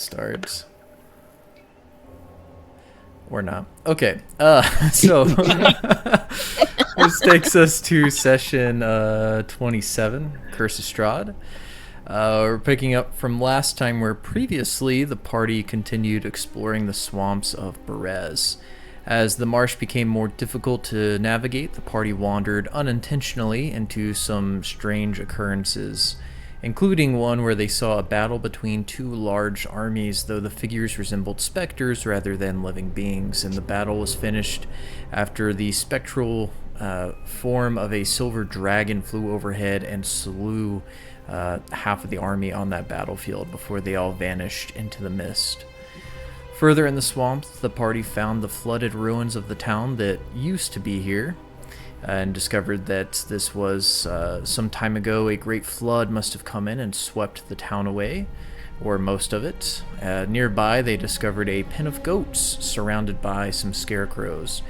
Starts or not. Okay. So this takes us to session 27, Curse of Strahd. We're picking up from last time where previously the party continued exploring the swamps of Berez. As the marsh became more difficult to navigate, the party wandered unintentionally into some strange occurrences, including one where they saw a battle between two large armies, though the figures resembled specters rather than living beings, and the battle was finished after the spectral form of a silver dragon flew overhead and slew half of the army on that battlefield before they all vanished into the mist. Further in the swamp, the party found the flooded ruins of the town that used to be here, and discovered that this was some time ago a great flood must have come in and swept the town away, or most of it. Nearby, they discovered a pen of goats surrounded by some scarecrows,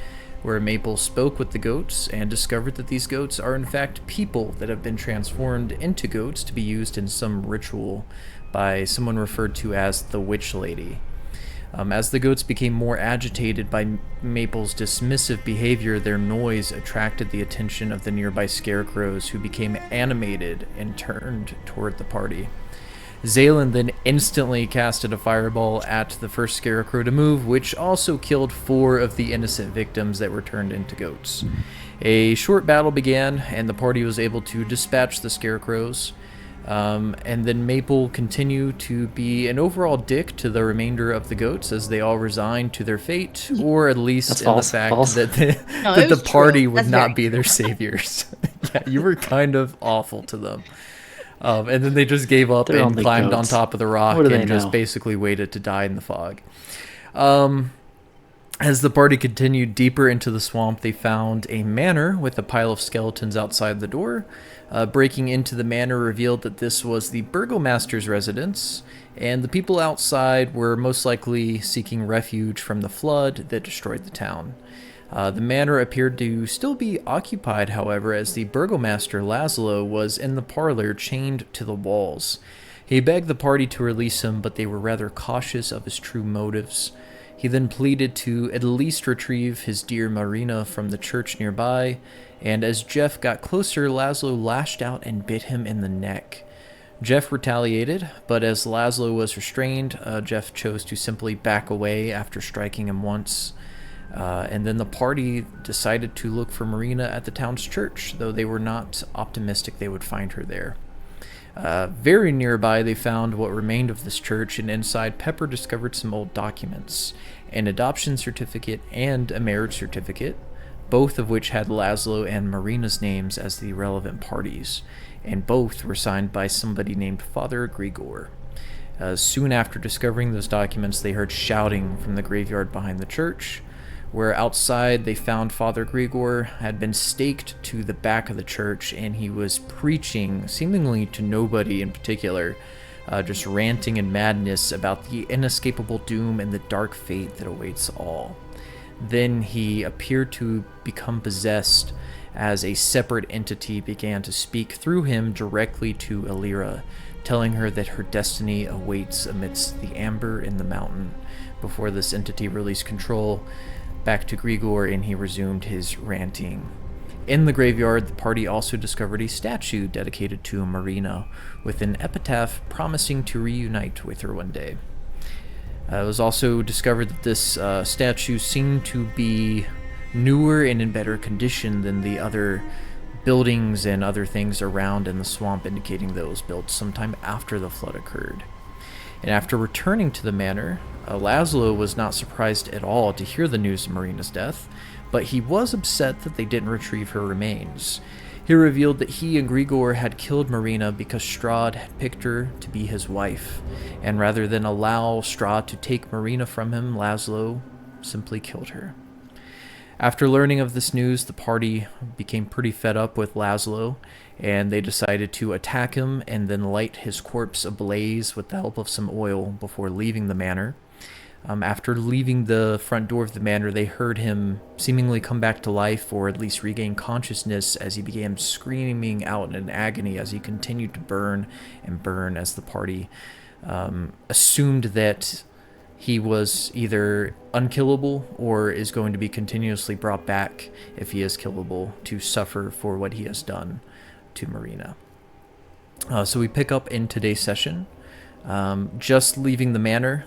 where Maple spoke with the goats and discovered that these goats are in fact people that have been transformed into goats to be used in some ritual by someone referred to as the Witch Lady. As the goats became more agitated by Maple's dismissive behavior, their noise attracted the attention of the nearby scarecrows, who became animated and turned toward the party. Zaylin then instantly casted a fireball at the first scarecrow to move, which also killed 4 of the innocent victims that were turned into goats. A short battle began, and the party was able to dispatch the scarecrows. And then Maple continued to be an overall dick to the remainder of the goats as they all resigned to their fate, or at least That's in false, the fact false. that No, that it the was party true. would That's not very be their saviors. Yeah, you were kind of awful to them. And then they just gave up They're and only climbed on goats. top of the rock What do they and just know? basically waited to die in the fog. As the party continued deeper into the swamp, they found a manor with a pile of skeletons outside the door. Breaking into the manor revealed that this was the burgomaster's residence, and the people outside were most likely seeking refuge from the flood that destroyed the town. The manor appeared to still be occupied, however, as the burgomaster Laszlo was in the parlor chained to the walls. He begged the party to release him, but they were rather cautious of his true motives. He then pleaded to at least retrieve his dear Marina from the church nearby, and as Jeff got closer, Laszlo lashed out and bit him in the neck. Jeff retaliated, but as Laszlo was restrained, Jeff chose to simply back away after striking him once. And then the party decided to look for Marina at the town's church, though they were not optimistic they would find her there. Very nearby, they found what remained of this church, and inside, Pepper discovered some old documents, an adoption certificate and a marriage certificate, both of which had Laszlo and Marina's names as the relevant parties, and both were signed by somebody named Father Grigor. Soon after discovering those documents, they heard shouting from the graveyard behind the church, where outside they found Father Grigor had been staked to the back of the church, and he was preaching, seemingly to nobody in particular, just ranting in madness about the inescapable doom and the dark fate that awaits all. Then he appeared to become possessed as a separate entity began to speak through him directly to Elira, telling her that her destiny awaits amidst the amber in the mountain. Before this entity released control back to Grigor, and he resumed his ranting. In the graveyard, the party also discovered a statue dedicated to Marina, with an epitaph promising to reunite with her one day. It was also discovered that this statue seemed to be newer and in better condition than the other buildings and other things around in the swamp, indicating that it was built sometime after the flood occurred. And after returning to the manor, Laszlo was not surprised at all to hear the news of Marina's death, but he was upset that they didn't retrieve her remains. He revealed that he and Grigor had killed Marina because Strahd had picked her to be his wife, and rather than allow Strahd to take Marina from him, Laszlo simply killed her. After learning of this news, the party became pretty fed up with Laszlo, and they decided to attack him and then light his corpse ablaze with the help of some oil before leaving the manor. After leaving the front door of the manor, they heard him seemingly come back to life, or at least regain consciousness, as he began screaming out in agony as he continued to burn and burn as the party assumed that he was either unkillable or is going to be continuously brought back, if he is killable, to suffer for what he has done to Marina. So we pick up in today's session, just leaving the manor,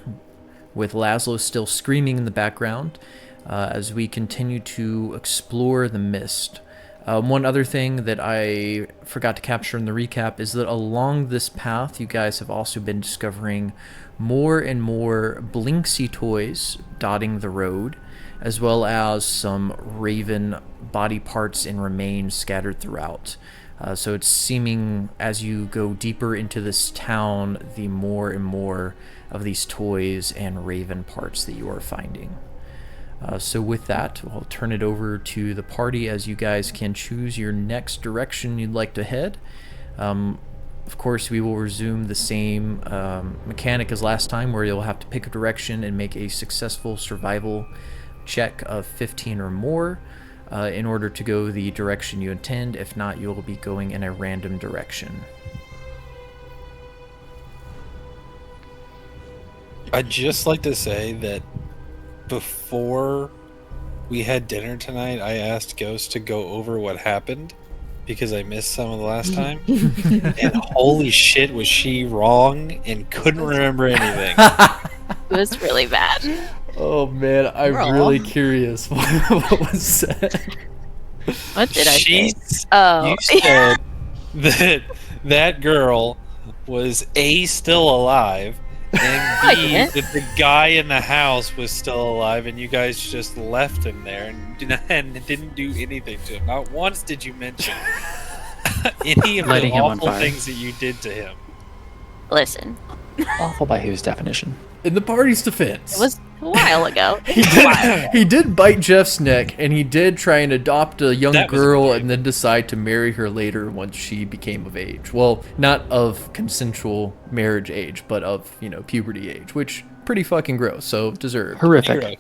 with Laszlo still screaming in the background, as we continue to explore the mist. One other thing that I forgot to capture in the recap is that along this path, you guys have also been discovering more and more Blinksy toys dotting the road, as well as some Raven body parts and remains scattered throughout. So it's seeming, as you go deeper into this town, the more and more of these toys and Raven parts that you are finding. So with that, I'll turn it over to the party as you guys can choose your next direction you'd like to head. Of course, we will resume the same mechanic as last time, where you'll have to pick a direction and make a successful survival check of 15 or more in order to go the direction you intend. If not, you'll be going in a random direction. I'd just like to say that before we had dinner tonight, I asked Ghost to go over what happened because I missed some of the last time. And holy shit, was she wrong and couldn't remember anything. It was really bad. Oh man, I'm really curious what was said. What did I say? You said that girl was A, still alive, and B, that the guy in the house was still alive, and you guys just left him there and didn't do anything to him. Not once did you mention any of the awful things that you did to him. Listen. Awful by whose definition? In the party's defense. It was a while ago. He did bite Jeff's neck, and he did try and adopt a young girl and then decide to marry her later once she became of age. Well, not of consensual marriage age, but of, puberty age, which pretty fucking gross, so deserved. Horrific.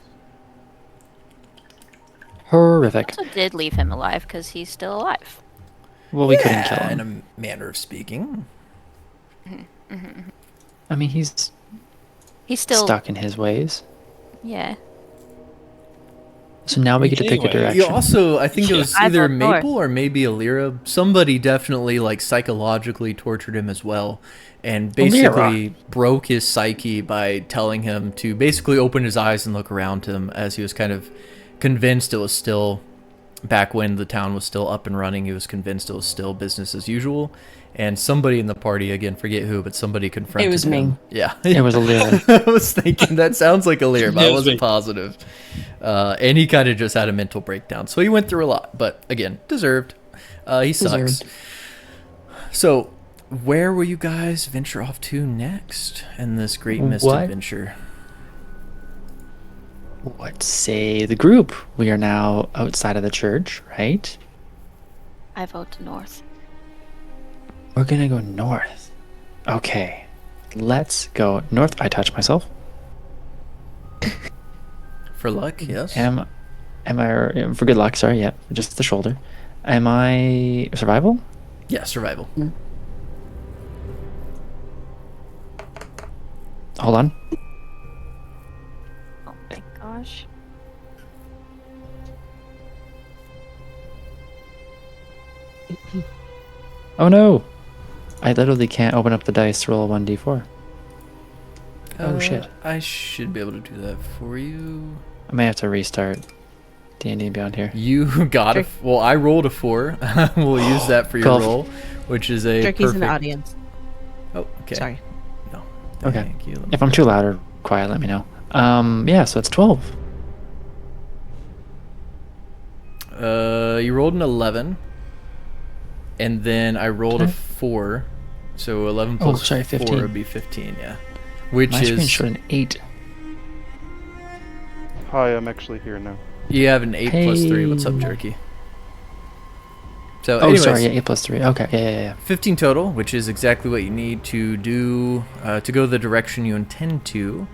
Horrific. Also did leave him alive because he's still alive. Well, we couldn't kill him. In a manner of speaking. I mean, he's still stuck in his ways. Yeah. So now we get to pick a direction. You also, I think it was either Maple or maybe Alira. Somebody definitely psychologically tortured him as well, and basically broke his psyche by telling him to basically open his eyes and look around him, as he was kind of convinced it was still back when the town was still up and running. He was convinced it was still business as usual. And somebody in the party, again, forget who, but somebody confronted him. It was me. Yeah. It was Alira. I was thinking, that sounds like Alira, but I wasn't positive. And he kind of just had a mental breakdown. So he went through a lot, but again, deserved. He sucks. So, where will you guys venture off to next in this great mist adventure? What say the group? We are now outside of the church, right? I vote north. We're gonna go north. Okay, let's go north. I touch myself. For luck, yes. Am I for good luck? Sorry, yeah, just the shoulder. Am I survival? Yeah, survival. Hold on. Oh my gosh. Oh no! I literally can't open up the dice to roll a 1d4. Oh shit. I should be able to do that for you. I may have to restart D&D Beyond here. You got it. Well, I rolled a 4. We'll use that for your 12. roll, which is a Jerky's perfect... in the audience. Oh, okay. Sorry. No. Okay. Thank you. If I'm too loud or quiet, let me know. Yeah, so it's 12. You rolled an 11, and then I rolled a 4, so 11 plus 15. 4 would be 15, yeah. Which My screen is... showed an 8. Hi, I'm actually here now. You have an 8 plus 3. What's up, Hey. Jerky? So, Oh, anyways, sorry, yeah, 8 plus 3. Okay, yeah. 15 total, which is exactly what you need to do to go the direction you intend to.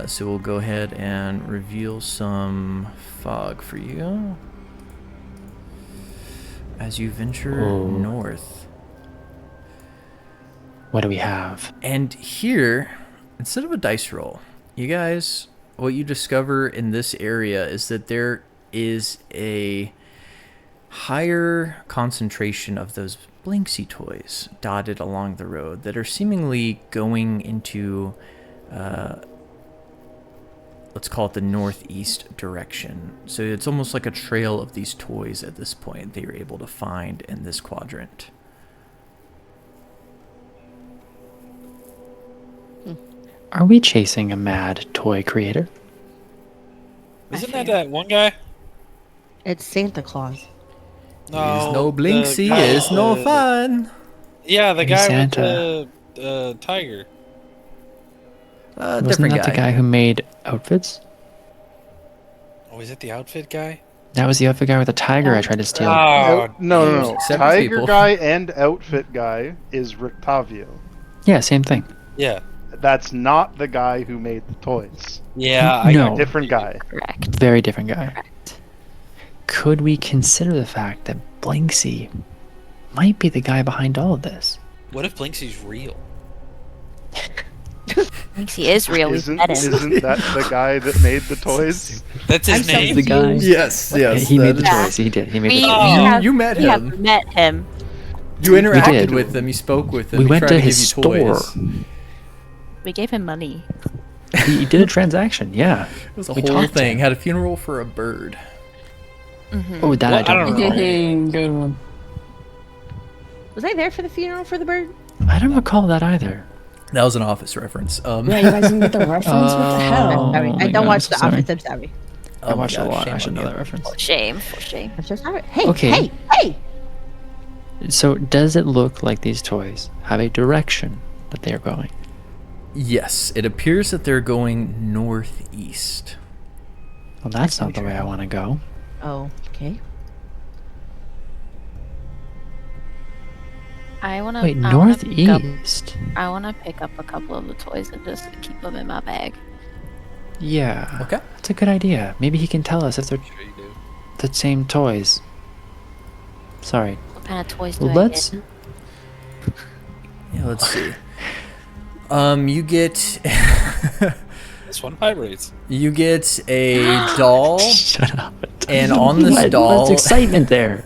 So we'll go ahead and reveal some fog for you as you venture north. What do we have? And here, instead of a dice roll, you guys, what you discover in this area is that there is a higher concentration of those Blinksy toys dotted along the road that are seemingly going into, let's call it the northeast direction. So it's almost like a trail of these toys at this point they were able to find in this quadrant. Are we chasing a mad toy creator? Isn't that one guy? It's Santa Claus. Is no the Blinksy, guy is with no the- fun. Yeah, the Maybe guy Santa. with the tiger. Wasn't Different that guy. the guy who made outfits? Oh, is it the outfit guy? That was the outfit guy with the tiger I tried to steal. Oh, No. Seven Tiger people. guy and outfit guy is Rictavio. Yeah, same thing. yeah. That's not the guy who made the toys. Yeah, No. Different guy. Correct. Very different guy. Correct. Could we consider the fact that Blinksy might be the guy behind all of this? What if Blinksy's real? Thinks he is real. We've met him. Isn't that the guy that made the toys? That's his I'm name. The guy. Yes, yes. He made that the is- toys. He did. He made We, the we toys. Oh. have, You met we have him. met him. You interacted did. with him. You spoke with him. We he went tried to give his you store. toys. We gave him money. He did a transaction. Yeah. It was a We whole talked to thing. him. Had a funeral for a bird. Oh, that What? I I don't don't recall. Good one. Was I there for the funeral for the bird? I don't recall that either. That was an Office reference. Yeah, you guys didn't get the reference? What the hell? Oh Sorry, my I don't God, watch I'm The so sorry. Office. I'm sorry. I watched a God, lot. shame I should on know you. that reference. For shame. For shame. I'm so sorry. Hey, Okay. hey! So, does it look like these toys have a direction that they are going? Yes, it appears that they're going northeast. Well, that's not the way I want to go. Oh, okay. I wanna. Wait, I wanna pick up- northeast? I wanna pick up a couple of the toys and just keep them in my bag. Yeah. Okay. That's a good idea. Maybe he can tell us if they're Sure you do. the same toys. Sorry. What kind of toys do Let's. I get? Yeah, let's see. You get This one vibrates. you get a doll, Shut up. and on this doll, What's excitement there?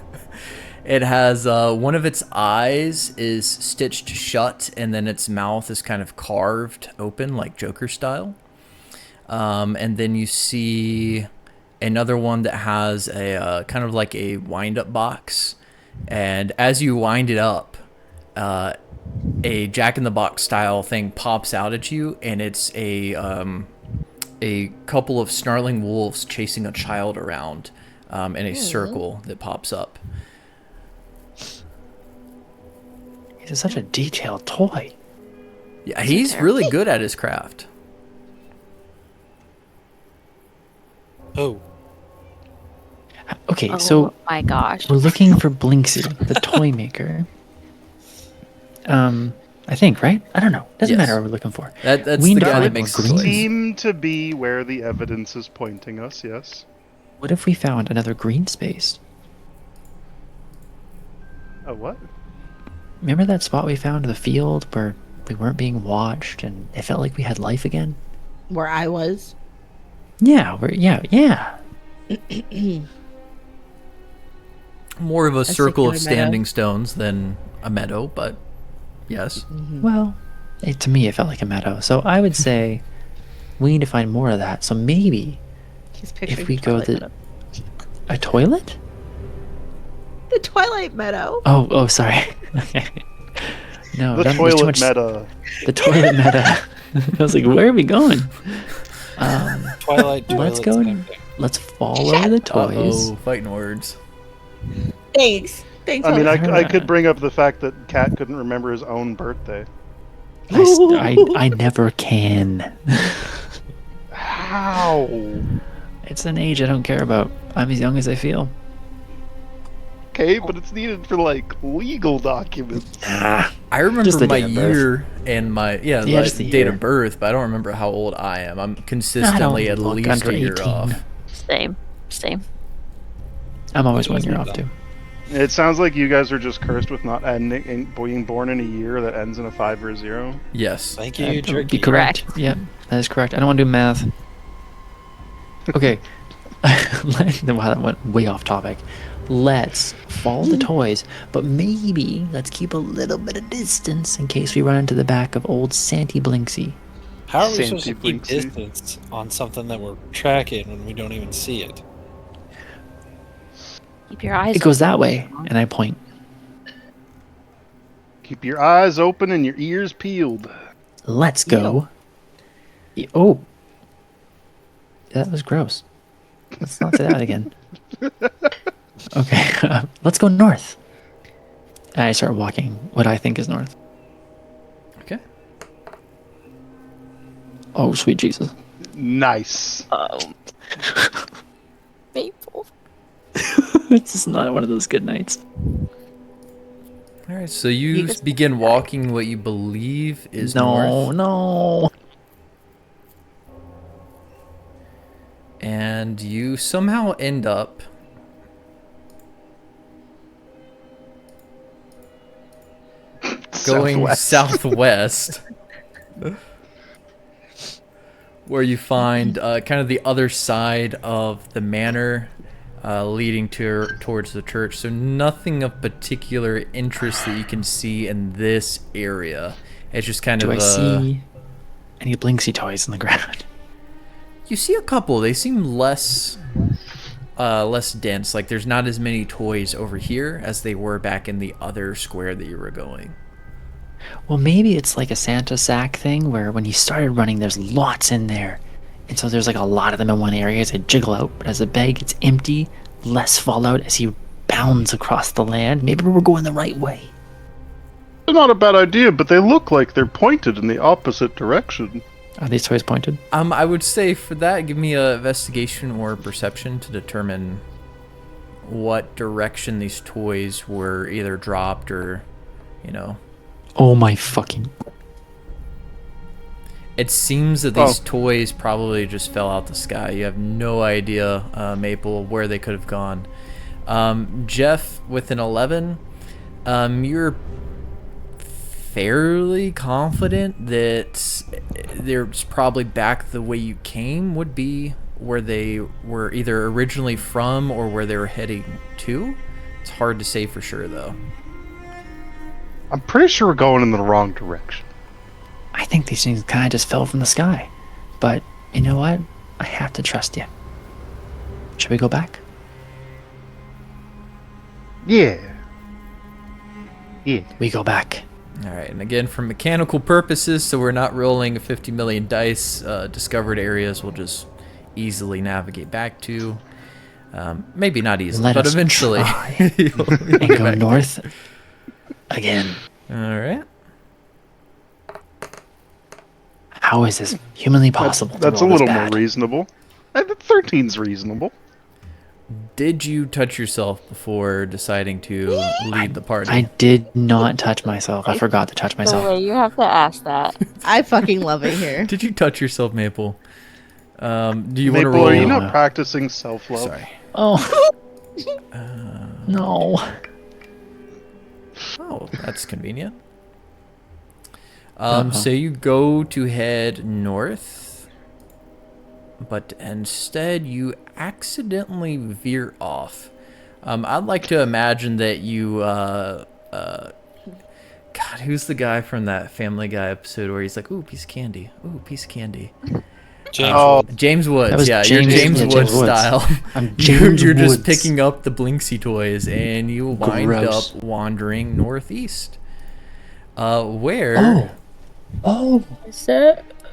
it has one of its eyes is stitched shut, and then its mouth is kind of carved open, like Joker style. And then you see another one that has a kind of like a wind-up box, and as you wind it up, a Jack-in-the-Box style thing pops out at you, and it's a couple of snarling wolves chasing a child around in a circle that pops up. He's such a detailed toy. Yeah, he's really good at his craft. Oh, Okay, Oh so my gosh. we're looking for Blinksy, the toy maker. I think, right? I don't know. Doesn't Yes. matter what we're looking for. That's We the know guy that it makes was the green. toys. Seem to be where the evidence is pointing us, yes. What if we found another green space? A what? Remember that spot we found in the field where we weren't being watched and it felt like we had life again? Where I was. Yeah, yeah. More of a circle of circular meadow. standing stones than a meadow, but yes. Well, to me it felt like a meadow. So I would say we need to find more of that. So maybe He's picturing if we the go Twilight the Meadow. a toilet? The Twilight Meadow. Oh, sorry. Okay. No, The there's too toilet much- meta. The toilet meta. I was like, where are we going? Twilight. Let's toilets, go same and thing. let's follow the toys. Oh, fighting words. Thanks. Thanks. I mean, Oliver. I could bring up the fact that Cat couldn't remember his own birthday. I never can. How? It's an age I don't care about. I'm as young as I feel. Okay, but it's needed for, like, legal documents. I remember Just the my date of birth. year and my Yeah, like, just the date year. of birth, but I don't remember how old I am. I'm consistently at look least under a year 18. off. Same. I'm always one Just year leave off them. too. It sounds like you guys are just cursed with not being born in a year that ends in a 5 or a 0. Yes. Thank That you, would Jerky. be correct. Yep, that is correct. I don't want to do math. Okay. Wow, that went way off topic. Let's follow the toys, but maybe let's keep a little bit of distance in case we run into the back of old Santy Blinksy. How are we Santy supposed to keep Blinksy. distance on something that we're tracking when we don't even see it? Keep your eyes It goes open. that way, and I point. Keep your eyes open and your ears peeled. Let's go. Oh. That was gross. Let's not say that again. Okay, let's go north. And I start walking what I think is north. Okay. Oh, sweet Jesus. Nice. Maple. It's just not one of those good nights. All right. So you just- begin walking what you believe is north, No. and you somehow end up going southwest, where you find kind of the other side of the manor, leading towards the church. So nothing of particular interest that you can see in this area. It's just kind Do of I see any Blinksy toys on the ground? You see a couple. They seem less dense. Like there's not as many toys over here as they were back in the other square that you were going. Well, maybe it's like a Santa sack thing where when you started running, there's lots in there. And so there's like a lot of them in one area as they jiggle out. But as the bag gets empty, less fall out as he bounds across the land. Maybe we're going the right way. They're not a bad idea, but they look like they're pointed in the opposite direction. Are these toys pointed? I would say for that, give me a investigation or perception to determine what direction these toys were either dropped or, you know. Oh my fucking... It seems that these toys probably just fell out the sky. You have no idea, Maple, where they could have gone. Jeff, with an 11, you're fairly confident that there's probably back the way you came would be where they were either originally from or where they were heading to. It's hard to say for sure, though. I'm pretty sure we're going in the wrong direction. I think these things kind of just fell from the sky. But you know what? I have to trust you. Should we go back? Yeah. Yeah. We go back. All right, and again, for mechanical purposes, so we're not rolling 50 million dice, discovered areas we'll just easily navigate back to. Maybe not easily, Let but us eventually. try. you'll And get go back. north again. All right. How is this humanly possible? to That's a roll this little more bad? reasonable. 13's reasonable. Did you touch yourself before deciding to lead the party? I did not touch myself. I forgot to touch The myself. way you have to ask that. I fucking love it here. Did you touch yourself, Maple? Do you want to Maple, roll? are you not No. practicing self-love? Sorry. Oh. No. Oh, that's convenient. Uh-huh. So you go to head north, but instead you accidentally veer off. I'd like to imagine that you, God, who's the guy from that Family Guy episode where he's like, "Ooh, piece of candy. Ooh, piece of candy." James. Oh, James Woods. That was Yeah, James- you're James yeah, Woods James Woods. style. I'm You're, James you're just Woods. picking up the Blinksy toys, and you wind Gross. up wandering northeast, where. Oh.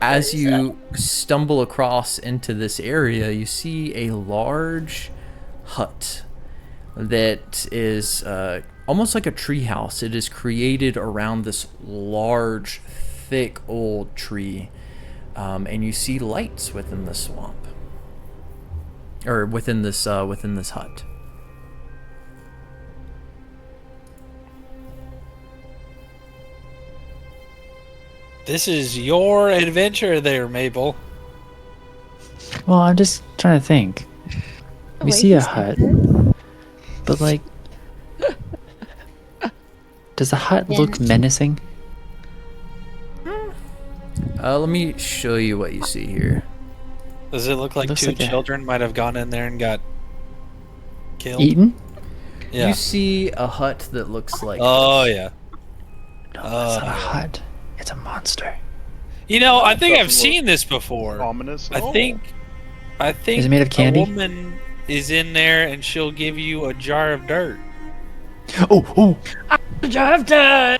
As you stumble across into this area, you see a large hut that is almost like a treehouse. It is created around this large, thick, old tree, and you see lights within the swamp, or within this hut. This is your adventure there, Mabel. Well, I'm just trying to think. We Wait, see a he's hut, there? but like, Does the hut look menacing? Let me show you what you see here. Does it look like Looks two like a- children might have gone in there and got killed? Eaten? Yeah. You see a hut that looks like Oh this. yeah. No, that's not a yeah. hut. It's a monster. You know, I think I've Doesn't look seen this before. Ominous. I think Is it made of candy? a woman is in there and she'll give you a jar of dirt. Oh! Drive to.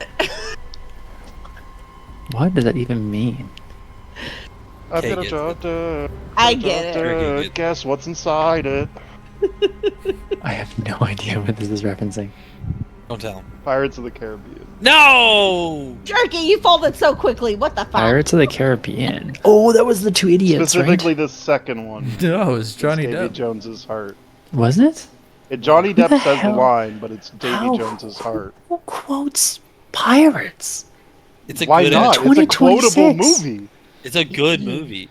What does that even mean? I've Take got a it. jar of dirt. I get it. Drinking it. Guess what's inside it? I have no idea what this is referencing. Don't tell him. Pirates of the Caribbean. No! Jerky, you folded so quickly. What the fuck? Pirates of the Caribbean. Oh, that was the two idiots, Specifically right? the second one. No, it's Johnny Davy Depp. Jones's heart. Wasn't it? Johnny Who Depp the says the hell- line, but it's Davy How- Jones's heart. Who quotes pirates? It's a Why good not? It's a 2026. quotable movie. It's a good movie.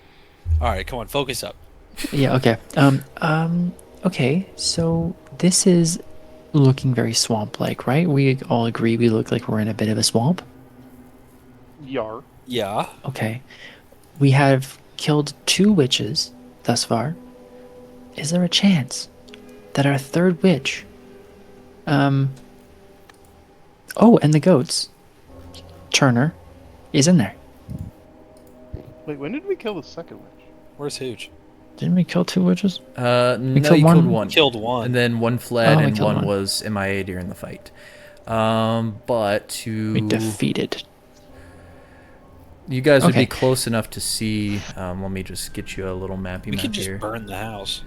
All right, come on, focus up. Yeah, okay. Okay, so this is looking very swamp-like, right? We all agree we look like we're in a bit of a swamp? Yar. Yeah. Okay. We have killed 2 witches thus far. Is there a chance that our third witch... Oh, and the goats. Turner is in there. Wait, when did we kill the second witch? Where's Hooch? Didn't we kill 2 witches? No, killed you one. killed one. Killed one. And then one fled, Oh, we and killed one one. was MIA during the fight. But to We defeated. you guys would Okay. be close enough to see. Let me just get you a little mappy we map could just here. burn the house.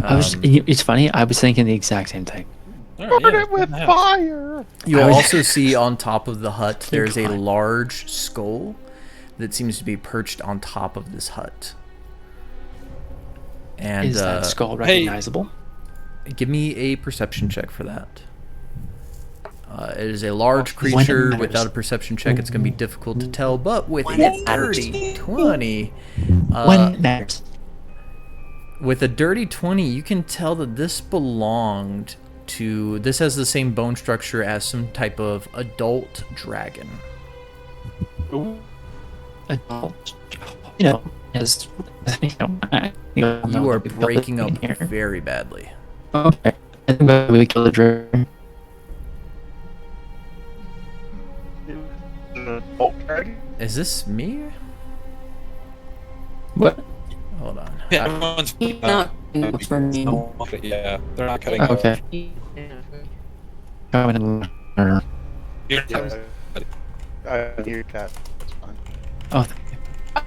It's funny, I was thinking the exact same thing. All right, Burn yeah, it with burn the house. fire! You'll I was- also see on top of the hut there's a fine. large skull that seems to be perched on top of this hut. And Is that skull hey. recognizable? give me a perception check for that. It is a large When it creature. matters. Without a perception check, it's going to be difficult to tell. But with When a it matters. dirty 20, When it matters. with a dirty 20, you can tell that this belonged to. This has the same bone structure as some type of adult dragon. Ooh. Adult. You know, as you You are breaking up here. very badly. Okay. I think we killed the dragon. Is this me? What? Hold on. Yeah, everyone's Not for me. yeah, they're not cutting. Okay. You're- Yeah, I hear cat. That's fine. Oh,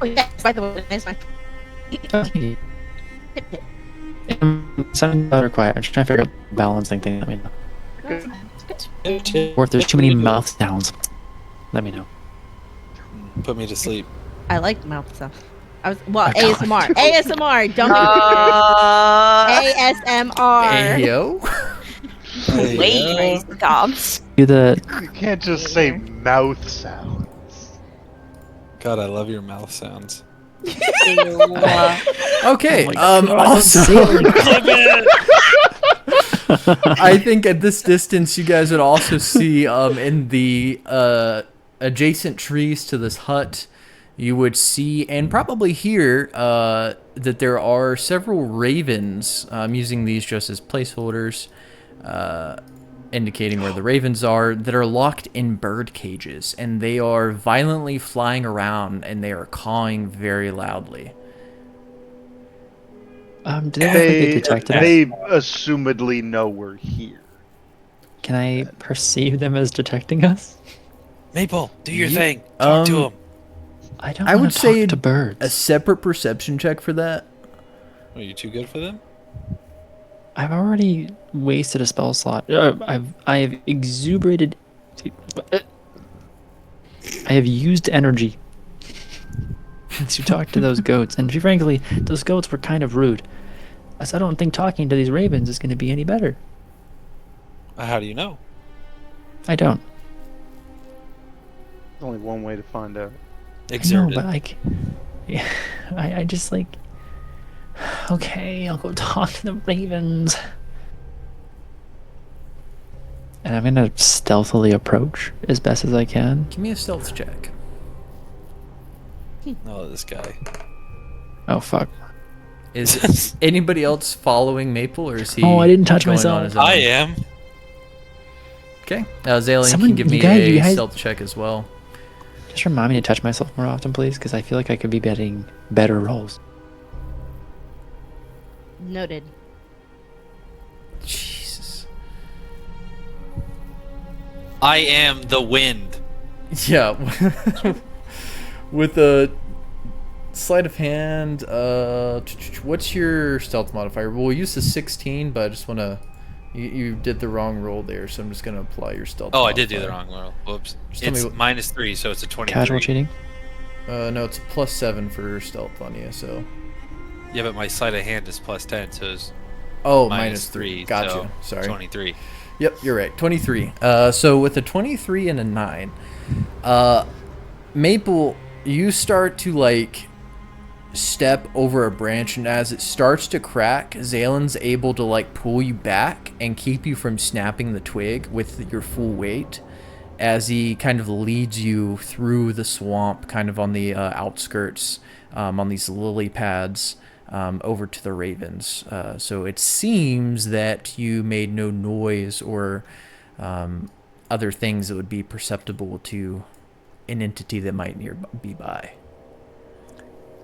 Oh, yes. By the way, nice one. thank you. Sounding better quiet. I'm just trying to figure out the balancing thing. Let me know. Or if there's too many mouth sounds, let me know. Put me to sleep. I like mouth stuff. I was well Oh, God. ASMR. ASMR. Don't ASMR. Hey, yo. Wait, raise the cops. Do the You can't just say mouth sounds. God, I love your mouth sounds. Okay. Oh Also, Clip it! I think at this distance, you guys would also see in the adjacent trees to this hut, you would see and probably hear that there are several ravens. I'm using these just as placeholders, indicating where the ravens are, that are locked in bird cages, and they are violently flying around, and they are cawing very loudly. do they look like they detected us? They assumedly know we're here. Can I perceive them as detecting us? Maple, do your You- thing. Talk to him. I don't I want would to say talk to birds. A separate perception check for that. Are you too good for them? I've already wasted a spell slot. I have exuberated. I have used energy to talk to those goats, and frankly, those goats were kind of rude. So I don't think talking to these ravens is going to be any better. How do you know? I don't. There's only one way to find out. I know, Exert but it. like, yeah, I just like. Okay, I'll go talk to the ravens. And I'm gonna stealthily approach as best as I can. Give me a stealth check. Oh, this guy. Oh fuck. Is anybody else following Maple, or is he? Oh, I didn't touch going myself. on his own? I am. Okay. Zalen Someone- can give me you a guys- stealth check as well. Just remind me to touch myself more often, please, because I feel like I could be getting better rolls. Noted. Jesus. I am the wind. Yeah. With a sleight of hand, what's your stealth modifier? We'll use the 16, but I just want to... You did the wrong roll there, so I'm just going to apply your stealth Oh, I modifier. did do the wrong roll. Whoops. Just tell me It's what- -3, so it's a 23. Casual cheating? No, it's +7 for stealth on you, so... Yeah, but my sleight of hand is +10, so it's Oh, -3. Gotcha. So Sorry. 23. Yep, you're right. 23. So with a 23 and a 9, Maple, you start to like step over a branch, and as it starts to crack, Zalen's able to like pull you back and keep you from snapping the twig with your full weight, as he kind of leads you through the swamp, kind of on the outskirts, on these lily pads. Over to the ravens. So it seems that you made no noise or other things that would be perceptible to an entity that might be by.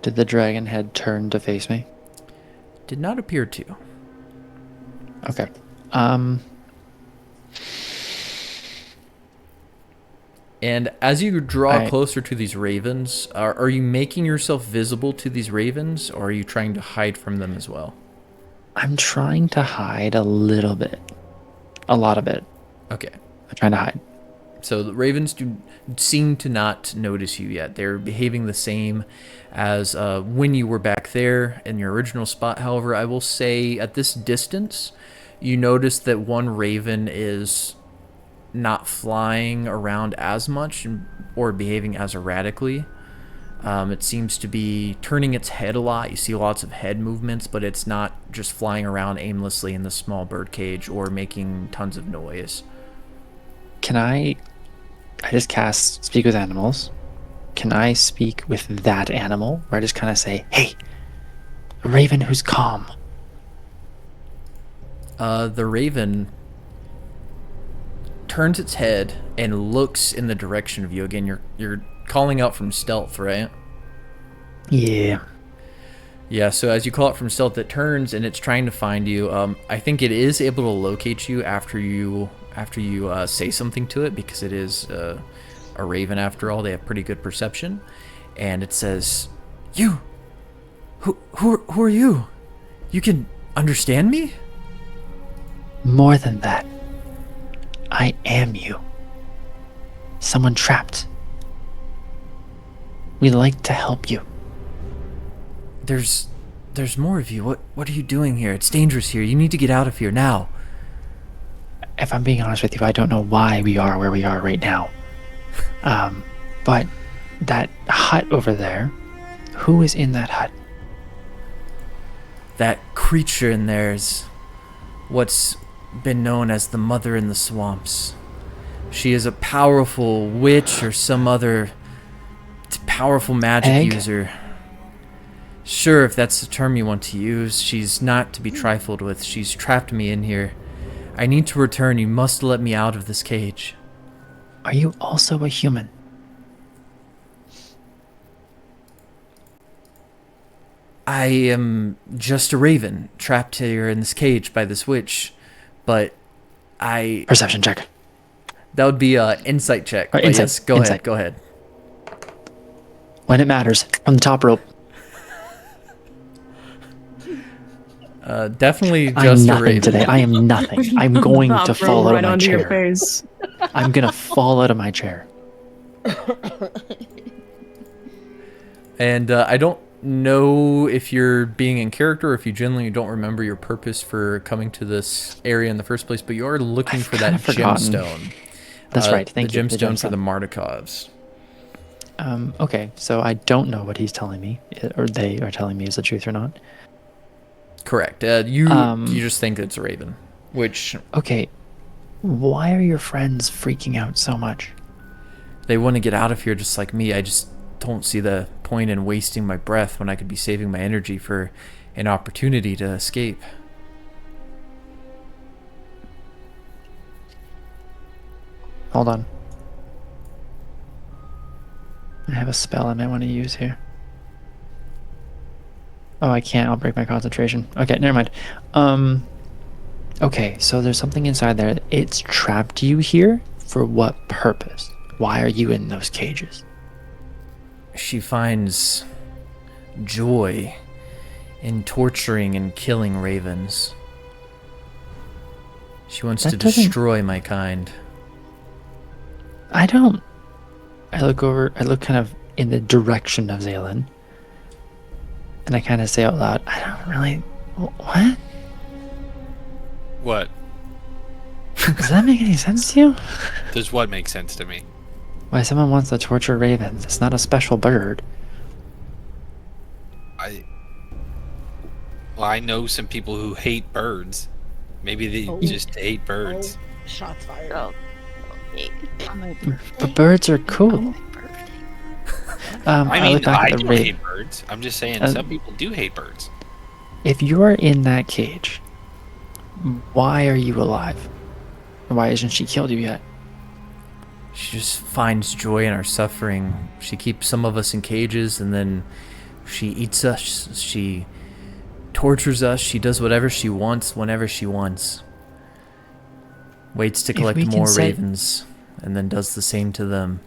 Did the dragon head turn to face me? Did not appear to. Okay. And as you draw Alright. closer to these ravens, are you making yourself visible to these ravens, or are you trying to hide from them as well? I'm trying to hide a little bit. A lot of it. Okay. I'm trying to hide. So the ravens do seem to not notice you yet. They're behaving the same as when you were back there in your original spot. However, I will say at this distance, you notice that one raven is not flying around as much or behaving as erratically. It seems to be turning its head a lot. You see lots of head movements, but it's not just flying around aimlessly in the small bird cage or making tons of noise. Can I just cast Speak with Animals. Can I speak with that animal? Where I just kind of say, hey, a raven who's calm. The raven turns its head and looks in the direction of you. Again, you're calling out from stealth, right? Yeah. Yeah, so as you call it from stealth, it turns and it's trying to find you. I think it is able to locate you after you say something to it, because it is a raven after all. They have pretty good perception. And it says, "You! Who are you? You can understand me?" More than that, I am you. Someone trapped. We'd like to help you. There's more of you. What are you doing here? It's dangerous here. You need to get out of here now. If I'm being honest with you, I don't know why we are where we are right now. But that hut over there, who is in that hut? That creature in there is what's been known as the Mother in the Swamps. She is a powerful witch or some other powerful magic Egg? user. Sure, if that's the term you want to use. She's not to be trifled with. She's trapped me in here. I need to return. You must let me out of this cage. Are you also a human? I am just a raven, trapped here in this cage by this witch. But Perception check. that would be an insight check. Or But insight, yes, go insight. ahead. When it matters. From the top rope. Definitely I'm just a nothing raven. today. I am nothing. I'm going to Top fall roll out right of my onto your chair. face. I'm gonna fall out of my chair. And I don't know if you're being in character or if you genuinely don't remember your purpose for coming to this area in the first place, but you are looking I've for that kinda forgotten. gemstone. That's right. Thank the you. gemstone for the Mardikovs. Okay, so I don't know what he's telling me, or they are telling me is the truth or not. Correct. You Um, just think it's a raven, which Okay, Why are your friends freaking out so much? They want to get out of here just like me. I just don't see the point in wasting my breath when I could be saving my energy for an opportunity to escape. Hold on. I have a spell I might want to use here. Oh, I can't. I'll break my concentration. Okay, never mind. Okay, so there's something inside there. It's trapped you here? For what purpose? Why are you in those cages? She finds joy in torturing and killing ravens. She wants to destroy my kind. I don't. I look kind of in the direction of Zaylen. And I kind of say out loud, I don't really. What? What? Does that make any sense to you? Does what make sense to me? Why someone wants to torture ravens? It's not a special bird. I know some people who hate birds. Maybe they just hate birds. Shots fired. Oh, okay. On my birthday. But birds are On cool. my birthday. I mean, look back I at the don't hate birds. I'm just saying some people do hate birds. If you are in that cage, why are you alive? Why hasn't she killed you yet? She just finds joy in our suffering. She keeps some of us in cages and then she eats us. She tortures us. She does whatever she wants whenever she wants. Waits to collect more ravens and then does the same to them.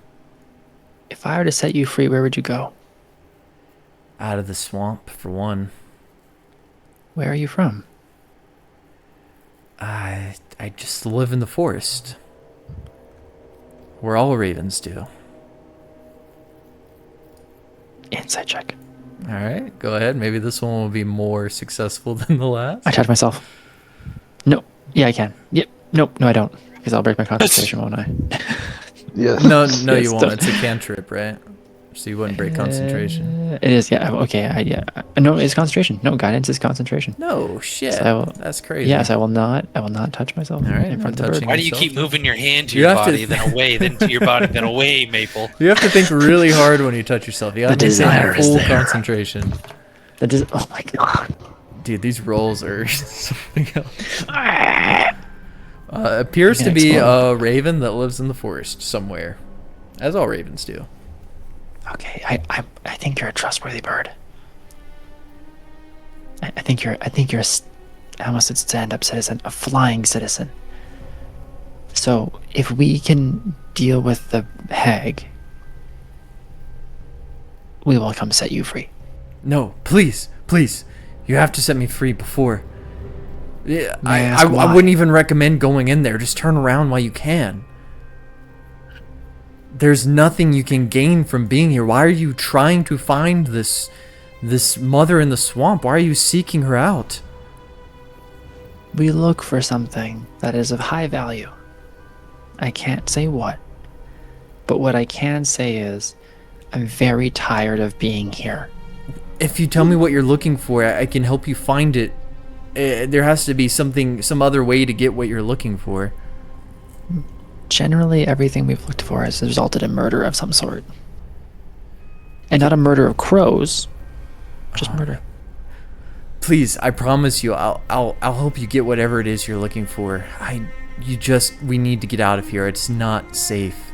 If I were to set you free, where would you go? Out of the swamp, for one. Where are you from? I just live in the forest. Where all ravens do. Insight check. Alright, go ahead. Maybe this one will be more successful than the last. I touch myself. No. Yeah, I can. Yep. Nope. No, I don't. Because I'll break my concentration, won't I? Yes. No, Yes, you won't. It's a cantrip, right? So you wouldn't break concentration. It is, yeah. Okay, yeah. No, it's concentration. No, guidance is concentration. No, shit. So That's crazy. Yes, I will not touch myself All right, in front I'm of the bird. touching Why do you yourself? keep moving your hand to You your have to- body, then away, then to your body, then away, Maple? You have to think really hard when you touch yourself. You gotta The maintain desire is full there. concentration. Oh my god. Dude, these rolls are something else. Appears You to can be explode. a raven that lives in the forest somewhere. As all ravens do. Okay, I think you're a trustworthy bird. I think you're I almost said stand-up citizen, a flying citizen. So if we can deal with the hag, we will come set you free. No, please. You have to set me free before. Yeah, May I I ask why? wouldn't even recommend going in there. Just turn around while you can. There's nothing you can gain from being here. Why are you trying to find this mother in the swamp? Why are you seeking her out? We look for something that is of high value. I can't say what, but what I can say is I'm very tired of being here. If you tell me what you're looking for, I can help you find it. There has to be some other way to get what you're looking for. Generally, everything we've looked for has resulted in murder of some sort. And not a murder of crows, just murder. Please, I promise you, I'll help you get whatever it is you're looking for. We need to get out of here. It's not safe.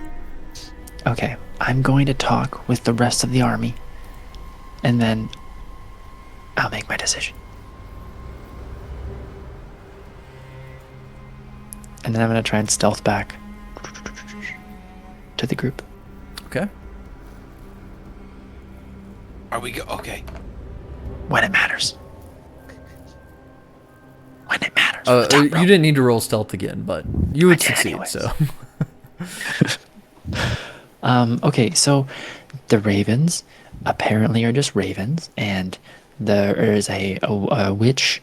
Okay, I'm going to talk with the rest of the army, and then I'll make my decision. And then I'm going to try and stealth back to the group. Okay. Are we okay? When it matters. When it matters. You didn't need to roll stealth again, but you would I did succeed. anyways. So. Okay, so the ravens apparently are just ravens, and there is a witch,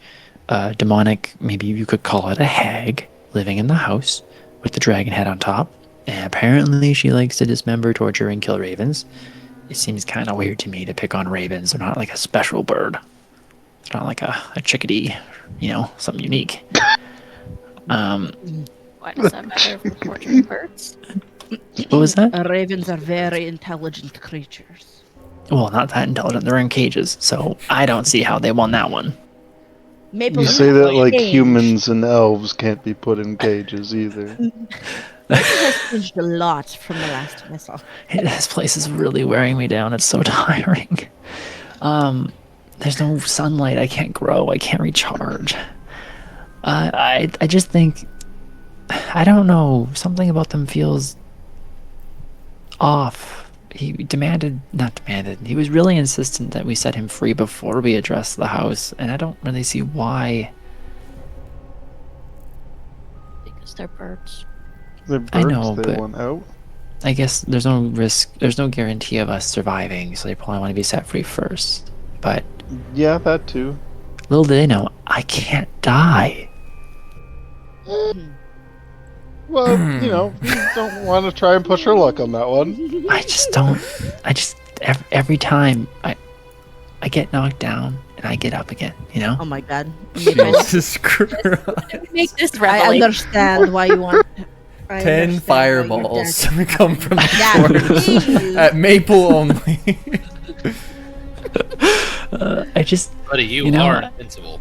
demonic, maybe you could call it a hag, living in the house with the dragon head on top. And apparently she likes to dismember, torture, and kill ravens. It seems kind of weird to me to pick on ravens. They're not like a special bird. It's not like a chickadee, something unique. Why Why does that matter for torturing birds? What was that? Ravens are very intelligent creatures. Well, not that intelligent. They're in cages, so I don't see how they won that one. Maple You has say that like changed. humans and elves can't be put in cages either. Maple has changed a lot from the last time I saw. This place is really wearing me down. It's so tiring. There's no sunlight. I can't grow. I can't recharge. I just think, I don't know. Something about them feels off. He not demanded. He was really insistent that we set him free before we address the house, and I don't really see why. Because they're birds. They're birds, I know, they but- want out. I guess there's no risk. There's no guarantee of us surviving, so they probably want to be set free first. But Yeah, that too. little did they know, I can't die. Well, you know, you don't want to try and push her luck on that one. I just don't. Every time I get knocked down and I get up again. You know. Oh my god. Maple, Jesus Christ. Make this I revelation. understand why you want. I 10 understand why fireballs you're come from the Yeah, corners. please. At Maple only. I just. Buddy, you, You know, are invincible.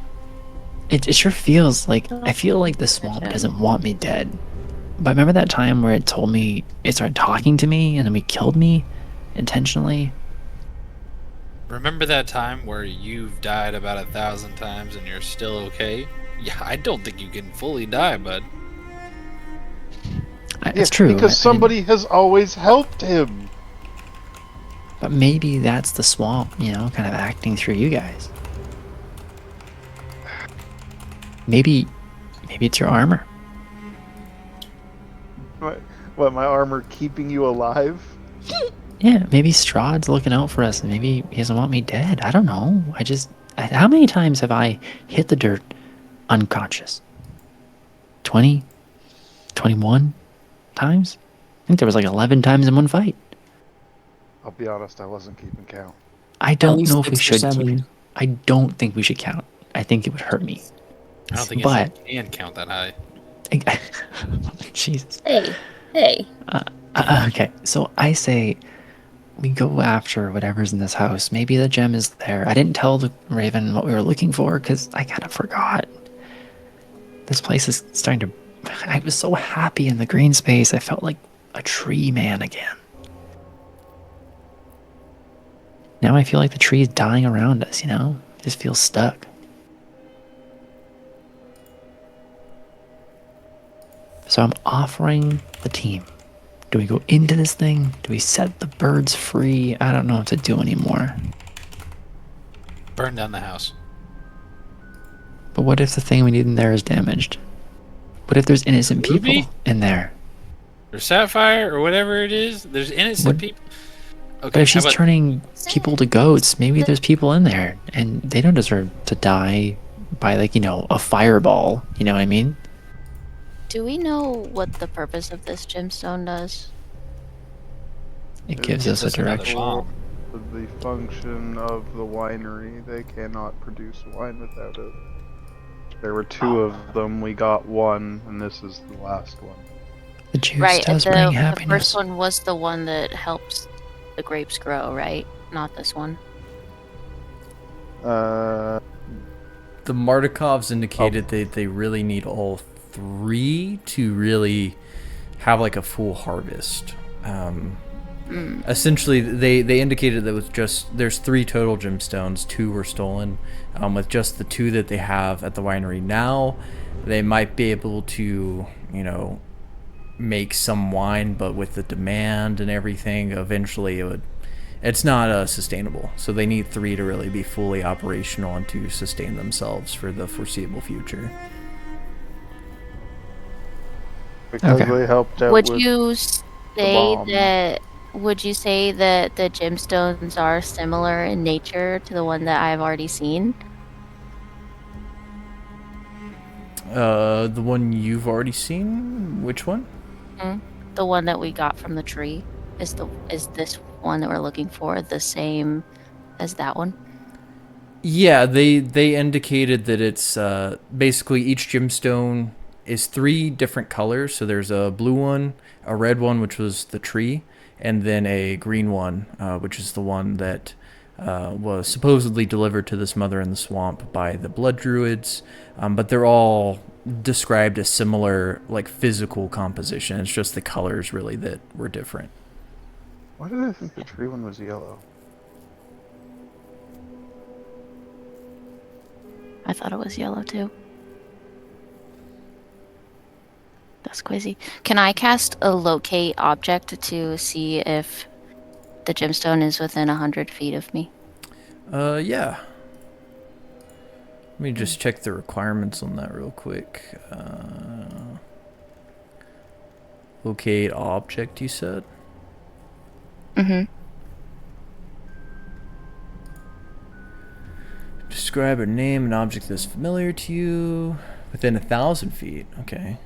It sure feels like I feel like the swamp doesn't want me dead. But remember that time where it told me it started talking to me and then we killed me intentionally? Remember that time where you've died about 1,000 times and you're still okay? Yeah, I don't think you can fully die, bud. It's true. Because somebody has always helped him. But maybe that's the swamp, you know, kind of acting through you guys. Maybe it's your armor. What, my armor keeping you alive? Yeah, maybe Strahd's looking out for us, and maybe he doesn't want me dead. I don't know. How many times have I hit the dirt unconscious? 20? 21 times? I think there was like 11 times in one fight. I'll be honest, I wasn't keeping count. I don't least know if we 6 or should. 7. I don't think we should count. I think it would hurt me. I don't think But- you can count that high. Jesus. Hey. Okay, so I say we go after whatever's in this house. Maybe the gem is there. I didn't tell the Raven what we were looking for because I kind of forgot. This place is starting to. I was so happy in the green space. I felt like a tree man again. Now I feel like the tree is dying around us, you know? I just feel stuck. So I'm offering the team. Do we go into this thing? Do we set the birds free? I don't know what to do anymore. Burn down the house. But what if the thing we need in there is damaged? What if there's innocent Ruby? people in there? Or Sapphire, or whatever it is. There's innocent What- people. Okay, But if how she's about- turning people to goats, maybe there's people in there and they don't deserve to die by, like, you know, a fireball. You know what I mean? Do we know what the purpose of this gemstone does? It gives us a us another direction. bomb. The function of the winery, they cannot produce wine without it. There were 2 of them, we got 1, and this is the last one. The juice Right, does the bring first happiness. one was the one that helps the grapes grow, right? Not this one. Uh, The Mardikovs indicated that they really need all 3 to really have like a full harvest. Essentially, they indicated that with just there's 3 total gemstones, 2 were stolen. With just the 2 that they have at the winery now, they might be able to, you know, make some wine, but with the demand and everything, eventually it's not sustainable. So they need 3 to really be fully operational and to sustain themselves for the foreseeable future. because Okay. they helped out Would with you say bomb. that? Would you say that the gemstones are similar in nature to the one that I've already seen? The one you've already seen? Which one? The one that we got from the tree is this one that we're looking for the same as that one? Yeah, they indicated that it's basically each gemstone is 3 different colors. So there's a blue one, a red one, which was the tree, and then a green one, which is the one that was supposedly delivered to this mother in the swamp by the blood druids. But they're all described as similar, like, physical composition. It's just the colors really that were different. Why did I think the tree one was yellow? I thought it was yellow too. That's crazy. Can I cast a locate object to see if the gemstone is within 100 feet of me? Yeah. Let me just check the requirements on that real quick. Locate object, you said? Mm-hmm. Describe or name an object that's familiar to you within 1,000 feet. Okay.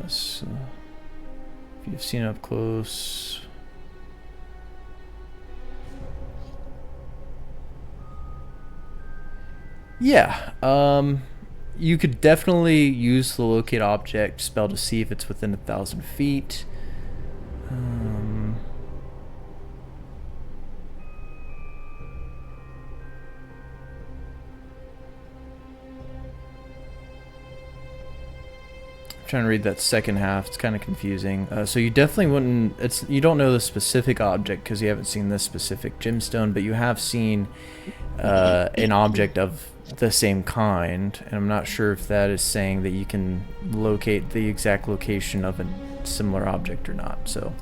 So if you've seen it up close. Yeah. You could definitely use the locate object spell to see if it's within 1,000 feet. Trying to read that second half. It's kind of confusing. So you definitely wouldn't. You don't know the specific object because you haven't seen this specific gemstone, but you have seen an object of the same kind, and I'm not sure if that is saying that you can locate the exact location of a similar object or not. So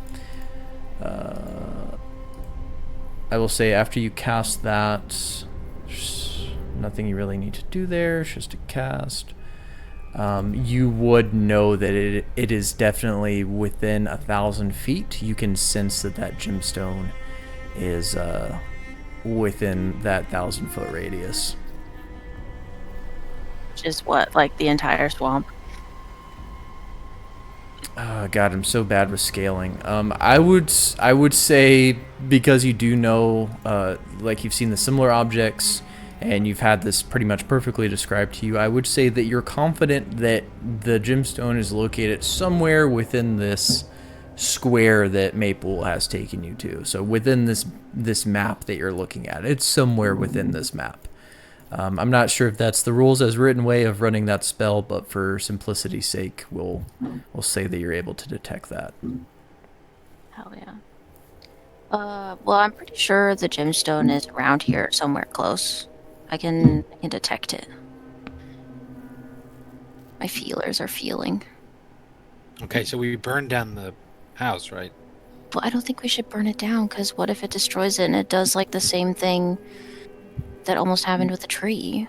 I will say after you cast that, there's nothing you really need to do there. It's just a cast. You would know that it is definitely within 1,000 feet. You can sense that gemstone is within that 1,000-foot radius. Which is what, like the entire swamp? God, I'm so bad with scaling. I would say, because you do know, like, you've seen the similar objects and you've had this pretty much perfectly described to you, I would say that you're confident that the gemstone is located somewhere within this square that Maple has taken you to. So within this map that you're looking at, it's somewhere within this map. I'm not sure if that's the rules as written way of running that spell, but for simplicity's sake, we'll say that you're able to detect that. Hell yeah. Well, I'm pretty sure the gemstone is around here somewhere close. I can detect it. My feelers are feeling. Okay, so we burned down the house, right? Well, I don't think we should burn it down, because what if it destroys it and it does like the same thing that almost happened with the tree?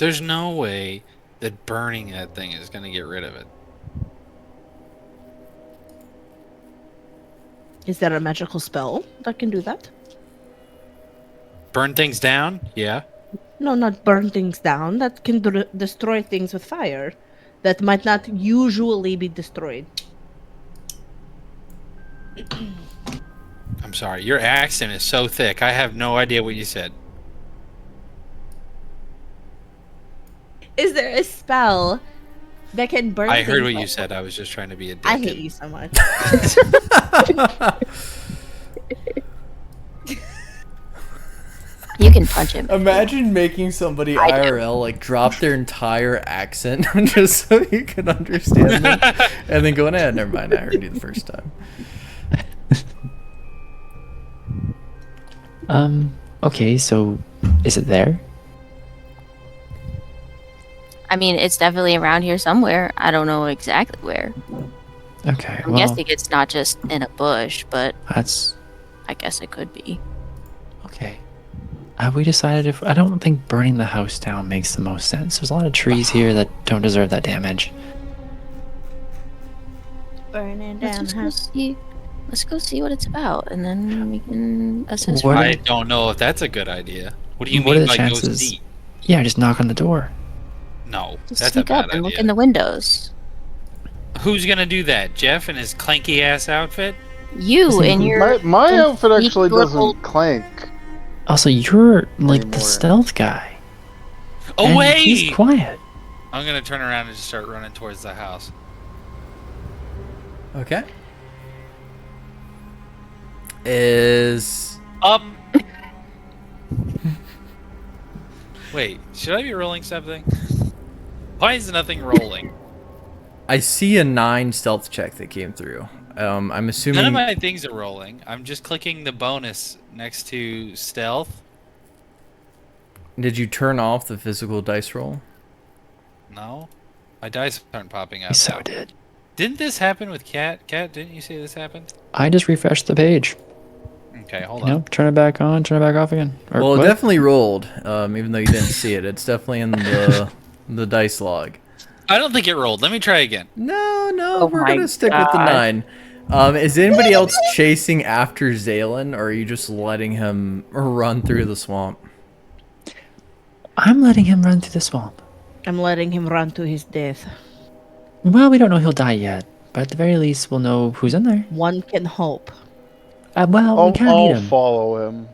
There's no way that burning that thing is going to get rid of it. Is there a magical spell that can do that? Burn things down? Yeah. No, not burn things down. That can destroy things with fire that might not usually be destroyed. I'm sorry. Your accent is so thick. I have no idea what you said. Is there a spell that can burn I heard things what you like- said. I was just trying to be a dick. I hate you so much. You can punch him. Imagine making somebody I do. IRL like drop their entire accent just so you can understand them, and then going, never mind, I heard you the first time. Okay, so is it there? I mean, it's definitely around here somewhere. I don't know exactly where. Okay, I'm well, guessing it's not just in a bush, but that's I guess it could be. okay. Have we decided if I don't think burning the house down makes the most sense. There's a lot of trees here that don't deserve that damage. Burning Let's down just the go house. see. Let's go see what it's about, and then we can assess. What from I there. don't know if that's a good idea. What do you What are mean the by go chances? see? Yeah, just knock on the door. No, Just that's a sneak up bad and look idea. in the windows. Who's gonna do that? Jeff in his clanky ass outfit? You in your My outfit actually little- doesn't clank. Also, you're like the Anymore. stealth guy. Oh and wait! he's quiet. I'm gonna turn around and just start running towards the house. Okay. Is Up. Wait, should I be rolling something? Why is nothing rolling? I see a 9 stealth check that came through. I'm None of assuming. my things are rolling. I'm just clicking the bonus next to stealth. Did you turn off the physical dice roll? No, my dice aren't popping up. I so did. Didn't this happen with Cat? Cat, didn't you say this happened? I just refreshed the page. Okay, hold You on. know, turn it back on, turn it back off again. Or Well, it what? definitely rolled, even though you didn't see it. It's definitely in the dice log. I don't think it rolled. Let me try again. No, Oh we're my gonna stick with the God. 9. Is anybody else chasing after Zalen, or are you just letting him run through the swamp? I'm letting him run through the swamp. I'm letting him run to his death. Well, we don't know he'll die yet, but at the very least, we'll know who's in there. One can hope. Well, we kind of need I'll him. follow him.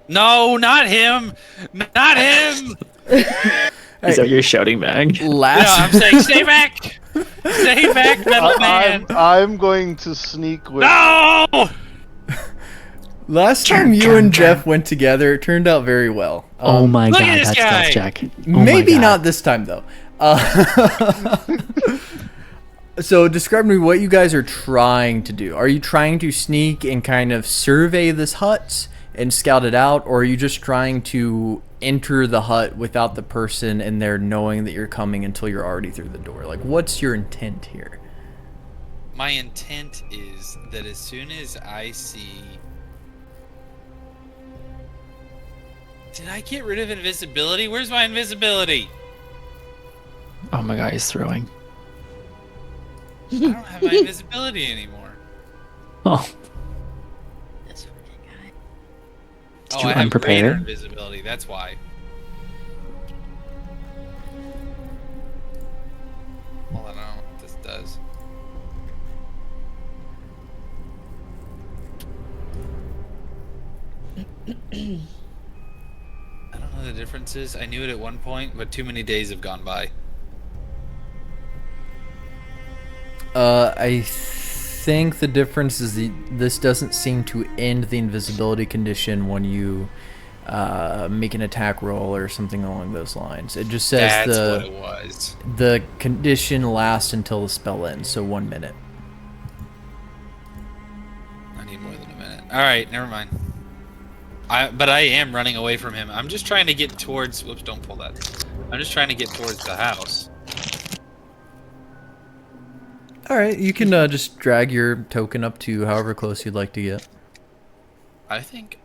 No, not him! Not him! Is that what you're shouting back? Yeah, Last I'm saying, stay back! Stay back, metal man! I'm going to sneak with. No! last time you and Jeff went together, it turned out very well. Oh my look god, at this that's guy. stealth check. Oh my Maybe God. not this time though. So describe to me what you guys are trying to do. Are you trying to sneak and kind of survey this hut and scout it out, or are you just trying to enter the hut without the person in there knowing that you're coming until you're already through the door? Like, what's your intent here? My intent is that as soon as I see... Did I get rid of invisibility? Where's my invisibility? Oh my god, he's throwing. I don't have my invisibility anymore. Oh, This fucking guy. Did Oh, you I have greater unprepared? invisibility, that's why. Hold on, I don't know what this does. I don't know the differences. I knew it at one point, but too many days have gone by. I think the difference is this doesn't seem to end the invisibility condition when you make an attack roll or something along those lines. It just says That's what it was. the condition lasts until the spell ends, so 1 minute. I need more than a minute. Alright, never mind. But I am running away from him. I'm just trying to get towards... Whoops, don't pull that. I'm just trying to get towards the house. All right, you can just drag your token up to however close you'd like to get. I think...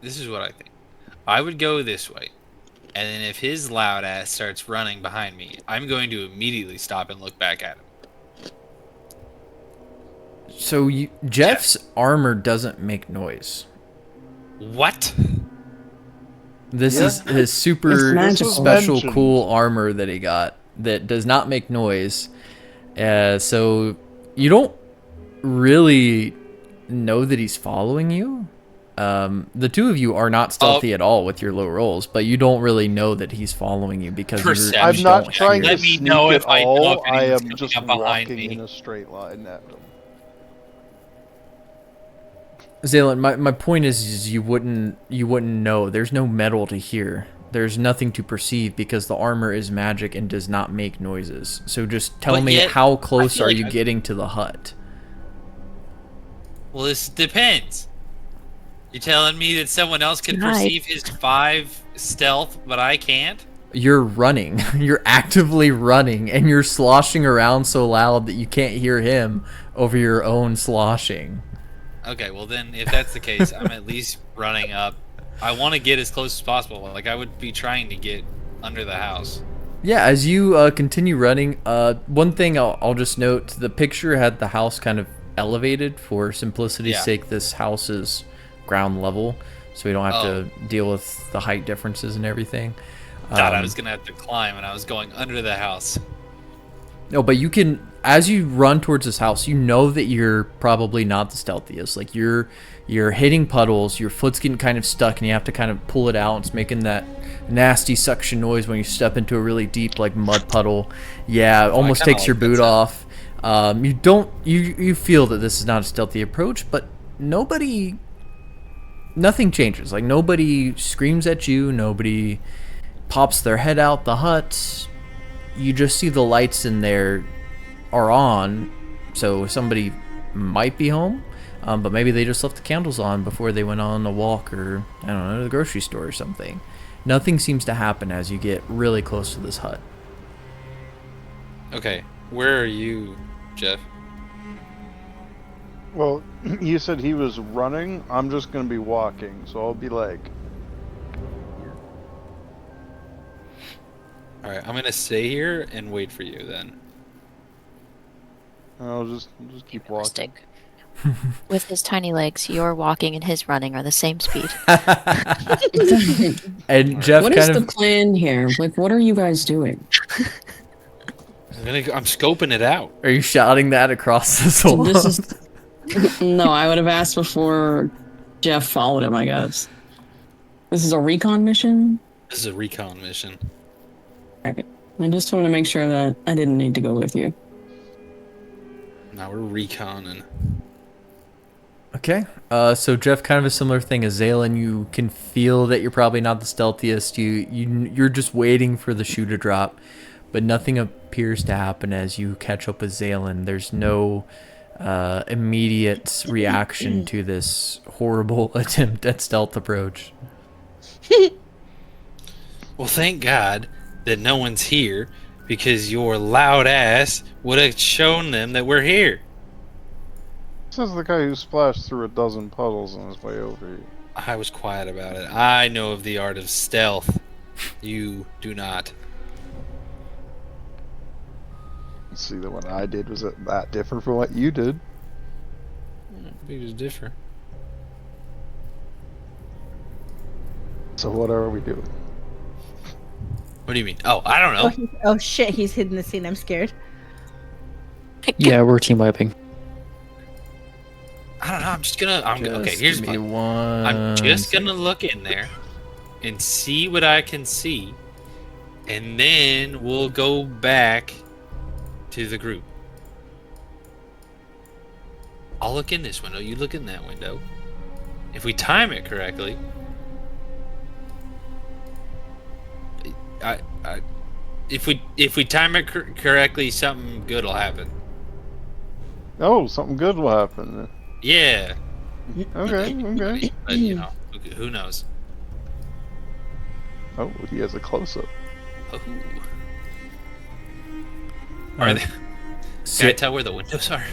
This is what I think. I would go this way. And then if his loud ass starts running behind me, I'm going to immediately stop and look back at him. So Jeff's armor doesn't make noise. What? This Yeah. is his super It's magical. special Mentioned. cool armor that he got that does not make noise. So you don't really know that he's following you. The two of you are not stealthy at all with your low rolls, but you don't really know that he's following you because Perception. I'm you not don't trying hear to Let me sneak know at if I know all. if I anyone's am coming just up behind walking me. in a straight line at them. Zalen, my point is you wouldn't know. There's no metal to hear. There's nothing to perceive because the armor is magic and does not make noises. So just tell But me, yet, how I close feel are like you I- getting to the hut? Well, this depends. You're telling me that someone else can Right. perceive his 5 stealth, but I can't? You're running. You're actively running, and you're sloshing around so loud that you can't hear him over your own sloshing. Okay, well then, if that's the case, I'm at least running up. I want to get as close as possible. Like, I would be trying to get under the house. Yeah, as you continue running, one thing I'll just note, the picture had the house kind of elevated. For simplicity's Yeah. sake, this house is ground level, so we don't have to deal with the height differences and everything. Thought I was going to have to climb, and I was going under the house. No, but you can as you run towards this house, you know that you're probably not the stealthiest. Like you're hitting puddles, your foot's getting kind of stuck, and you have to kind of pull it out. It's making that nasty suction noise when you step into a really deep like mud puddle. Yeah, it almost takes your boot off. You feel that this is not a stealthy approach, but nothing changes. Like nobody screams at you, nobody pops their head out the hut. You just see the lights in there are on, so somebody might be home, but maybe they just left the candles on before they went on a walk, or I don't know, to the grocery store or something. Nothing seems to happen as you get really close to this hut. Okay, where are you, Jeff? Well, you said he was running. I'm just gonna be walking, so I'll be like. All right, I'm gonna stay here and wait for you then. I'll just keep walking. Realistic. With his tiny legs, your walking and his running are the same speed. And Jeff What is kind the of plan here? Like, what are you guys doing? I'm scoping it out. are you shouting that across the So swamp? this is. No, I would have asked before Jeff followed him, I guess. This is a recon mission? This is a recon mission. Okay. I just want to make sure that I didn't need to go with you. Now we're reconning. Okay, so Jeff, kind of a similar thing as Zalen. You can feel that you're probably not the stealthiest. You're just waiting for the shoe to drop, but nothing appears to happen as you catch up with Zalen. There's no immediate reaction to this horrible attempt at stealth approach. Well, thank God that no one's here, because your loud ass would have shown them that we're here. This is the guy who splashed through a dozen puddles on his way over here. I was quiet about it. I know of the art of stealth. You do not. See, the one I did was that different from what you did. Maybe it's different. So what are we doing? What do you mean? Oh, I don't know. Oh shit, he's hidden the scene. I'm scared. Yeah, we're team wiping. I don't know. I'm just gonna. Okay, here's give my. me one. I'm just gonna look in there and see what I can see, and then we'll go back to the group. I'll look in this window. You look in that window. If we time it correctly, if we time it correctly, something good will happen. Oh, something good will happen. Yeah. Okay. But you know, who knows? Oh, he has a close-up. Oh. Are they? Can I tell where the windows are?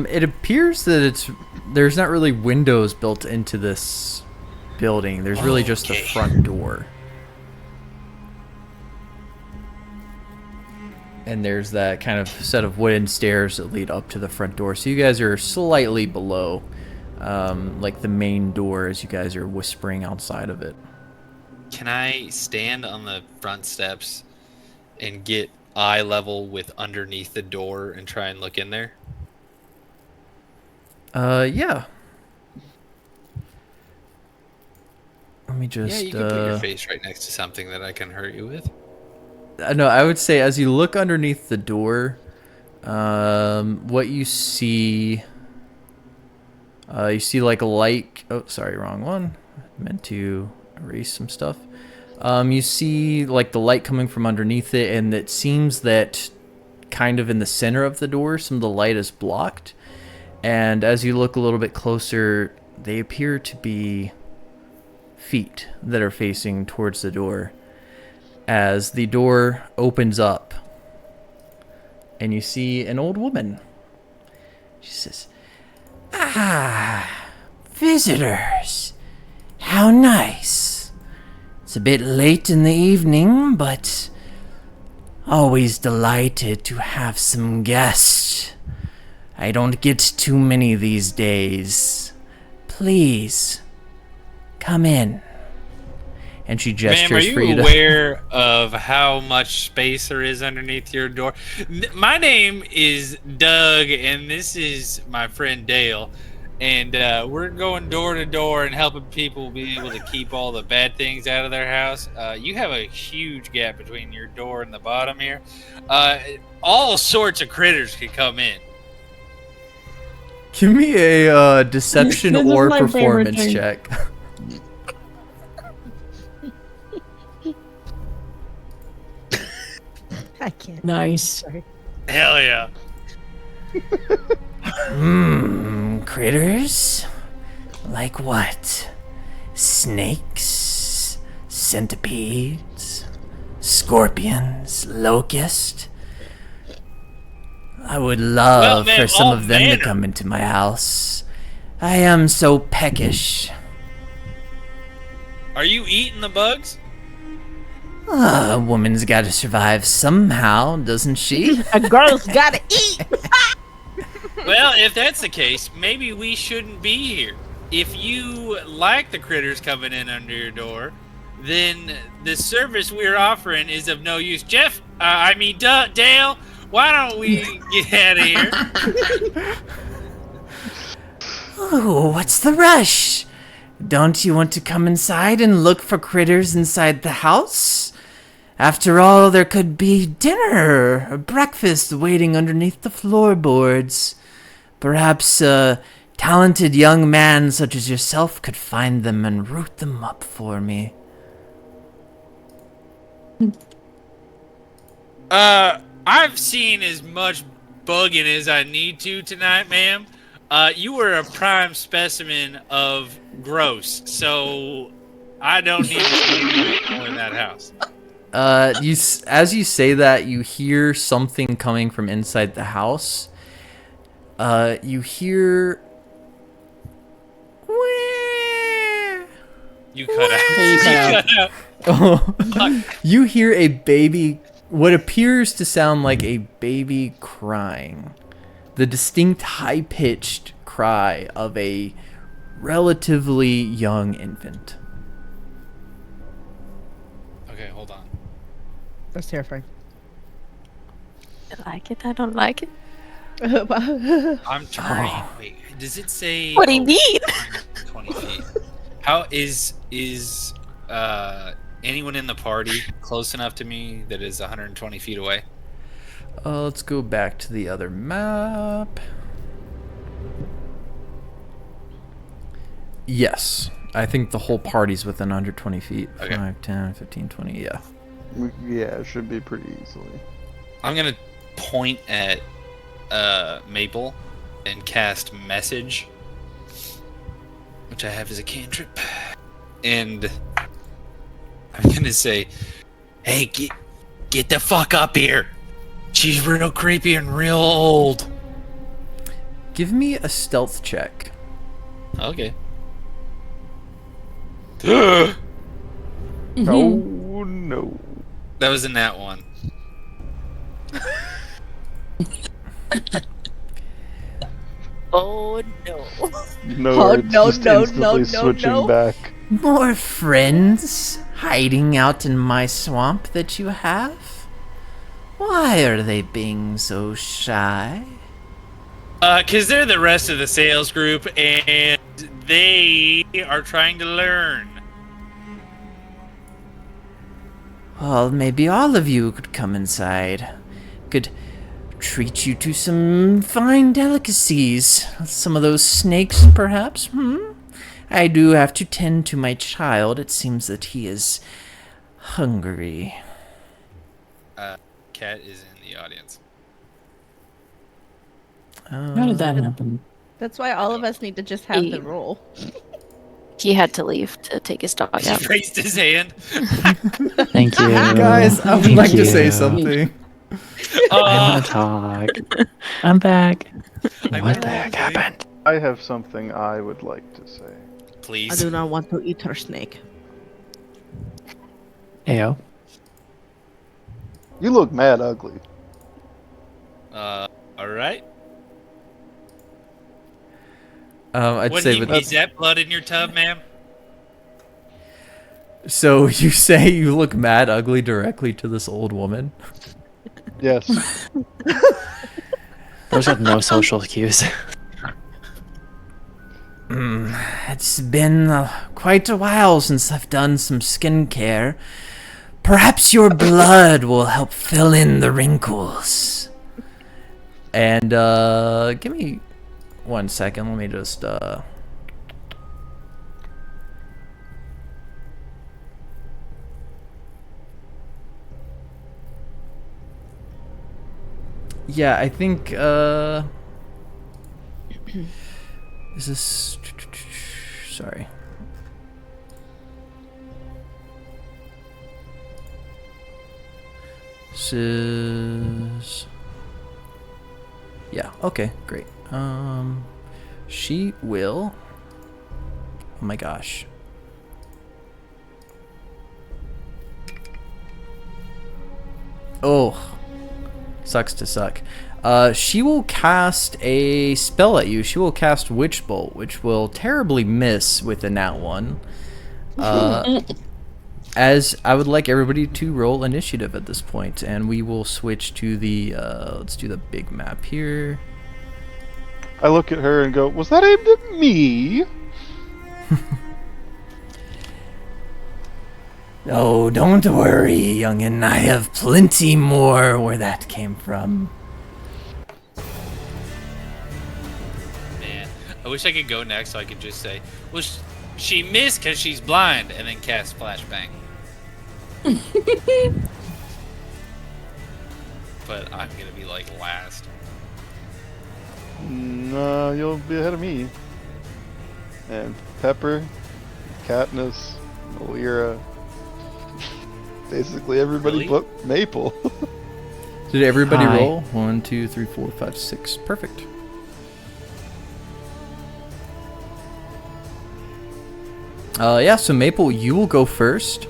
It appears that there's not really windows built into this building. There's really just the Okay. front door. And there's that kind of set of wooden stairs that lead up to the front door. So you guys are slightly below, like the main door as you guys are whispering outside of it. Can I stand on the front steps and get eye level with underneath the door and try and look in there? Yeah. Let me just. Yeah, you can put your face right next to something that I can hurt you with. No, I would say as you look underneath the door, what you see like a light. Oh, sorry, wrong one. I meant to erase some stuff. You see like the light coming from underneath it, and it seems that kind of in the center of the door, some of the light is blocked. And as you look a little bit closer, they appear to be feet that are facing towards the door. As the door opens up, and you see an old woman. She says, "Ah, visitors. How nice. It's a bit late in the evening, but always delighted to have some guests. I don't get too many these days. Please, come in. and she Ma'am, are gestures for you you to. aware of how much space there is underneath your door? My name is Doug, and this is my friend Dale. And we're going door to door and helping people be able to keep all the bad things out of their house. You have a huge gap between your door and the bottom here. All sorts of critters could come in. Give me a deception This is or my favorite performance thing. check. I can't. Nice. Sorry. Hell yeah. Critters? Like what? Snakes? Centipedes? Scorpions? Locusts? I would love ma'am, for some all of them manner. to come into my house. I am so peckish. Are you eating the bugs? A woman's gotta survive somehow, doesn't she? A girl's gotta eat. Well, if that's the case, maybe we shouldn't be here. If you like the critters coming in under your door, then the service we're offering is of no use. Jeff, Dale, why don't we get out of here? Oh, what's the rush? Don't you want to come inside and look for critters inside the house? After all, there could be dinner or breakfast waiting underneath the floorboards. Perhaps a talented young man such as yourself could find them and root them up for me. I've seen as much bugging as I need to tonight, ma'am. You were a prime specimen of gross, so I don't need to see you in that house. As you say that, you hear something coming from inside the house. You hear. You cut out. You cut out. Oh, you hear a baby, what appears to sound like a baby crying. The distinct high-pitched cry of a relatively young infant. Okay, hold on. That's terrifying. I like it. I don't like it. I'm turning. Wait, does it say? What do you mean? 20 feet. How is anyone in the party close enough to me that is 120 feet away? Let's go back to the other map. Yes, I think the whole party's within 120 feet. Okay. 5, 10, 15, 20, yeah. Yeah, it should be pretty easily. I'm gonna point at Maple and cast message, which I have as a cantrip, and I'm gonna say, "Hey, get the fuck up here! She's real creepy and real old." Give me a stealth check. Okay. No, no. That was in that one. Oh no. No, Oh, it's no, just no, instantly no, no, switching no. back. More friends hiding out in my swamp that you have? Why are they being so shy? 'Cause they're the rest of the sales group, and they are trying to learn. Well, maybe all of you could come inside. Could treat you to some fine delicacies. Some of those snakes, perhaps? I do have to tend to my child. It seems that he is hungry. Cat is in the audience. How did that happen? That's why all of us need to just have the Hey. roll. He had to leave to take his dog He out. raised his hand. Thank you. Guys, I would Thank like to say you. something. I want to talk. I'm back. I What know, the heck right? happened? I have something I would like to say. I Please. do not want to eat her snake. Ayo. You look mad ugly. All right. I'd What say do you with mean? Is that blood in your tub, ma'am? So you say you look mad ugly directly to this old woman? Yes. Those have no social cues. It's been quite a while since I've done some skincare. Perhaps your blood will help fill in the wrinkles. And give me 1 second. Let me just yeah, I think is this sorry. This is yeah, okay, great. She will oh my gosh. Oh, sucks to suck. She will cast a spell at you. She will cast Witch Bolt, which will terribly miss with a nat 1. As I would like everybody to roll initiative at this point, and we will switch to the, let's do the big map here. I look at her and go, was that aimed at me? Oh, don't worry, youngin'. I have plenty more where that came from. Man, I wish I could go next so I could just say, well, she missed because she's blind, and then cast Flashbang. But I'm gonna be like last. No, you'll be ahead of me. And Pepper, Katniss, Alira, basically everybody Really? but Maple. Did everybody Hi. roll? 1, 2, 3, 4, 5, 6. Perfect. Yeah, so Maple, you will go first.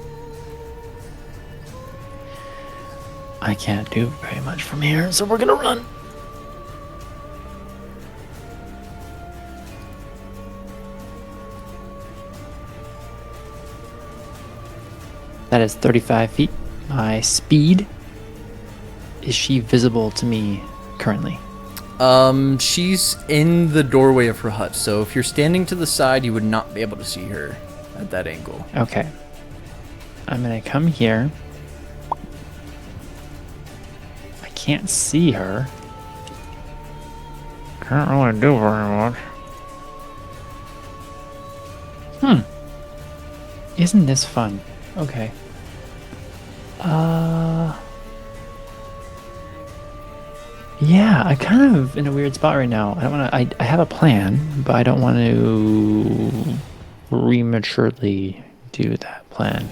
I can't do very much from here, so we're gonna run. That is 35 feet. My speed. Is she visible to me currently? She's in the doorway of her hut, so if you're standing to the side, you would not be able to see her at that angle. Okay. I'm gonna come here. I can't see her. Can't really do very much. Isn't this fun? Okay. Yeah, I'm kind of in a weird spot right now. I don't want to. I have a plan, but I don't want to prematurely do that plan.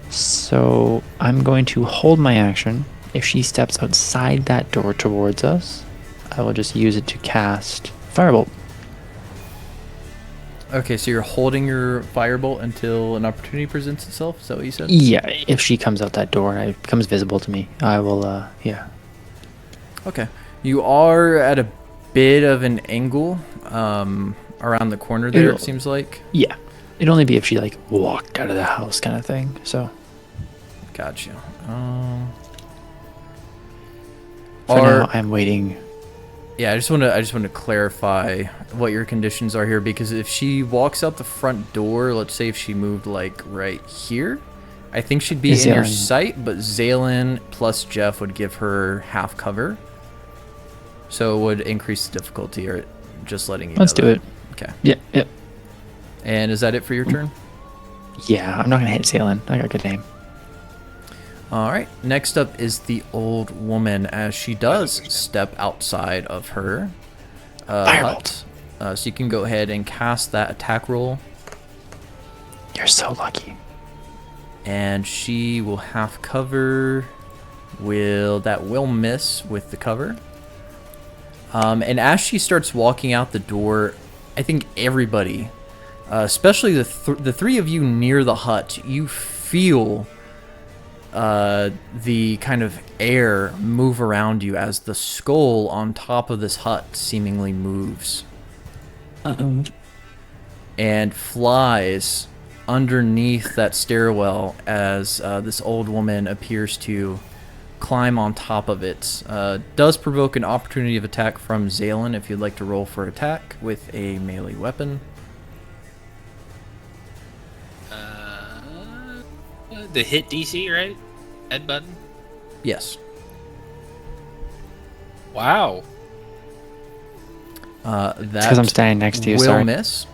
So I'm going to hold my action. If she steps outside that door towards us, I will just use it to cast Firebolt. Okay, so you're holding your firebolt until an opportunity presents itself? Is that what you said? Yeah, if she comes out that door and it becomes visible to me, I will, yeah. Okay. You are at a bit of an angle around the corner there, it seems like. Yeah. It'd only be if she, like, walked out of the house kind of thing, so. Gotcha. For now, I'm waiting. Yeah, I just want to clarify what your conditions are here, because if she walks out the front door, let's say if she moved like right here, I think she'd be in your Zalen. sight, but Zalen plus Jeff would give her half cover, so it would increase the difficulty. Or just letting you. Let's know do that. it. Okay. Yeah, yeah. And is that it for your turn? Yeah, I'm not gonna hit Salen. I got a good name. All right. Next up is the old woman, as she does step outside of her hut. So you can go ahead and cast that attack roll, You're so lucky. and she will have cover. That will miss with the cover. And as she starts walking out the door, I think everybody, especially the three of you near the hut, you feel the kind of air move around you as the skull on top of this hut seemingly moves. Uh-oh. And flies underneath that stairwell as this old woman appears to climb on top of it. Does provoke an opportunity of attack from Zalen if you'd like to roll for attack with a melee weapon. The hit DC, right? Ed button. Yes. Wow. That Because I'm standing next to you. will Sorry. miss.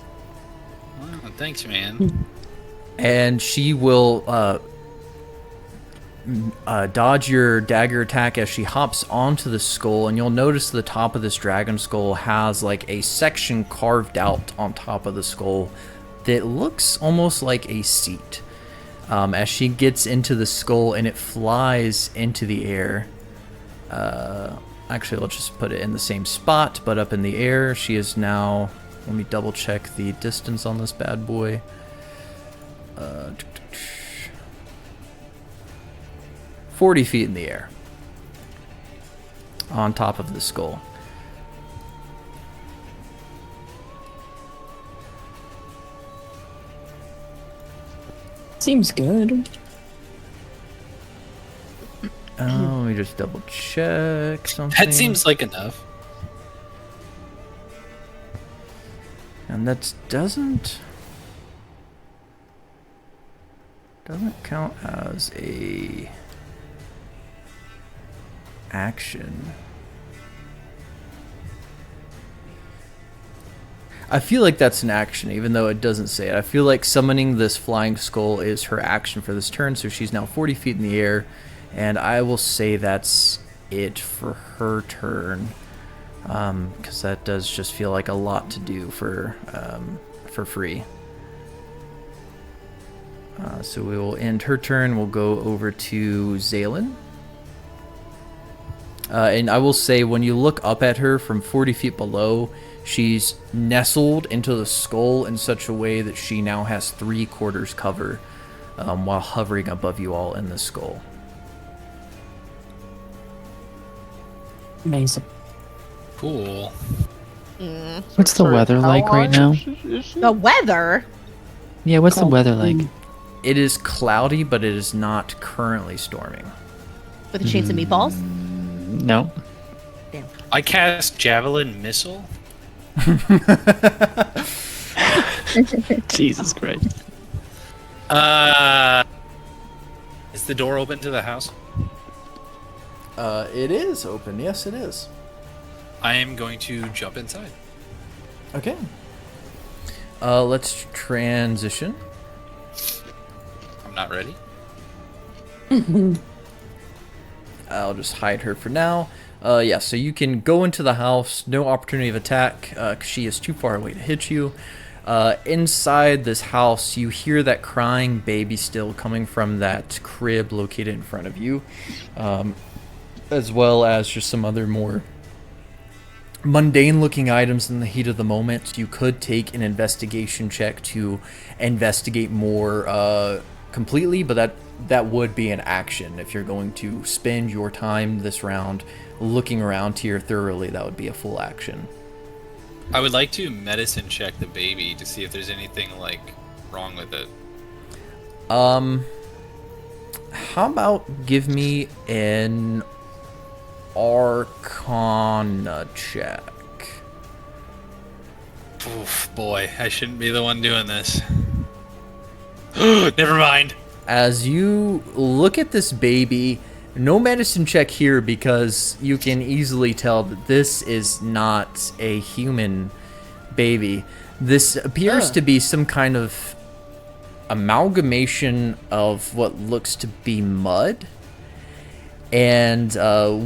Wow, thanks, man. And she will dodge your dagger attack as she hops onto the skull, and you'll notice the top of this dragon skull has like a section carved out on top of the skull that looks almost like a seat. As she gets into the skull and it flies into the air. Actually, let's just put it in the same spot, but up in the air. She is now, let me double check the distance on this bad boy. 40 feet in the air on top of the skull. Seems good. Let me just double check something. That seems like enough. And that doesn't count as a action. I feel like that's an action, even though it doesn't say it. I feel like summoning this flying skull is her action for this turn, so she's now 40 feet in the air, and I will say that's it for her turn, because that does just feel like a lot to do for free. So we will end her turn. We'll go over to Zalen. And I will say, when you look up at her from 40 feet below, she's nestled into the skull in such a way that she now has 3/4 cover while hovering above you all in the skull. Amazing. Cool. What's the weather like right now? The weather? Yeah, what's the Cold. weather like? It is cloudy, but it is not currently storming. With a chance of meatballs? No. I cast Javelin Missile. Jesus Christ. Is the door open to the house? It is open. Yes, it is. I am going to jump inside. Okay. Let's transition. I'm not ready. I'll just hide her for now. Yeah, so you can go into the house. No opportunity of attack, 'cause she is too far away to hit you. Inside this house, you hear that crying baby still coming from that crib located in front of you, as well as just some other more mundane-looking items in the heat of the moment. You could take an investigation check to investigate more completely, but that would be an action. If you're going to spend your time this round looking around here thoroughly, that would be a full action. I would like to medicine check the baby to see if there's anything like wrong with it. How about give me an Arcana check? Oof, boy, I shouldn't be the one doing this. Never mind. As you look at this baby, no medicine check here, because you can easily tell that this is not a human baby. This appears to be some kind of amalgamation of what looks to be mud. And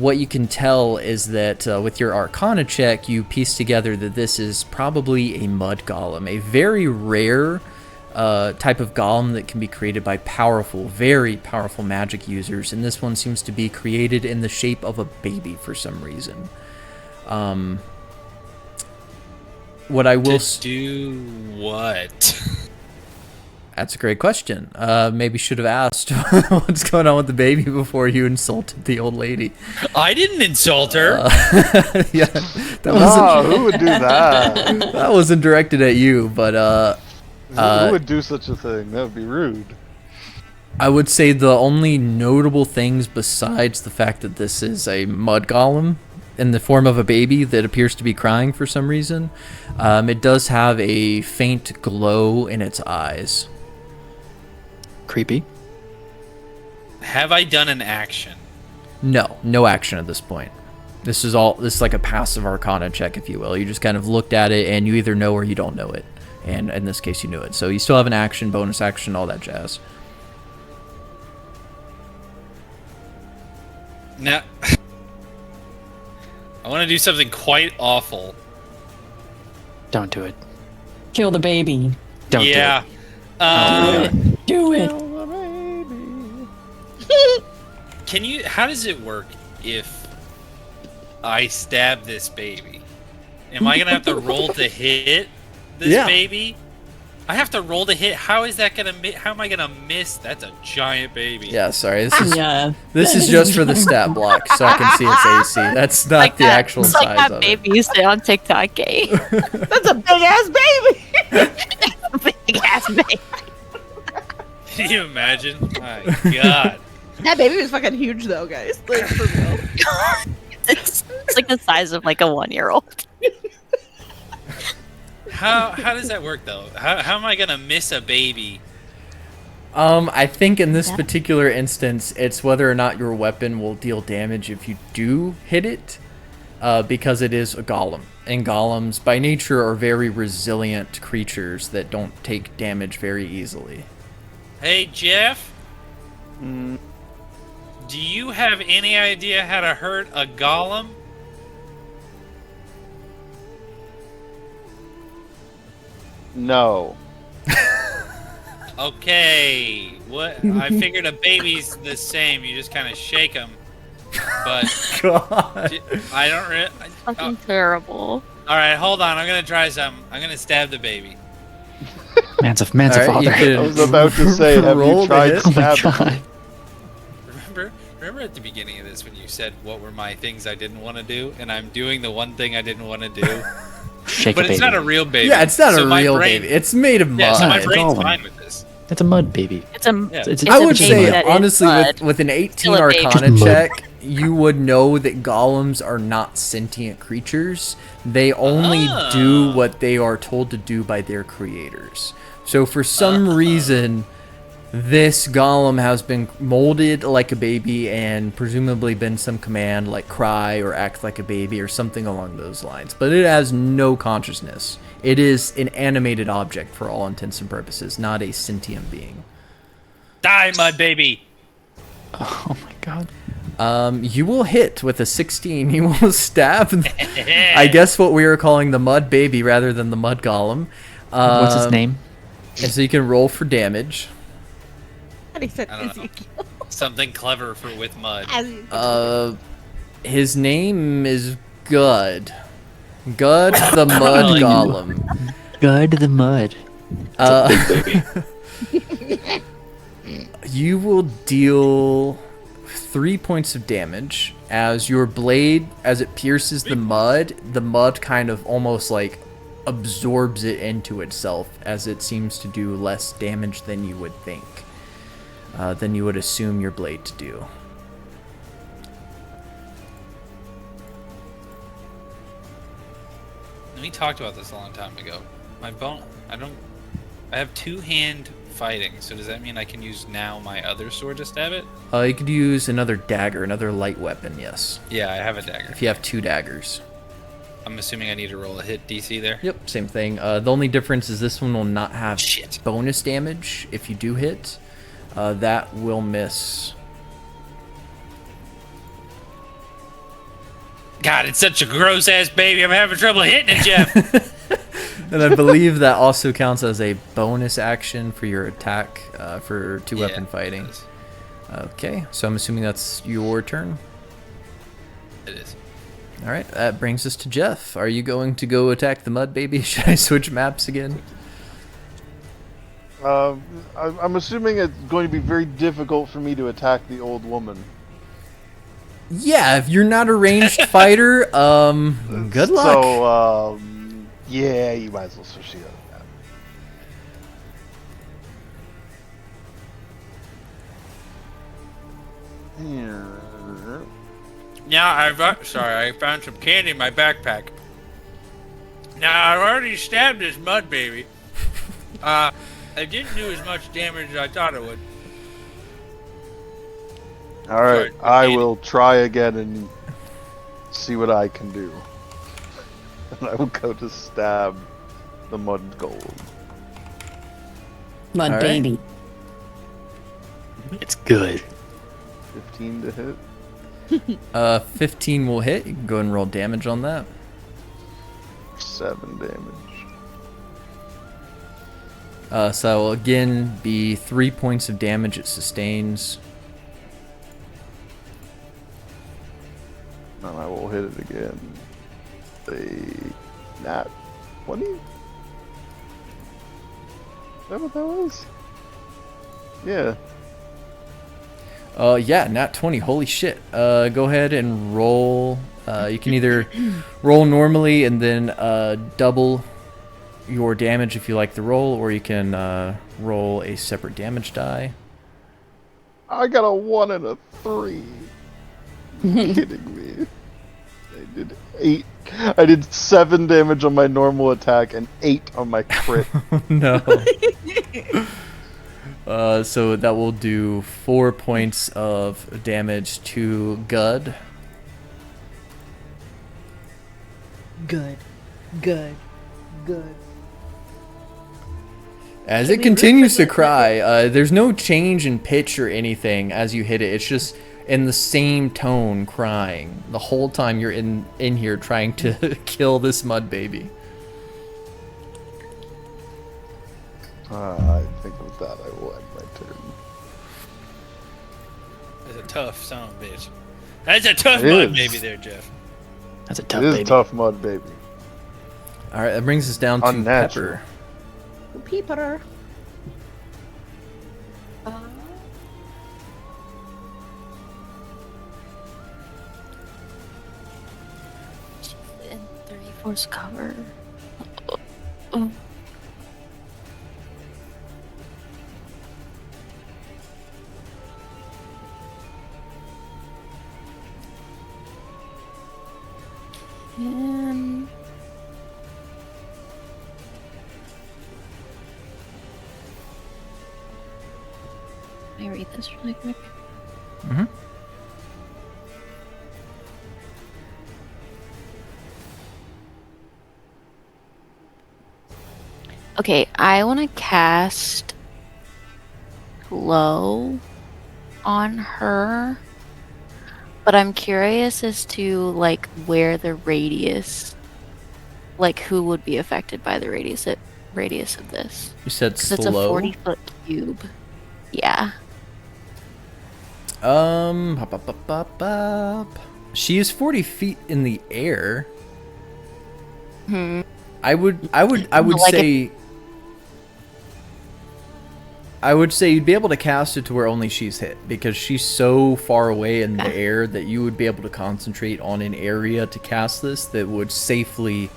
what you can tell is that with your Arcana check, you piece together that this is probably a mud golem, a very rare type of golem that can be created by very powerful magic users, and this one seems to be created in the shape of a baby for some reason. What I will do what? That's a great question. Maybe should have asked what's going on with the baby before you insulted the old lady. I didn't insult her. Yeah, that Oh, who would do that? that wasn't directed at you, but Who would do such a thing? That would be rude. I would say the only notable things besides the fact that this is a mud golem in the form of a baby that appears to be crying for some reason, it does have a faint glow in its eyes. Creepy. Have I done an action? No action at this point. This is like a passive arcana check, if you will. You just kind of looked at it and you either know or you don't know it. And in this case, you knew it. So you still have an action, bonus action, all that jazz. Now, I want to do something quite awful. Don't do it. Kill the baby. Don't do Yeah. it. Do it. Can you? How does it work if I stab this baby? Am I gonna have to roll to hit this Yeah. baby? I have to roll to hit. How is that gonna? How am I gonna miss? That's a giant baby. Yeah, sorry. This is Yeah. just for the stat block, so I can see its AC. That's not Like the that, actual it's size like that of baby you say on TikTok, eh? That's a big ass baby. Big ass baby. Can you imagine? My God. That baby was fucking huge though, guys. Like for real. It's like the size of like a 1-year-old. How does that work though? How am I gonna miss a baby? I think in this Yeah. particular instance, it's whether or not your weapon will deal damage if you do hit it, because it is a golem. And golems, by nature, are very resilient creatures that don't take damage very easily. Hey Jeff, Mm, do you have any idea how to hurt a golem? no. Okay, what? I figured a baby's the same. You just kind of shake them, but God. I don't. Fucking terrible. All right, hold on. I'm gonna try something. I'm gonna stab the baby. Man's a All right, you father. can I was about to say, have roll you to tried hit. Oh my stabbing? god. Remember at the beginning of this when you said what were my things I didn't want to do, and I'm doing the one thing I didn't want to do. Shake But a it's baby. not a real baby. Yeah, it's not so a my real brain- baby. It's made of mud. Yeah, so my It's brain's golem. fine with this. It's a mud baby. It's a. Yeah. It's I a would baby say, that is honestly, mud. with an 18 Still a baby. Arcana Just mud. check, you would know that golems are not sentient creatures. They only do what they are told to do by their creators. So for some reason, this golem has been molded like a baby and presumably been some command like cry or act like a baby or something along those lines. But it has no consciousness. It is an animated object for all intents and purposes, not a sentient being. Die, mud baby. Oh my god. You will hit with a 16. You will stab, I guess, what we are calling the mud baby rather than the mud golem. What's his name? And so you can roll for damage. And he said I don't know. Ezekiel. Something clever for with mud. His name is Gud. Gud the mud golem. God the mud. You will deal 3 points of damage as your blade, as it pierces the mud kind of almost like absorbs it into itself, as it seems to do less damage than you would think, than you would assume your blade to do. We talked about this a long time ago. My bone. I have two-hand fighting, so does that mean I can use now my other sword to stab it? You could use another dagger, another light weapon, yes. Yeah, I have a dagger. If you have 2 daggers. I'm assuming I need to roll a hit DC there. Yep, same thing. The only difference is this one will not have Shit. bonus damage if you do hit. That will miss. God, it's such a gross ass baby. I'm having trouble hitting it, Jeff. And I believe that also counts as a bonus action for your attack for 2-weapon Yeah, fighting. it is. Okay, so I'm assuming that's your turn. It is. All right, that brings us to Jeff. Are you going to go attack the mud baby? Should I switch maps again? I'm assuming it's going to be very difficult for me to attack the old woman. Yeah, if you're not a ranged fighter, good luck. So, yeah, you might as well switch the other Now I found some candy in my backpack. Now I've already stabbed this mud baby. It didn't do as much damage as I thought it would. Alright, Sorry, I Andy. will try again and see what I can do. And I will go to stab the mud golem. Mud All right. baby. It's good. 15 to hit. 15 will hit. You can go and roll damage on that. 7 damage. So that will again be 3 points of damage it sustains. And I will hit it again. Nat 20? Is that what that was? Yeah. Yeah, nat 20. Holy shit. Go ahead and roll. You can either roll normally and then double your damage if you like the roll, or you can roll a separate damage die. I got a 1 and a 3. You're kidding me. I did 8. I did 7 damage on my normal attack and 8 on my crit. No. So that will do 4 points of damage to Gud. Good. Good. Good. As Can it we continues to represent cry, there's no change in pitch or anything as you hit it. It's just in the same tone crying the whole time you're in here trying to kill this mud baby. I think with that I will end my turn. That's a tough son of a bitch. That's a tough It mud is. baby there, Jeff. That's a It tough is baby. tough mud, baby. All right, that brings us down to Unnatural. Pepper. Peeper. In 3/4 cover. And let me read this really quick. Mm-hmm. Okay, I want to cast glow on her, but I'm curious as to like where the radius, like who would be affected by the radius of this. You said Because it's a slow. 40-foot cube. Yeah. Hop, hop, hop, hop, hop. She is 40 feet in the air. Hmm. I would Like say. I would say you'd be able to cast it to where only she's hit, because she's so far away in the Okay. air that you would be able to concentrate on an area to cast this that would safely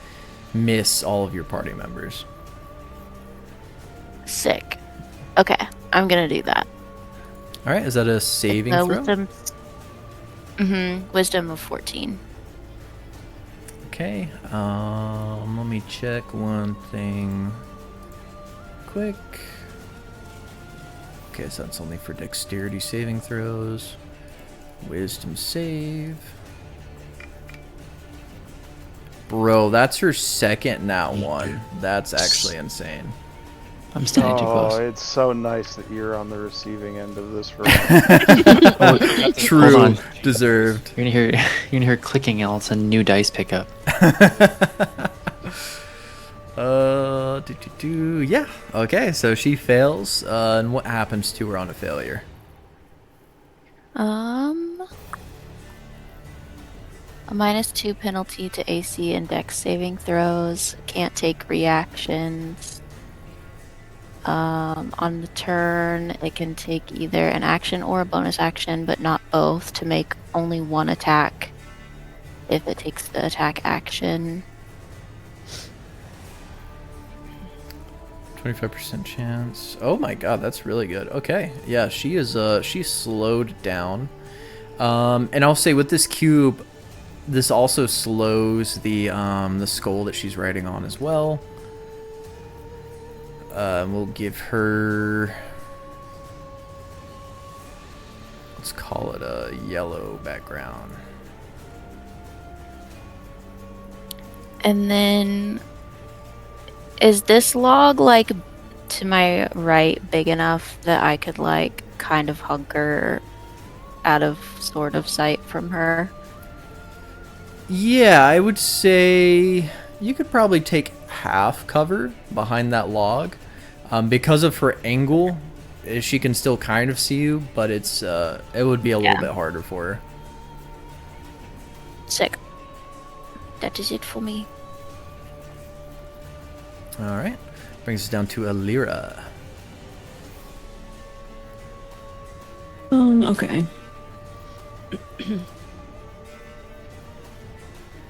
miss all of your party members. Sick. Okay, I'm gonna do that. All right, is that a saving throw? Wisdom. Wisdom of 14. Okay. Let me check one thing quick. Okay, so that's only for dexterity saving throws. Wisdom save. Bro, that's her second nat one. That's actually insane. I'm standing too Oh, close. it's so nice that you're on the receiving end of this for True. Hold on. Deserved. You're gonna hear clicking, and all of a sudden new dice pick up. Yeah. Okay, so she fails. And what happens to her on a failure? A -2 penalty to AC and Dex saving throws. Can't take reactions. On the turn, it can take either an action or a bonus action, but not both, to make only one attack if it takes the attack action. 25% chance. Oh my god, that's really good. Okay. Yeah, she is she's slowed down. And I'll say with this cube, this also slows the skull that she's riding on as well. We'll give her, let's call it a yellow background. And then, is this log like to my right big enough that I could like kind of hunker out of sort of sight from her? Yeah, I would say you could probably take half cover behind that log. Because of her angle, she can still kind of see you, but it would be a little bit harder for her. Sick. That is it for me. All right, brings us down to Alira. Okay.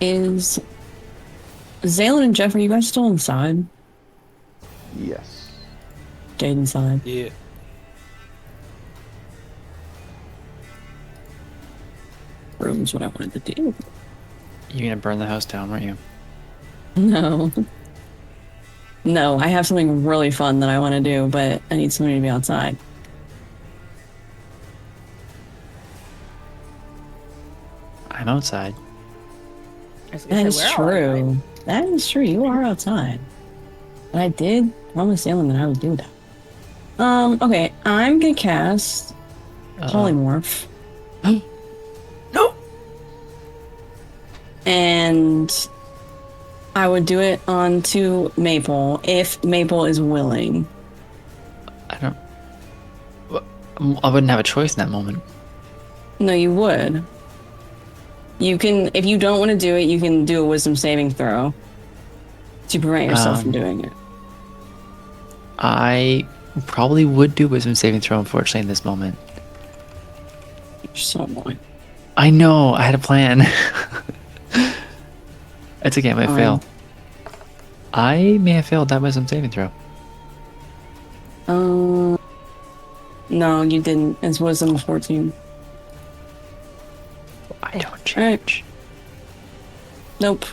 Is Zalen and Jeff, are you guys still inside? Yes. Stayed inside. Yeah. Room's what I wanted to do. You're gonna burn the house down, weren't you? No. No, I have something really fun that I want to do, but I need somebody to be outside. I'm outside. That is true. That is true. You are outside. But I did promise Salem that I would do that. Okay, I'm gonna cast Polymorph. No. And I would do it onto Maple if Maple is willing. I wouldn't have a choice in that moment. No, you would. You can, if you don't want to do it, you can do a wisdom saving throw to prevent yourself from doing it. I probably would do wisdom saving throw, unfortunately, in this moment. You're so annoying. I know, I had a plan. It's okay, I might fail. I may have failed that wisdom saving throw. No, you didn't. It's wisdom 14. I don't change. Nope.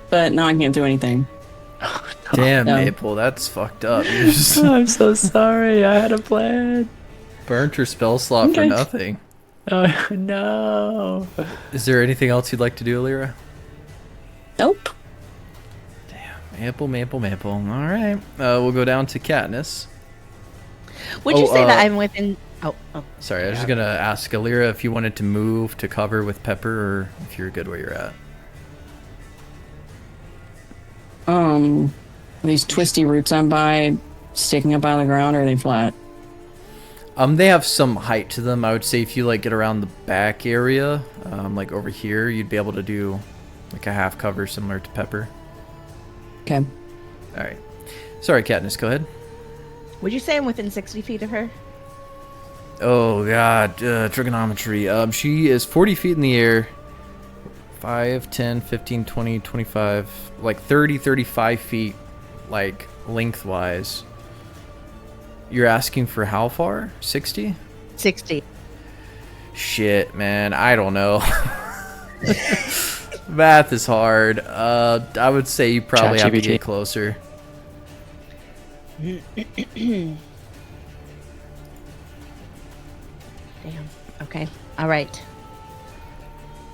But now I can't do anything. Damn, No. Maple, that's fucked up. You just I'm so sorry, I had a plan. burnt your spell slot for Okay. nothing. Oh, no. Is there anything else you'd like to do, Alira? Nope. Maple. All right. We'll go down to Katniss. Would you say that uh, I'm within? Oh. Sorry, I was just gonna ask Alira if you wanted to move to cover with Pepper, or if you're good where you're at. These twisty roots I'm by sticking up out of the ground, or are they flat? They have some height to them. I would say if you like get around the back area, like over here, you'd be able to do like a half cover similar to Pepper. Okay. All right. Sorry, Katniss. Go ahead. Would you say I'm within 60 feet of her? Oh god, trigonometry. She is 40 feet in the air. 5, 10, 15, 20, 25, like 30, 35 feet, like lengthwise. You're asking for how far? 60? 60. Shit, man, I don't know. Math is hard. I would say you probably have to ChatGPT. get closer. Damn. Okay. All right.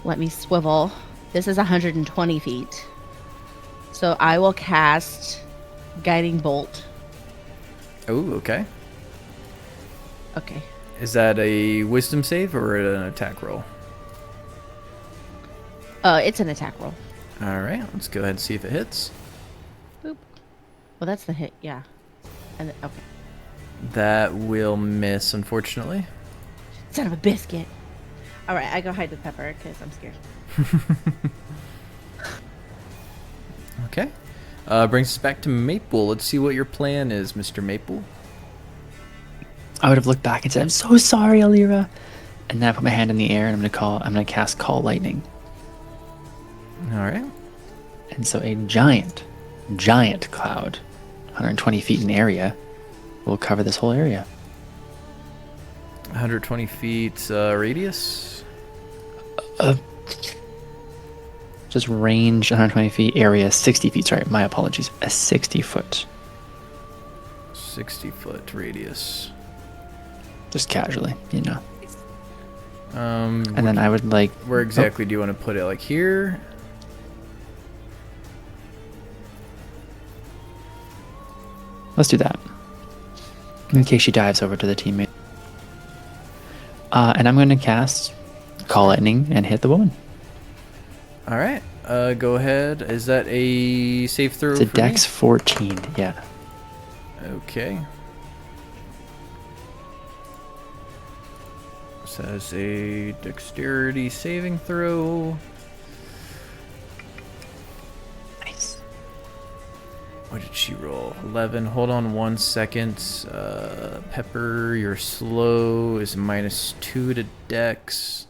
Let me swivel. This is 120 feet. So I will cast Guiding Bolt. Oh, okay. Okay. Is that a wisdom save or an attack roll? It's an attack roll. All right, let's go ahead and see if it hits. Boop. Well, that's the hit. Yeah. And okay. That will miss, unfortunately. Son of a biscuit. All right, I go hide with Pepper because I'm scared. Okay. Brings us back to Maple. Let's see what your plan is, Mr. Maple. I would have looked back and said, "I'm so sorry, Alira," and then I put my hand in the air and I'm gonna cast Call Lightning. All right. And so a giant cloud, 120 feet in area, will cover this whole area. 120 feet radius. Just range 120 feet, area 60 feet. Sorry, my apologies. A 60-foot. 60-foot radius. Just casually, you know. And And then I would like. where exactly do you want to put it? Like here? Let's do that. In case she dives over to the teammate. And I'm going to cast Call Lightning and hit the woman. All right. Go ahead. Is that a safe throw? It's a for me? Dex 14. Yeah. Okay. This has a dexterity saving throw. Nice. What did she roll? 11. Hold on 1 second. Pepper, you're slow. Is -2 to dex.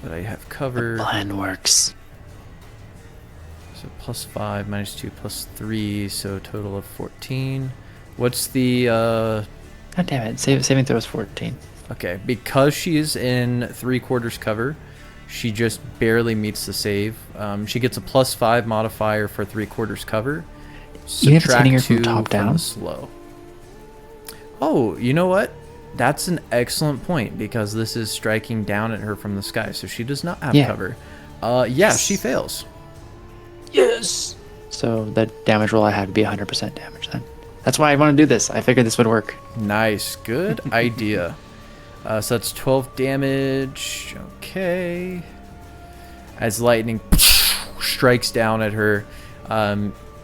But I have cover. Plan works. So +5, -2, +3. So a total of 14. What's the... God damn it. Saving throw is 14. Okay, because she is in 3/4 cover, she just barely meets the save. She gets a +5 modifier for 3/4 cover. Even if it's hitting her Subtract from 2 top down? the slow. Oh, you know what? That's an excellent point because this is striking down at her from the sky, so she does not have Yeah. cover. Yeah, she fails. Yes. So the damage roll I had would be 100% damage then. That's why I want to do this. I figured this would work. Nice, good idea. So that's 12 damage. Okay. As lightning strikes down at her,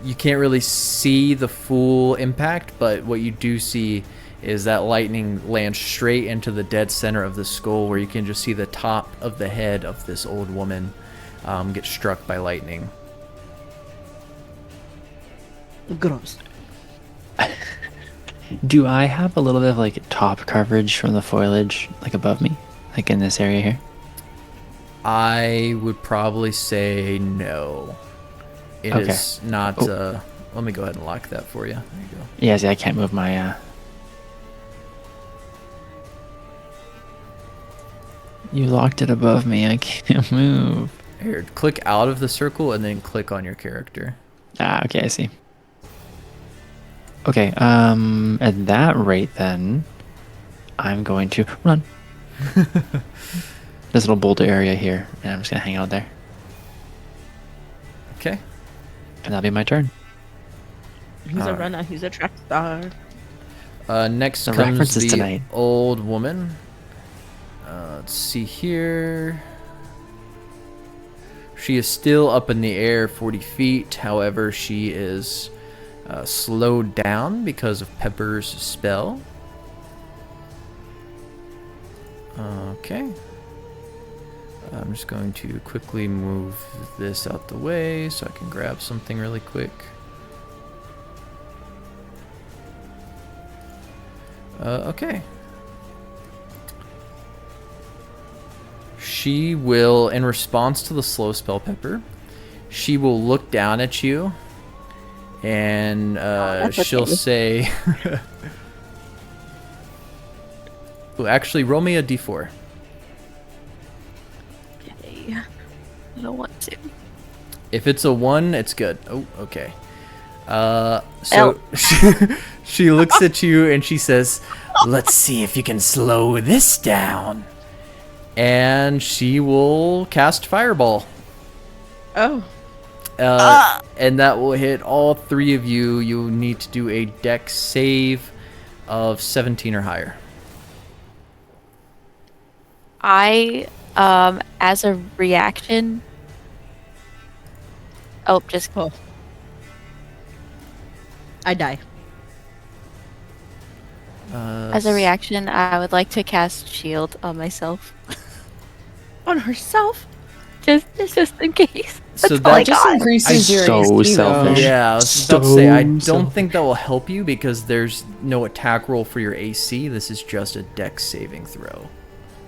you can't really see the full impact, but what you do see is that lightning lands straight into the dead center of the skull, where you can just see the top of the head of this old woman get struck by lightning. Gross. Do I have a little bit of like top coverage from the foliage, like above me, like in this area here? I would probably say no. It is Okay. not. Let me go ahead and lock that for you. There you go. Yeah, see, I can't move my. You locked it above me. I can't move. Here, click out of the circle and then click on your character. Ah, okay, I see. Okay, at that rate then, I'm going to run. This little boulder area here, and I'm just gonna hang out there. Okay. And that'll be my turn. He's a runner. He's a track star. Next The comes references the tonight. old woman. Let's see here. She is still up in the air 40 feet. However, she is slowed down because of Pepper's spell. Okay. I'm just going to quickly move this out the way so I can grab something really quick. Okay. She will, in response to the slow spell, Pepper, she will look down at you and she'll say... Oh, actually, roll me a d4. Okay. I don't want to. If it's a 1, it's good. Oh, okay. So she looks at you and she says, "Let's see if you can slow this down." And she will cast Fireball. Oh. And that will hit all 3 of you. You'll need to do a dex save of 17 or higher. I, as a reaction. Oh, just. Oh. I die. As a reaction, I would like to cast Shield on myself. On herself? Just in case. So That's all I that Just got. increases your So AC, though. selfish. Yeah, I was about to say, I don't So think that will help you because there's no attack roll for your AC. This is just a dex saving throw.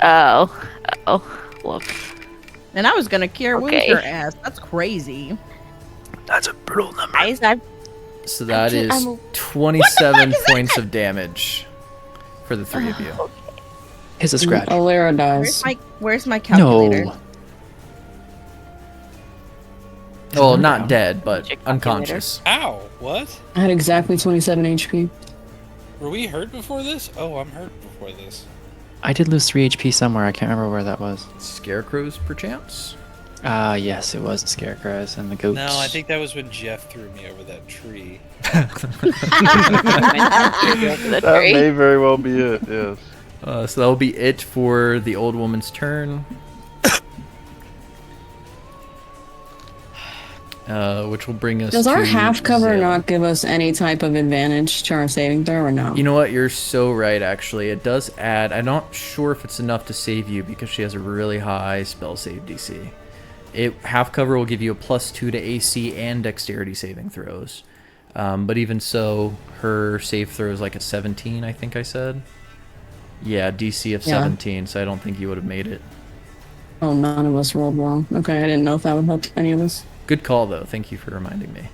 Oh, look. And I was gonna cure wound Okay. your ass. That's crazy. That's a brutal number. Guys, I'm So that is I'm- 27 points of damage for the 3 of you. Hits a scratch. Alera Where's dies. my calculator? No. Well, Slow not down. dead, but Magic calculator. unconscious. Ow! What? I had exactly 27 HP. Were we hurt before this? Oh, I'm hurt before this. I did lose 3 HP somewhere. I can't remember where that was. Scarecrows, perchance? Yes, it was the scarecrows and the goats. No, I think that was when Jeff threw me over that tree. That may very well be it. Yes. So that will be it for the old woman's turn. Which will bring us Does our to half cover Zayla. not give us any type of advantage to our saving throw or no? You know what? You're so right, actually. It does add... I'm not sure if it's enough to save you because she has a really high spell save DC. Half cover will give you a +2 to AC and dexterity saving throws. But even so, her save throw is like a 17, I think I said. Yeah, DC of 17, so I don't think you would have made it. Oh, none of us rolled well. Okay, I didn't know if that would help any of us. Good call, though. Thank you for reminding me.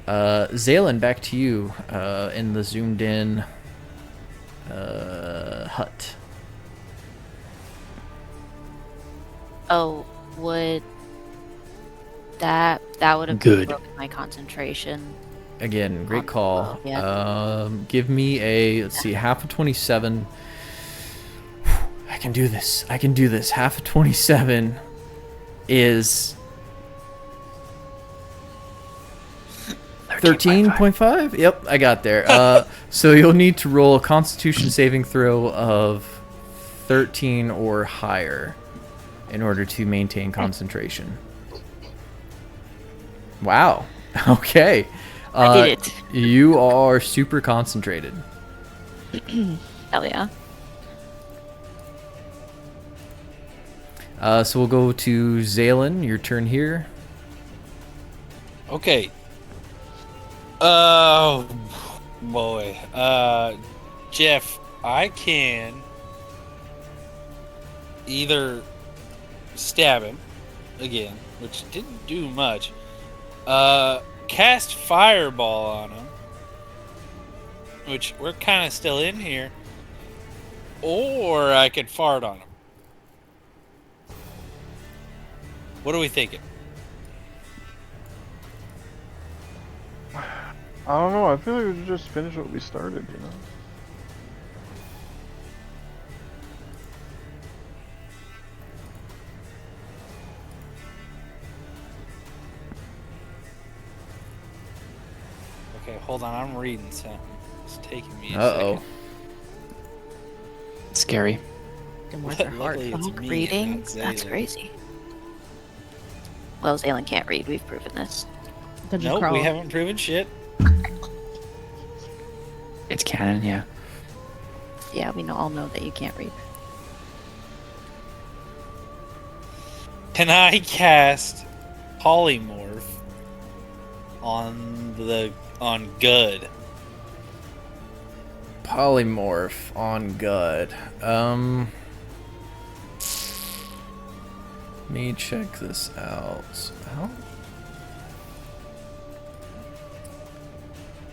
Zaylin, back to you in the zoomed-in hut. Oh, would that would have Good. broken my concentration? Again, great call. Yeah. Give me a, let's see, half of 27. I can do this. I can do this. Half of 27 is 13.5? Yep, I got there. So you'll need to roll a Constitution saving throw of 13 or higher in order to maintain concentration. Wow. Okay. I did it. You are super concentrated. Hell yeah. So we'll go to Zaylin. Your turn here. Okay. Oh boy. Jeff, I can either stab him again, which didn't do much. Cast fireball on him, which we're kind of still in here, or I could fart on him. What are we thinking? I don't know. I feel like we should just finish what we started, you know? Okay, hold on. I'm reading something. It's taking me a Uh-oh. second. Scary. And where's her heart? Luckily it's Dog me, reading? not That's Zaylin. crazy. Well, Zaylin can't read. We've proven this. Dungeon Nope, crawl. we haven't proven shit. It's canon, yeah. Yeah, we all know that you can't read. Can I cast polymorph on good? Polymorph on good. Let me check this out. How?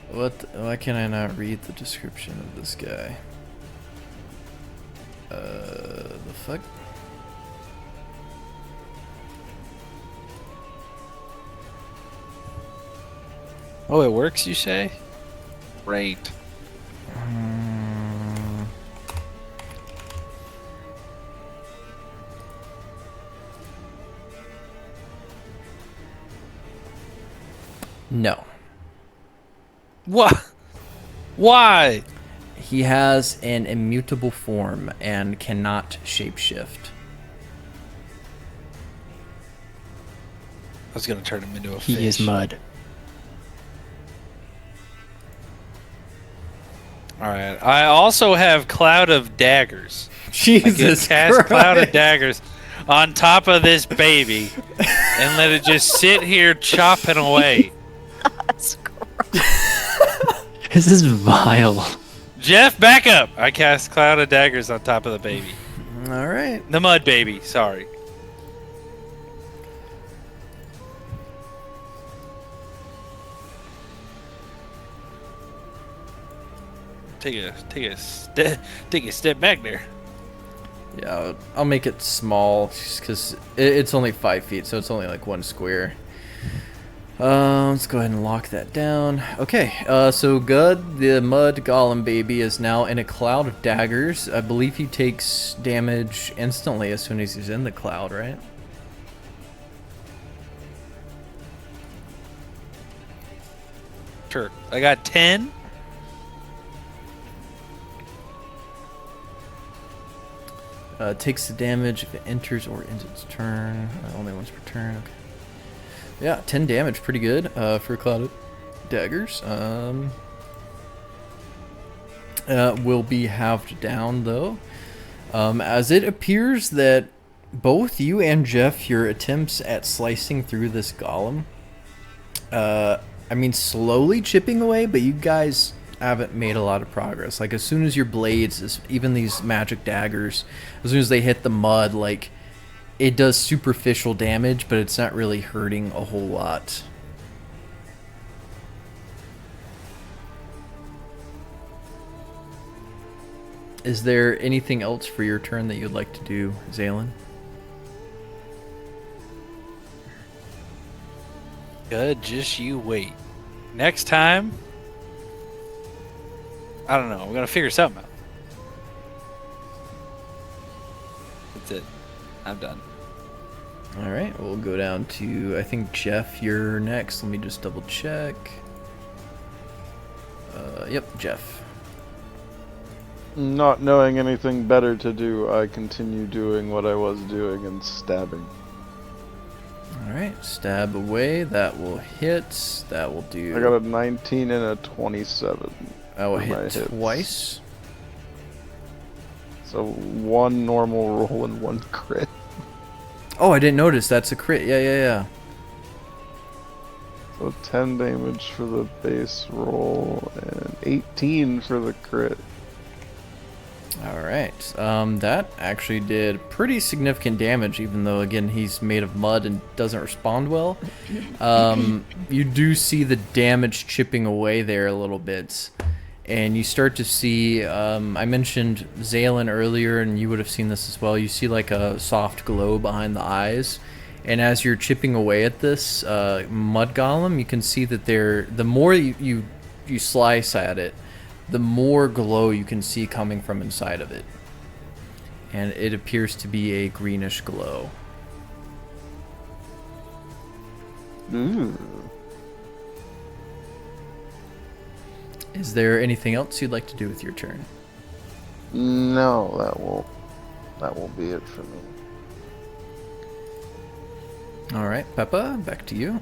Why can I not read the description of this guy? The fuck? Oh, it works, you say? Great. No. What? Why? He has an immutable form and cannot shapeshift. I was gonna turn him into a He is fish. mud. Alright. I also have Cloud of Daggers. I can Jesus cast Christ. Cloud of Daggers on top of this baby and let it just sit here chopping away. That's gross. This is vile. Jeff, back up! I cast Cloud of Daggers on top of the baby. All right. The mud baby, sorry. Take a step back there. Yeah, I'll make it small because it's only 5 feet, so it's only like 1 square. Let's go ahead and lock that down. Okay, so Gud, the mud golem baby, is now in a cloud of daggers. I believe he takes damage instantly as soon as he's in the cloud, right? Sure. I got 10. Takes the damage if it enters or ends its turn. Only once per turn. Okay. Yeah, 10 damage, pretty good for a cloud of daggers. Will be halved down though, as it appears that both you and Jeff, your attempts at slicing through this golem, I mean, slowly chipping away, but you guys haven't made a lot of progress. Like, as soon as your blades, even these magic daggers, as soon as they hit the mud, like, it does superficial damage, but it's not really hurting a whole lot. Is there anything else for your turn that you'd like to do, Zaylin? Good, just you wait. Next time, I don't know. We're gonna figure something out. That's it. I'm done. All right, we'll go down to, I think, Jeff, you're next. Let me just double check. Yep, Jeff. Not knowing anything better to do, I continue doing what I was doing and stabbing. All right, stab away. That will hit. That will do. I got a 19 and a 27. I will for my hit hits. twice. So 1 normal roll and 1 crit. Oh, I didn't notice. That's a crit. Yeah. So 10 damage for the base roll and 18 for the crit. All right. That actually did pretty significant damage, even though, again, he's made of mud and doesn't respond well. You do see the damage chipping away there a little bit. And you start to see, I mentioned Zaylin earlier, and you would have seen this as well. You see like a soft glow behind the eyes. And as you're chipping away at this mud golem, you can see that the more you slice at it, the more glow you can see coming from inside of it. And it appears to be a greenish glow. Ooh. Is there anything else you'd like to do with your turn? No, that will be it for me. All right, Peppa, back to you.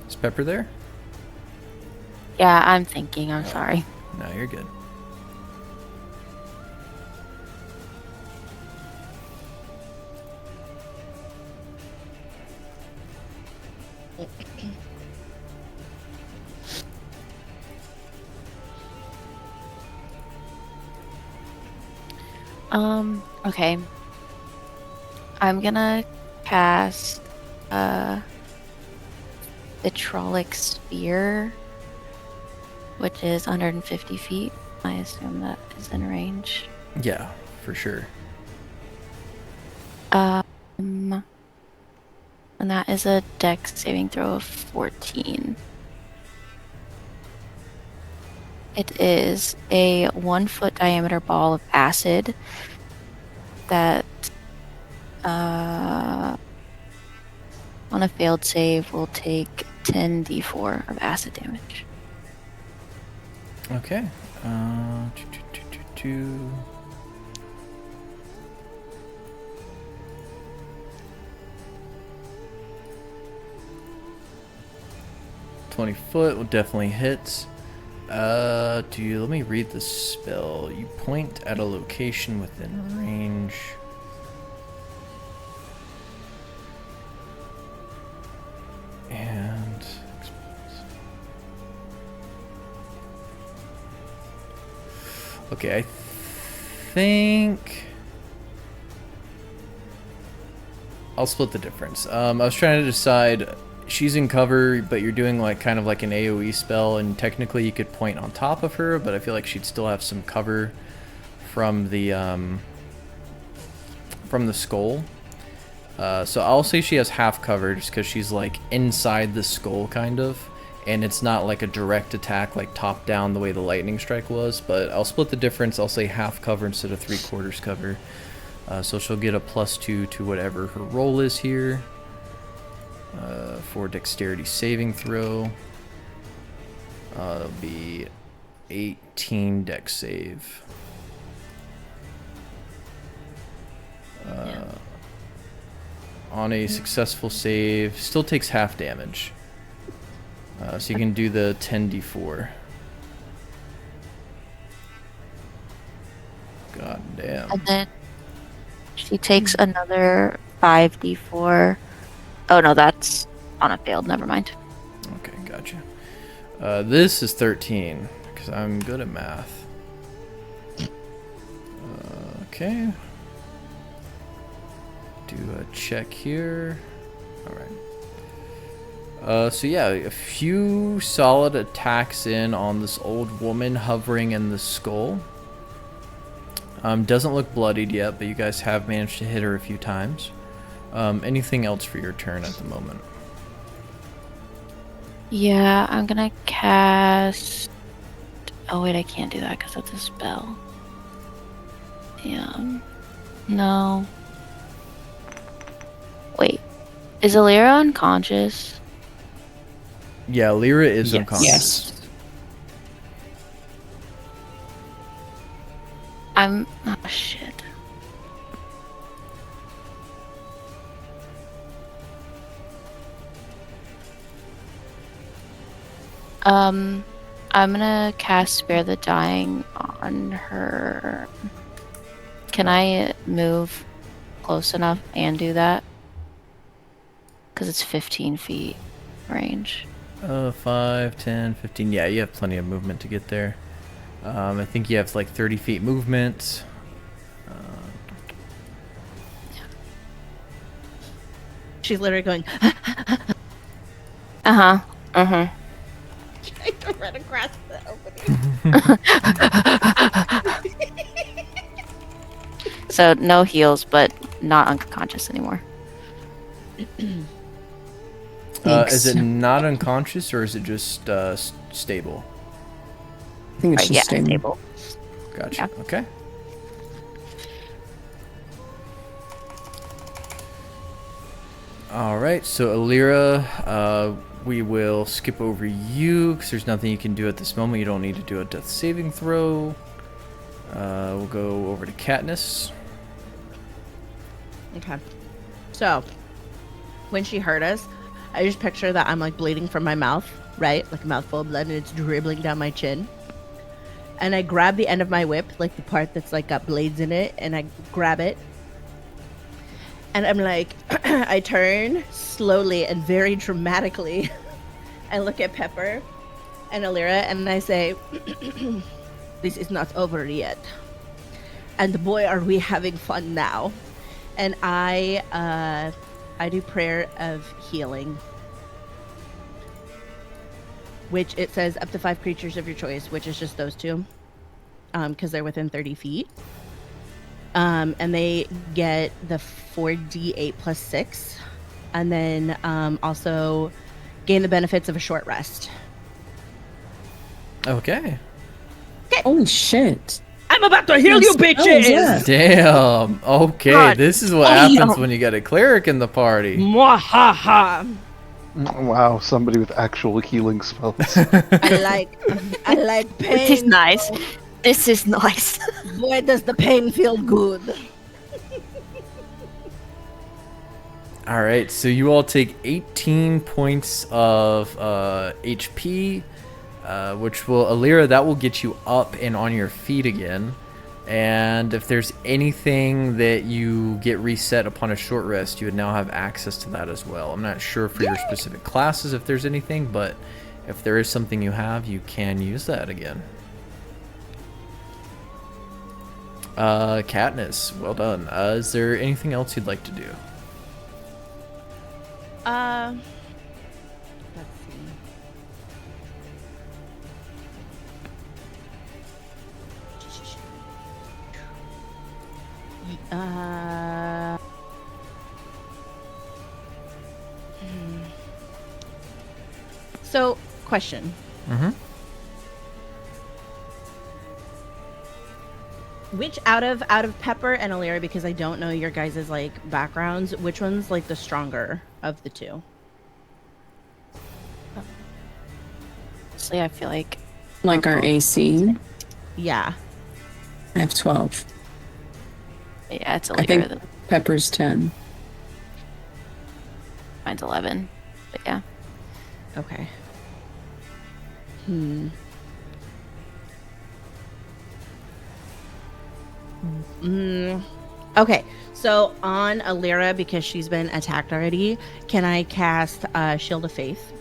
Is Pepper there? Yeah, I'm thinking. I'm sorry. No, you're good. Okay. I'm gonna cast the Trollic Sphere, which is 150 feet. I assume that is in range. Yeah, for sure. And that is a Dex saving throw of 14. It is a 1-foot diameter ball of acid that, on a failed save, will take 10d4 of acid damage. Okay. Two. 20 foot will definitely hit. Let me read the spell. You point at a location within range. And okay, I think I'll split the difference. I was trying to decide. She's in cover, but you're doing like kind of like an AOE spell, and technically you could point on top of her, but I feel like she'd still have some cover from the skull. So I'll say she has half cover just because she's like inside the skull kind of, and it's not like a direct attack like top down the way the lightning strike was, but I'll split the difference. I'll say half cover instead of 3/4 cover. So she'll get a +2 to whatever her roll is here for dexterity saving throw. It'll be 18 dex save. On a successful save, still takes half damage. So you can do the 10d4. God damn. And then she takes another 5d4. Oh no, that's on a failed. Never mind. Okay, gotcha. This is 13, because I'm good at math. Okay. Do a check here. Alright. So yeah, a few solid attacks in on this old woman hovering in the skull. Doesn't look bloodied yet, but you guys have managed to hit her a few times. Anything else for your turn at the moment? Yeah, I'm gonna cast. Oh wait, I can't do that because that's a spell. Yeah. No. Wait, is Alira unconscious? Yeah, Lyra is Yes. unconscious. Yes. Oh shit. I'm gonna cast Spare the Dying on her. Can I move close enough and do that? Because it's 15 feet range. 5, 10, 15. Yeah, you have plenty of movement to get there. I think you have like 30 feet movement. She's literally going Uh-huh. Uh-huh. trying to run across the opening. So no heals, but not unconscious anymore. Is it not unconscious, or is it just stable? I think it's Right, yeah, just stable. stable. Gotcha. Yeah. Okay. All right. So Alira, we will skip over you because there's nothing you can do at this moment. You don't need to do a death saving throw. We'll go over to Katniss. Okay. So, when she hurt us, I just picture that I'm like bleeding from my mouth, right? Like a mouthful of blood, and it's dribbling down my chin. And I grab the end of my whip, like the part that's like got blades in it, and I grab it. And I'm like, I turn slowly and very dramatically. I look at Pepper and Alira, and I say, this is not over yet. And boy, are we having fun now. And I do prayer of healing, which it says up to 5 creatures of your choice, which is just those two, because they're within 30 feet. And they get the 4d8 plus 6, and then also gain the benefits of a short rest. Okay. Holy shit. I'm about to heal you, What bitches! was that? Damn. Okay. God This is what damn. happens when you get a cleric in the party. Mwahaha! Wow, somebody with actual healing spells. I like pain. This is nice. This is nice. Boy, does the pain feel good. All right, so you all take 18 points of HP, which will, Alira, that will get you up and on your feet again. And if there's anything that you get reset upon a short rest, you would now have access to that as well. I'm not sure for your specific classes if there's anything, but if there is something you have, you can use that again. Katniss, well done. Is there anything else you'd like to do? let's see. Uh, so, question. Mm-hmm. Which out of Pepper and Alira, because I don't know your guys' like backgrounds, which one's like the stronger of the two? Honestly, I feel like Like our AC, Yeah. I have 12. yeah, it's a I leader. think Than Pepper's 10. mine's 11. But yeah, Okay. Okay, so on Alira, because she's been attacked already, can I cast Shield of Faith?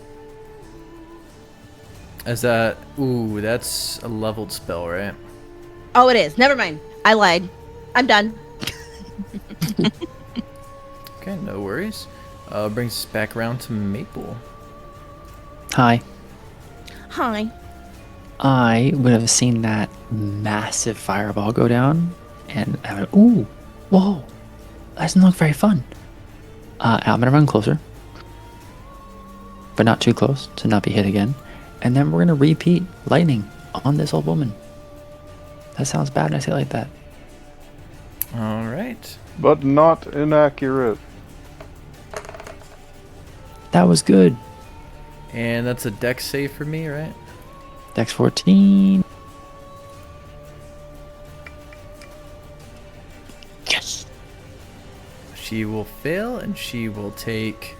Is that... Ooh, that's a leveled spell, right? Oh, it is. Never mind. I lied. I'm done. Okay, no worries. Brings us back around to Maple. Hi. Hi. I would have seen that massive fireball go down, and I went, ooh, whoa, that doesn't look very fun. I'm gonna run closer, but not too close to not be hit again. And then we're gonna repeat lightning on this old woman. That sounds bad when I say it like that. All right. But not inaccurate. That was good. And that's a dex save for me, right? Dex 14. Yes. She will fail, and she will take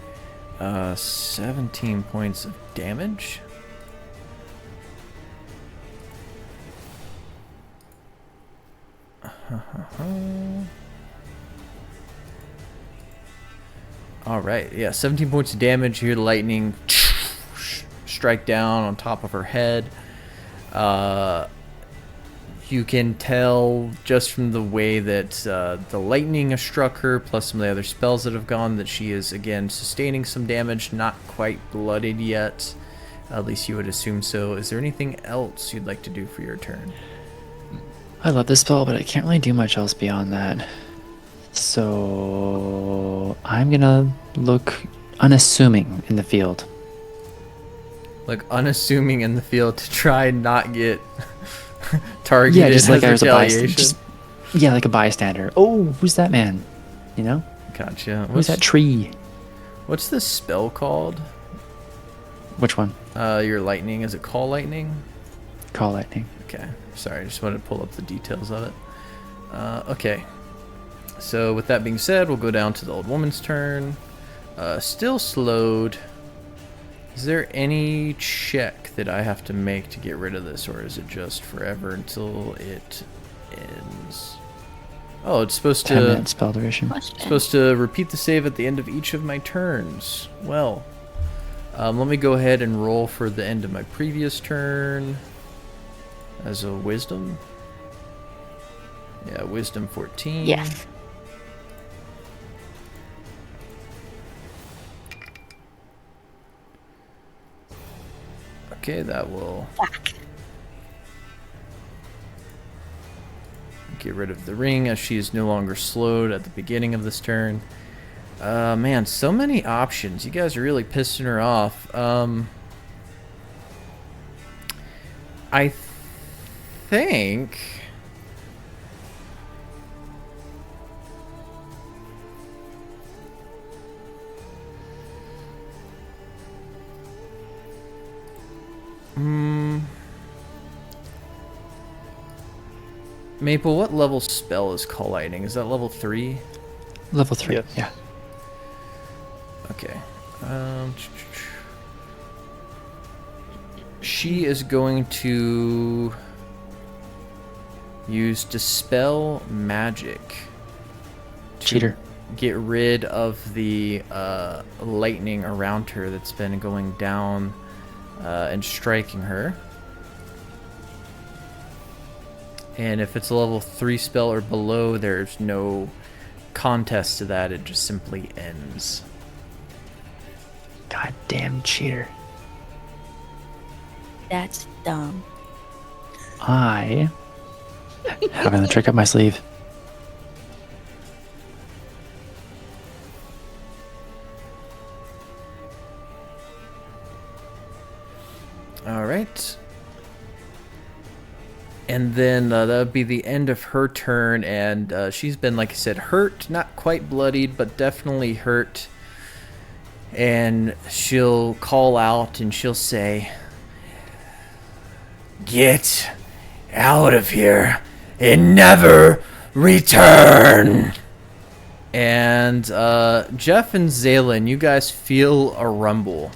17 points of damage. All right, yeah, 17 points of damage. You hear the lightning strike down on top of her head. You can tell just from the way that the lightning has struck her, plus some of the other spells that have gone, that she is again sustaining some damage. Not quite blooded yet. At least you would assume so. Is there anything else you'd like to do for your turn? I love this spell, but I can't really do much else beyond that. So I'm gonna look unassuming in the field. Like unassuming in the field to try and not get targeted Yeah, just like I as was a retaliation. bystander. Yeah, like a bystander. Oh, who's that man? You know? Gotcha. Who's that tree? What's this spell called? Which one? Your lightning. Is it call lightning? Call lightning. Okay. Sorry, I just wanted to pull up the details of it. Okay. So with that being said, we'll go down to the old woman's turn. Still slowed. Is there any check that I have to make to get rid of this, or is it just forever until it ends? Oh, it's supposed 10-minute to spell duration. question. supposed to repeat the save at the end of each of my turns. Well, let me go ahead and roll for the end of my previous turn as a wisdom. Yeah, wisdom 14. Yes. Okay, that will Fuck. get rid of the ring, as she is no longer slowed at the beginning of this turn. Man, so many options. You guys are really pissing her off. I think... Maple, what level spell is Call Lightning? Is that level 3? Level 3. Yes. Yeah. Okay. She is going to use Dispel Magic to Cheater. get rid of the lightning around her that's been going down and striking her. And if it's a level 3 spell or below, there's no contest to that. It just simply ends. Goddamn cheater. That's dumb. I have another trick up my sleeve. All right. And then that would be the end of her turn, and she's been, like I said, hurt. Not quite bloodied, but definitely hurt. And she'll call out and she'll say, "Get out of here and never return." And Jeff and Zaylin, you guys feel a rumble.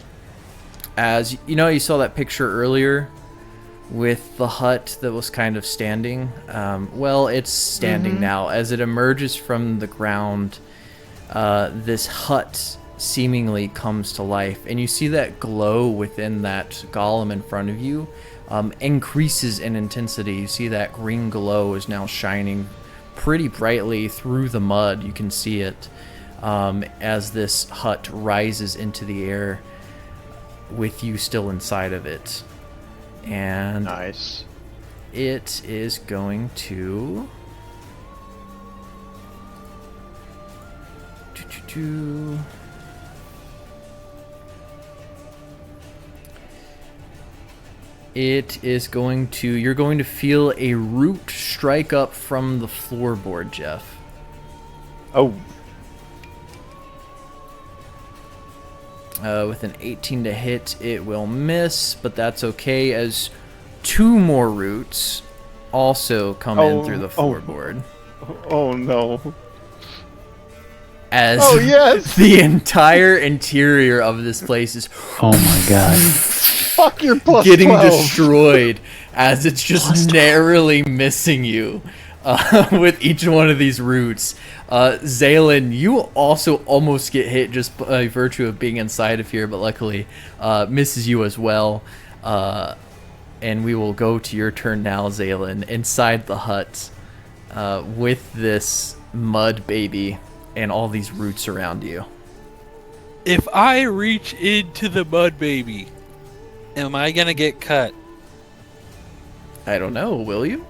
As you know, you saw that picture earlier with the hut that was kind of standing. Well, it's standing now. As it emerges from the ground, this hut seemingly comes to life, and you see that glow within that golem in front of you increases in intensity. You see that green glow is now shining pretty brightly through the mud. You can see it as this hut rises into the air with you still inside of it. And Nice. it is going to you're going to feel a root strike up from the floorboard, Jeff. Oh, With an 18 to hit, it will miss, but that's okay, as 2 more roots also come in through the floorboard. oh no. As Oh, yes! the entire interior of this place is Oh my god. Fuck your plus getting 12. destroyed, as it's just narrowly missing you with each one of these roots. Zaylin, you also almost get hit just by virtue of being inside of here, but luckily misses you as well. And we will go to your turn now, Zaylin, inside the hut with this mud baby and all these roots around you. If I reach into the mud baby, am I gonna get cut? I don't know, will you?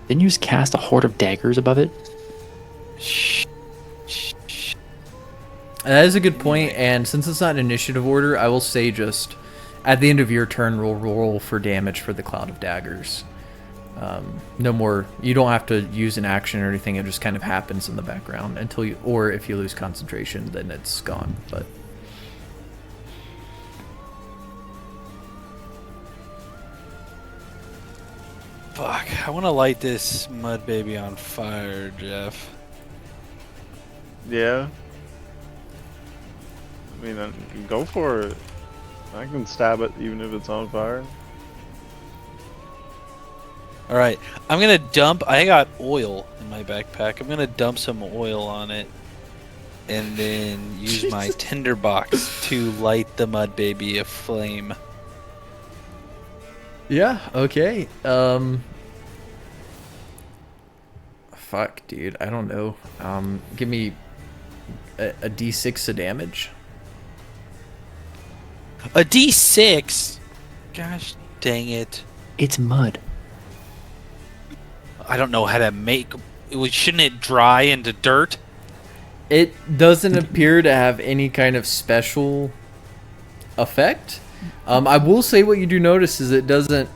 Didn't you just cast a horde of daggers above it? Shh. That is a good point, and since it's not in initiative order, I will say just at the end of your turn, roll for damage for the cloud of daggers. No more. You don't have to use an action or anything. It just kind of happens in the background until you, or if you lose concentration, then it's gone. But Fuck, I want to light this mud baby on fire, Jeff. Yeah. I mean, go for it. I can stab it even if it's on fire. Alright, I'm gonna dump. I got oil in my backpack. I'm gonna dump some oil on it. And then use my tinderbox to light the mud baby aflame. yeah, okay. Fuck, dude. I don't know. Give me a d6 of damage. A D6? Gosh dang it. It's mud. I don't know how to make... Shouldn't it dry into dirt? It doesn't appear to have any kind of special effect. I will say what you do notice is it doesn't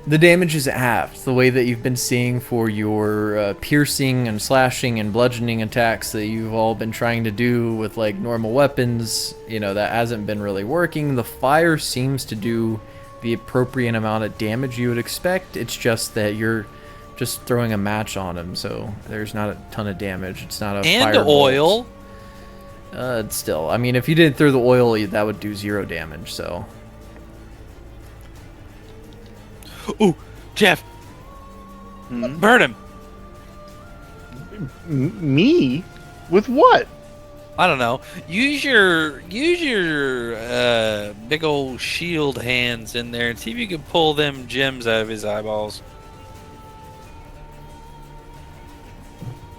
the damage is halved. The way that you've been seeing for your piercing and slashing and bludgeoning attacks that you've all been trying to do with like normal weapons, you know, that hasn't been really working. The fire seems to do the appropriate amount of damage you would expect. It's just that you're just throwing a match on him, so there's not a ton of damage. It's not a And firebolt. oil. Still, I mean, if you didn't throw the oil, that would do 0 damage, so. Ooh, Jeff. Burn him. Me? With what? I don't know. Use your big old shield hands in there and see if you can pull them gems out of his eyeballs.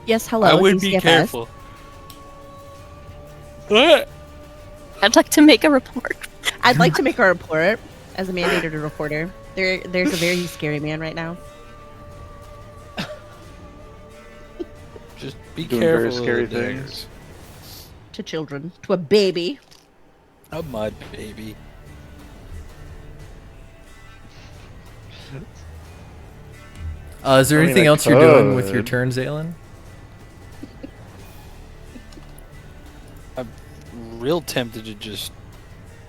Yes, hello. I would DCFS. be careful. What? I'd like to make a report. I'd like to make a report as a mandated reporter. There's a very scary man right now. Just be Doing careful. very scary of the daggers. things. To children, to a baby. A mud baby. Is there I mean, anything I else you're doing with your could. turn, Zalen? Real tempted to just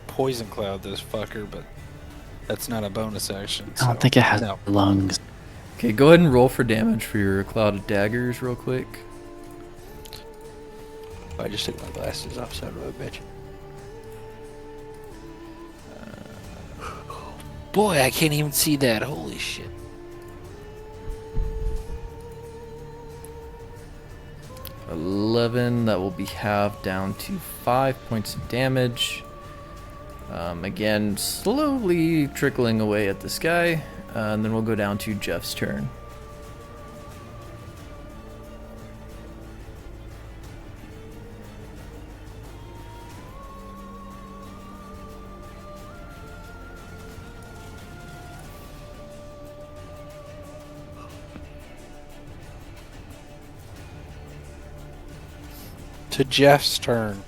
poison cloud this fucker, but that's not a bonus action. I don't so think it has no. lungs. Okay, go ahead and roll for damage for your cloud of daggers real quick. I just took my glasses off, son of a bitch. Boy, I can't even see that. Holy shit. $11, that will be halved down to 5 points of damage. Again, slowly trickling away at this guy. And then we'll go down to Jeff's turn. To Jeff's turn.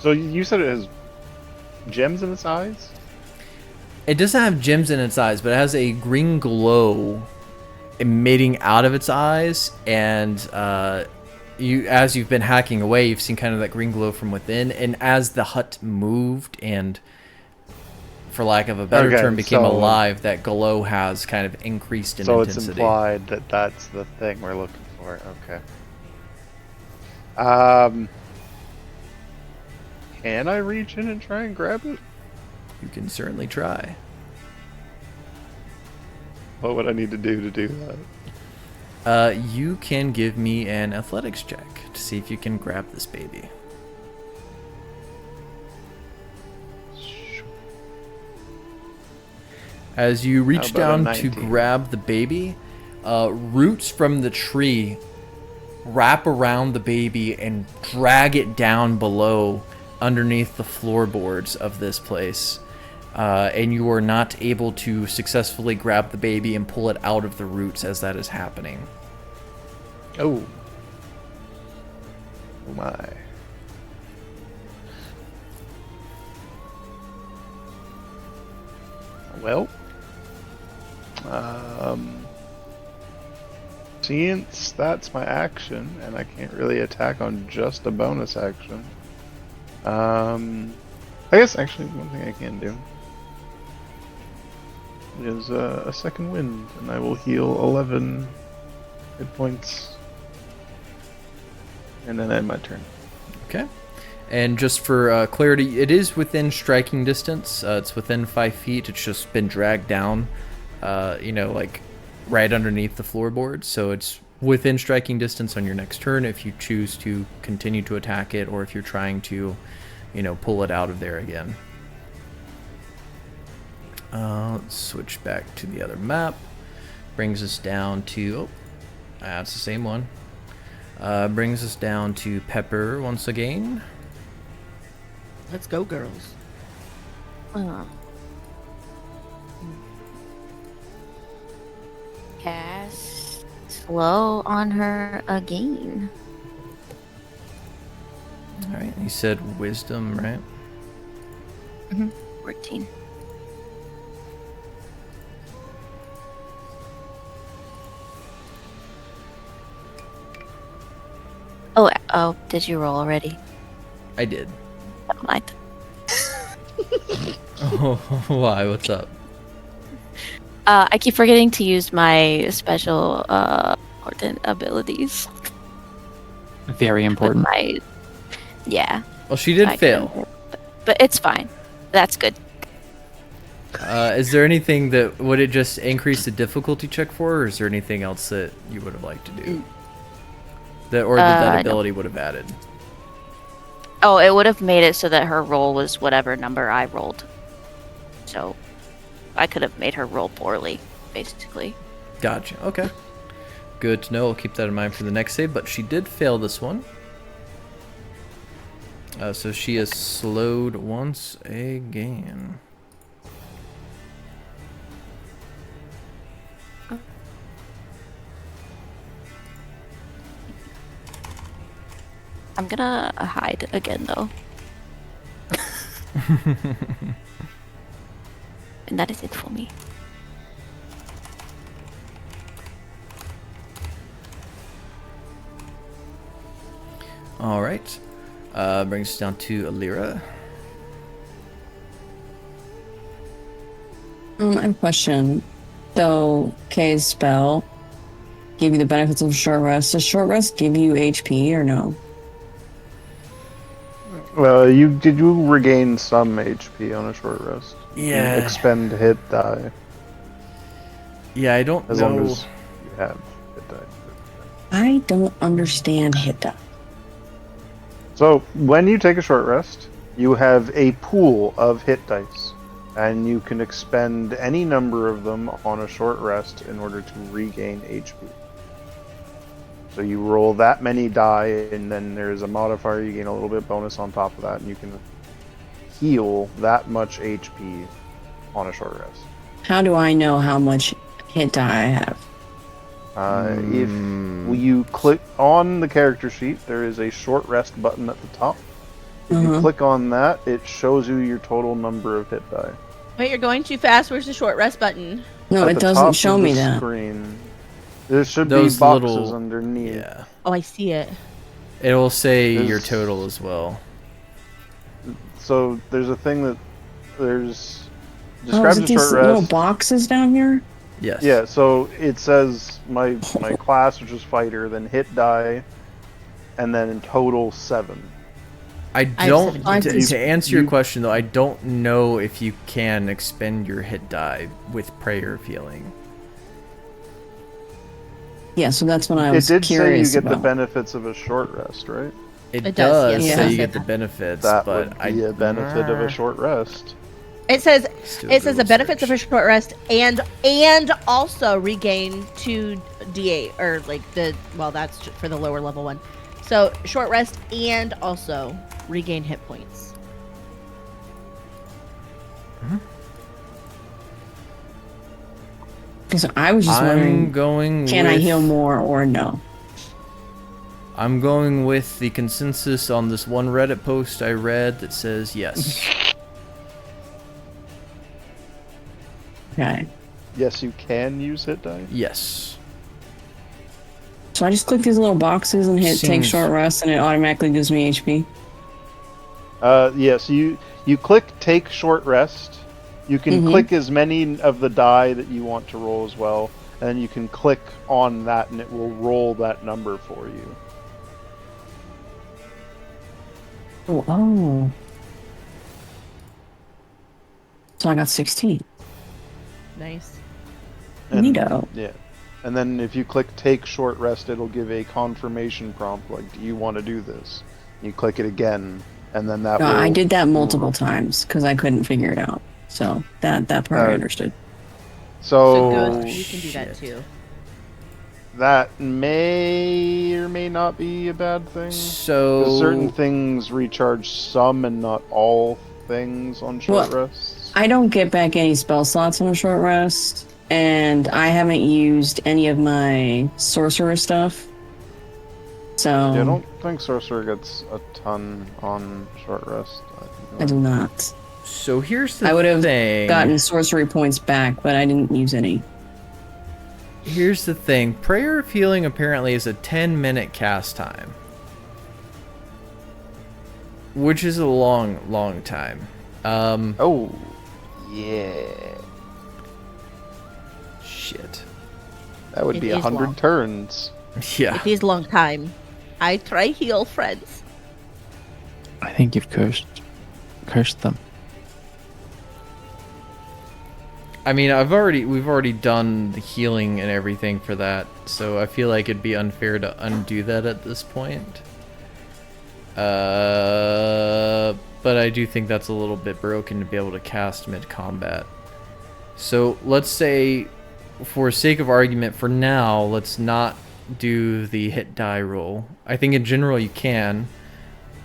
So you said it has gems in its eyes? It doesn't have gems in its eyes, but it has a green glow emitting out of its eyes, and as you've been hacking away, you've seen kind of that green glow from within, and as the hut moved and, for lack of a better Okay, term, became so- alive, that glow has kind of increased in So it's intensity. implied that that's the thing we're looking for. Okay. Can I reach in and try and grab it? You can certainly try. What would I need to do that? You can give me an athletics check to see if you can grab this baby. As you reach How about a down to 19? grab the baby, roots from the tree wrap around the baby and drag it down below underneath the floorboards of this place. And you are not able to successfully grab the baby and pull it out of the roots as that is happening. Oh. Oh my. Well. Since that's my action, and I can't really attack on just a bonus action. I guess actually one thing I can do is a second wind, and I will heal 11 hit points, and then end my turn. Okay. And just for clarity, it is within striking distance. It's within 5 feet. It's just been dragged down, like right underneath the floorboards. So it's within striking distance on your next turn if you choose to continue to attack it, or if you're trying to, pull it out of there again. Let's switch back to the other map. Brings us down to... that's the same one. Brings us down to Pepper once again. Let's go, girls. Cast slow on her again. Alright, you said wisdom, right? 14. Oh, did you roll already? I did. Never mind. Oh, why? What's up? I keep forgetting to use my special important abilities. Very With important. yeah. Well, she did I fail. couldn't- But it's fine. That's good. Is there anything that... Would it just increase the difficulty check for, or is there anything else that you would have liked to do? That No. ability would have added? Oh, it would have made it so that her roll was whatever number I rolled. So I could have made her roll poorly, basically. Gotcha. Okay. Good to know. I'll keep that in mind for the next save, but she did fail this one. So she is slowed once again. I'm gonna hide again though. And that is it for me. All right. Brings us down to Alira. I have a question. So, Kay's spell gave you the benefits of short rest. Does short rest give you HP or no? You regain some HP on a short rest. Yeah. You expend hit die Yeah, I don't as know. long as you have hit die. I don't understand hit die. So when you take a short rest, you have a pool of hit dice, and you can expend any number of them on a short rest in order to regain HP. So you roll that many die, and then there's a modifier. You gain a little bit bonus on top of that, and you can heal that much HP on a short rest. How do I know how much hit die I have? If you click on the character sheet, there is a short rest button at the top. If you click on that, it shows you your total number of hit die. Wait, you're going too fast. Where's the short rest button? No, At it the doesn't top show of me the that. Screen. There should Those be boxes little- underneath. Yeah. Oh, I see it. It will say There's- your total as well. So there's a thing that there's Oh, describes is a it these short little rest. boxes down here? Yes. Yeah, so it says my class, which is fighter, then hit die, and then in total 7. I have don't. 17. To answer your You- question though, I don't know if you can expend your hit die with prayer of healing. Yeah, so that's what I It was did say you curious get the about. benefits of a short rest, right? It, It does, does yes, say it you does get say the that. benefits, That but would be a benefit of a short rest. It says Still it says the Google benefits of a search. short rest and also regain 2d8 or like that's for the lower level one. So short rest and also regain hit points. Because I was just I'm wondering, going. can with, I heal more or no? I'm going with the consensus on this one Reddit post I read that says yes. Okay. Yes, you can use hit die. Yes. So I just click these little boxes and hit take Seems- short rest, and it automatically gives me HP. Yes, you click take short rest. You can click as many of the die that you want to roll as well, and then you can click on that and it will roll that number for you. Oh. So I got 16. Nice. And, Neato. Yeah. And then if you click take short rest, it'll give a confirmation prompt like, do you want to do this? You click it again, and then that No, will... I did that multiple times because I couldn't figure it out. So that part I understood. So So, good. You can do that shit. too. that may or may not be a bad thing. So 'Cause certain things recharge some and not all things on short Well, rests. I don't get back any spell slots on a short rest, and I haven't used any of my sorcerer stuff. So Yeah, I don't think sorcerer gets a ton on short rest. I do not. So here's the I would have thing. gotten sorcery points back, but I didn't use any. Here's the thing. Prayer of Healing apparently is a 10-minute cast time. Which is a long time. Oh, yeah. Shit. That would It be is 100 long. turns. Yeah. It is long time. I try heal friends. I think you've cursed them. I mean, we've already done the healing and everything for that, so I feel like it'd be unfair to undo that at this point. But I do think that's a little bit broken to be able to cast mid-combat. So let's say for sake of argument, for now, let's not do the hit die roll. I think in general you can,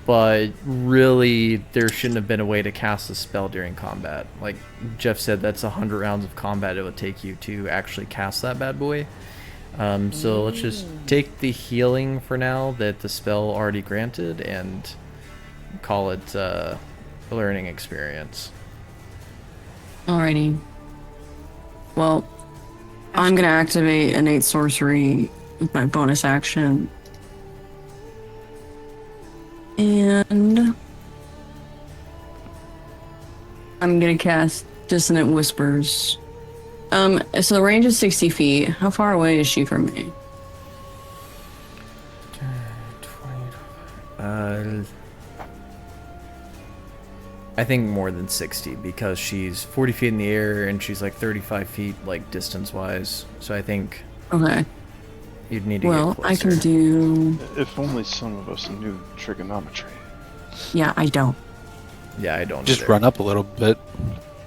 but really there shouldn't have been a way to cast the spell during combat. Like Jeff said, that's 100 rounds of combat it would take you to actually cast that bad boy. So let's just take the healing for now that the spell already granted and call it a learning experience. Alrighty. Well, I'm gonna activate innate sorcery with my bonus action. And I'm gonna cast Dissonant Whispers. So the range is 60 feet. How far away is she from me? 20, I think more than 60 because she's 40 feet in the air and she's like 35 feet like distance wise. So I think Okay. you'd need to Well, get closer. I can do. If only some of us knew trigonometry. Yeah, I don't. Yeah, I don't. Just either. run up a little bit.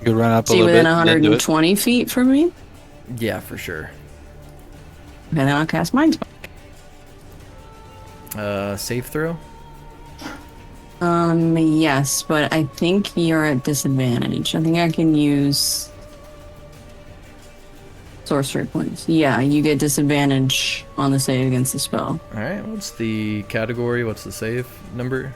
You could run up a See, little within bit. and then do it. 120 feet from me? Yeah, for sure. Okay, then I'll cast Mind Spell. Save throw. Yes, but I think you're at disadvantage. I think I can use sorcery points. Yeah, you get disadvantage on the save against the spell. All right. What's the category? What's the save number?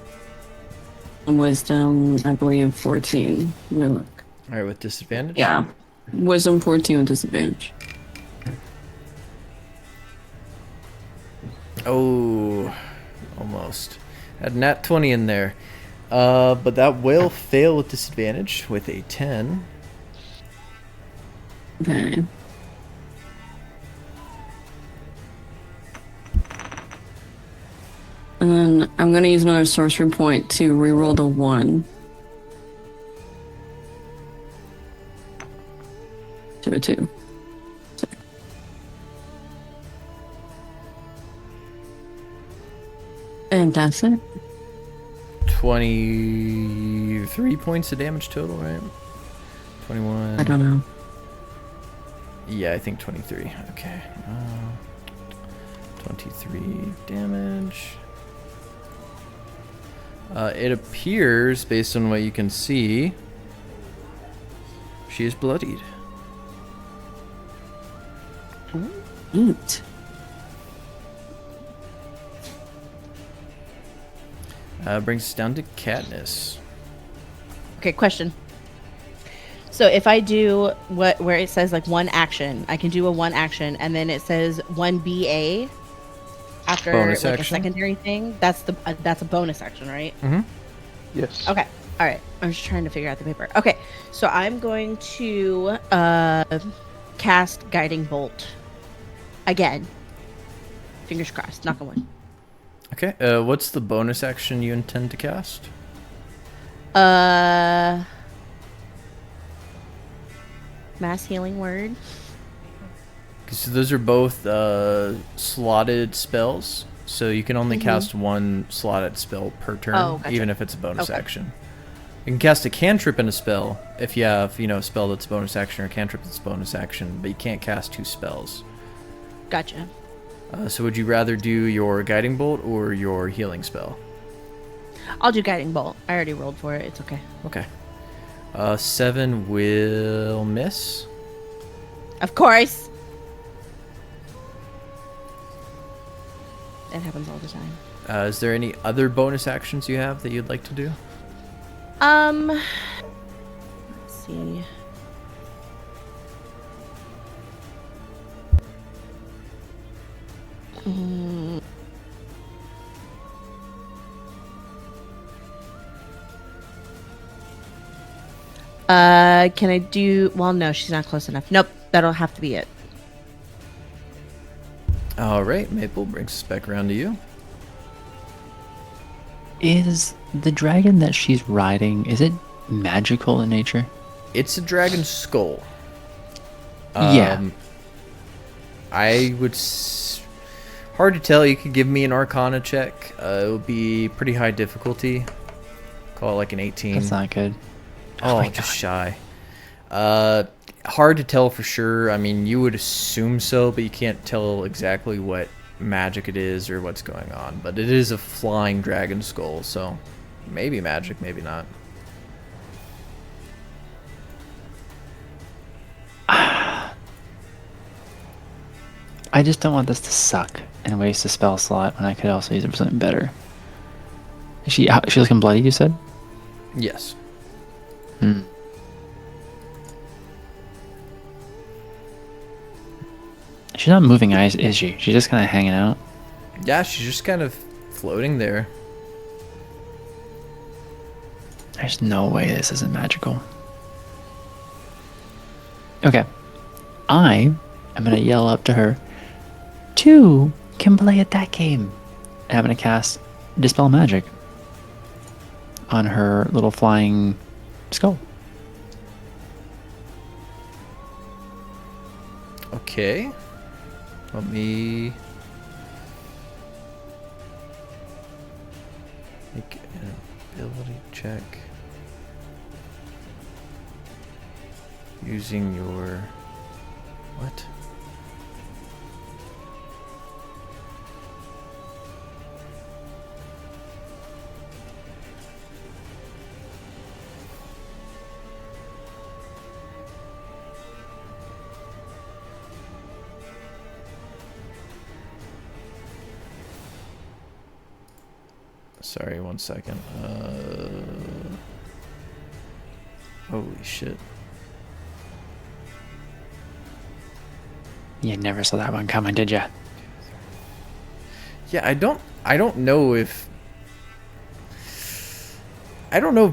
Wisdom, I believe 14. Let me look. All right, with disadvantage. Yeah, Wisdom 14 with disadvantage. Oh, almost. Had nat 20 in there. But that will fail with disadvantage with a 10. Okay. And then I'm gonna use another sorcery point to reroll the 1. To a 2. And that's it. 23 points of damage total, right? 21. I don't know. Yeah, I think 23. Okay. 23 damage. It appears, based on what you can see, she is bloodied. Eat. Brings us down to Katniss. Okay, question. So if I do where it says like one action, I can do a one action, and then it says one BA after Bonus like action? a secondary thing. That's a bonus action, right? Yes. Okay. All right. I'm just trying to figure out the paper. Okay. So I'm going to cast Guiding Bolt again. Fingers crossed. Knock on wood. Okay. What's the bonus action you intend to cast? Mass Healing Word. So those are both slotted spells. So you can only cast one slotted spell per turn, Oh, gotcha. even if it's a bonus Okay. action. You can cast a cantrip in a spell if you have, a spell that's bonus action or a cantrip that's bonus action, but you can't cast two spells. Gotcha. So would you rather do your guiding bolt or your healing spell? I'll do Guiding Bolt. I already rolled for it. It's okay. Okay. 7 will miss. Of course. It happens all the time. Is there any other bonus actions you have that you'd like to do? Let's see. Can I do? Well, no, she's not close enough. Nope, that'll have to be it. All right, Maple brings us back around to you. Is the dragon that she's riding, is it magical in nature? It's a dragon skull. Yeah. I would. Hard to tell. You could give me an Arcana check. It would be pretty high difficulty. Call it like an 18. That's not good. Oh, my just shy. Hard to tell for sure. I mean, you would assume so, but you can't tell exactly what magic it is or what's going on. But it is a flying dragon skull, so maybe magic, maybe not. I just don't want this to suck and waste a spell slot when I could also use it for something better. Is she looking bloody, you said? Yes. Hmm. She's not moving, eyes, is she? She's just kind of hanging out. Yeah, she's just kind of floating there. There's no way this isn't magical. Okay. I am going to yell up to her, "Two can play at that game." And I'm going to cast Dispel Magic on her little flying skull. Okay. Let me make an ability check using your what? Sorry, 1 second. Holy shit. You never saw that one coming, did ya? Yeah, I don't know if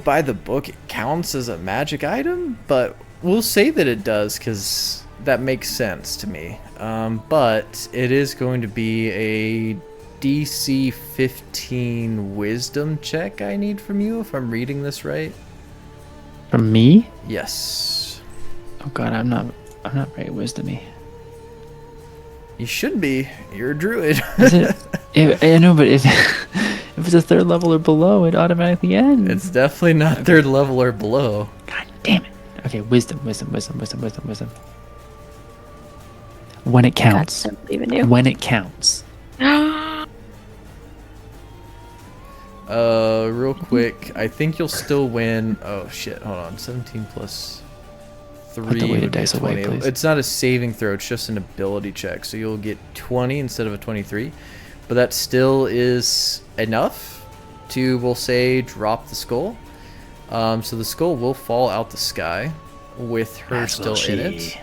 by the book it counts as a magic item, but we'll say that it does because that makes sense to me. But it is going to be a DC 15 wisdom check I need from you if I'm reading this right. From me? Yes. Oh god, I'm not very wisdomy. You should be. You're a druid. Is it? I know, but if it's a 3rd level or below, it automatically ends. It's definitely not 3rd level or below. God damn it. Okay, wisdom. When it counts. God, I don't believe in you. When it counts. Real quick, I think you'll still win. Oh shit, hold on. 17 plus 3 Put the weighted would be dice away, 20. please. It's not a saving throw, it's just an ability check. So you'll get 20 instead of a 23. But that still is enough to, we'll say, drop the skull. So the skull will fall out the sky with her still in it.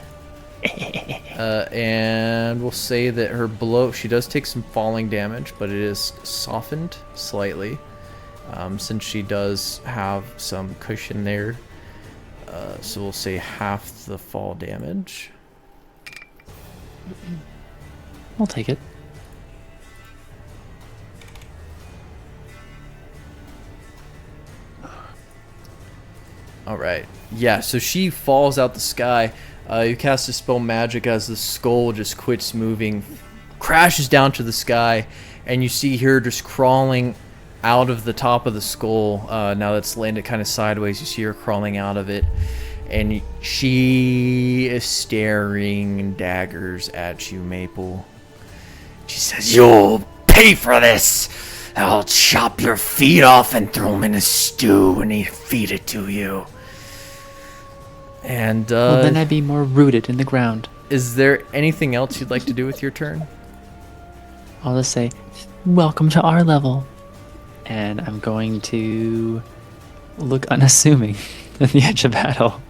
And we'll say that her blow, she does take some falling damage, but it is softened slightly, since she does have some cushion there. So we'll say half the fall damage. I'll take it. All right. Yeah, so she falls out the sky. You cast a spell magic as the skull just quits moving, crashes down to the sky, and you see her just crawling out of the top of the skull. Now that's landed kind of sideways. You see her crawling out of it, and she is staring daggers at you, Maple. She says, "You'll pay for this. I'll chop your feet off and throw them in a stew and feed it to you." And Well, then I'd be more rooted in the ground. is there anything else you'd like to do with your turn? I'll just say, "Welcome to our level." And I'm going to look unassuming at the edge of battle.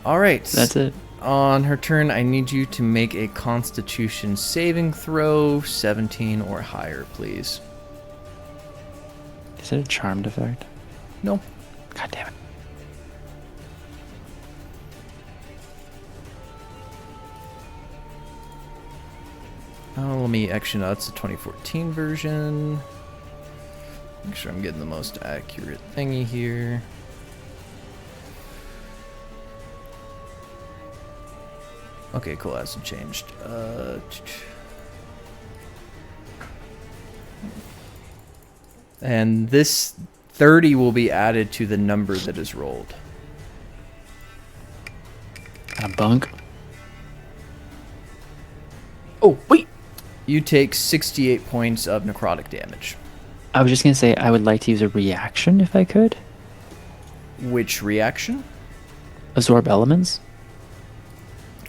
All right. That's it. On her turn, I need you to make a Constitution saving throw, 17 or higher, please. Is it a charmed effect? No. God damn it. Let me actually, no, that's the 2014 version. Make sure I'm getting the most accurate thingy here. Okay, cool, hasn't changed. And this 30 will be added to the number that is rolled. Kind of bunk. Oh, wait. You take 68 points of necrotic damage. I was just going to say I would like to use a reaction if I could. Which reaction? Absorb elements.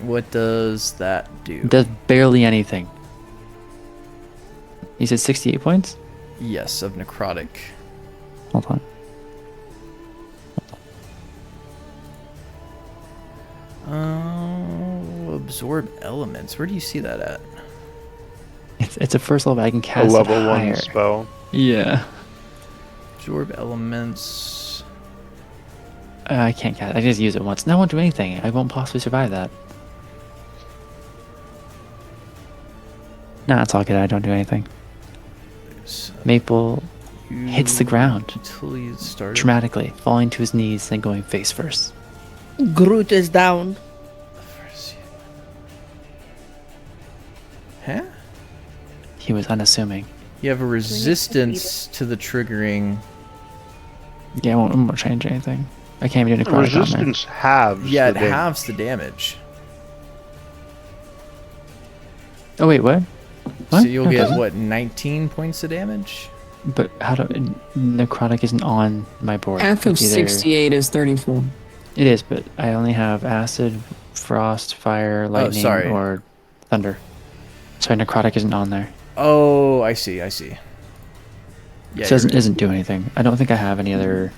What does that do? Does barely anything. You said 68 points? Yes, of necrotic. Hold on. Absorb elements. Where do you see that at? It's a first level, but I can A cast level it higher. 1 spell. Yeah. Absorb elements. I can't cast. I just use it once. No, I won't do anything. I won't possibly survive that. Nah, it's all good. I don't do anything. Maple hits the ground Until you start. dramatically, falling to his knees, then going face first. Groot is down. Huh? He was unassuming. You have a resistance to the triggering. Yeah, I won't change anything. I can't even do necrotic on there. Resistance halves. Yeah, it the damage. halves the damage. Oh wait, what? So you'll Okay. get what, 19 points of damage? But how do necrotic isn't on my board? Half of It's either- 68 is 34. It is, but I only have acid, frost, fire, lightning, sorry. or thunder. So necrotic isn't on there. Oh, I see. Yeah, It doesn't do anything. I don't think I have any other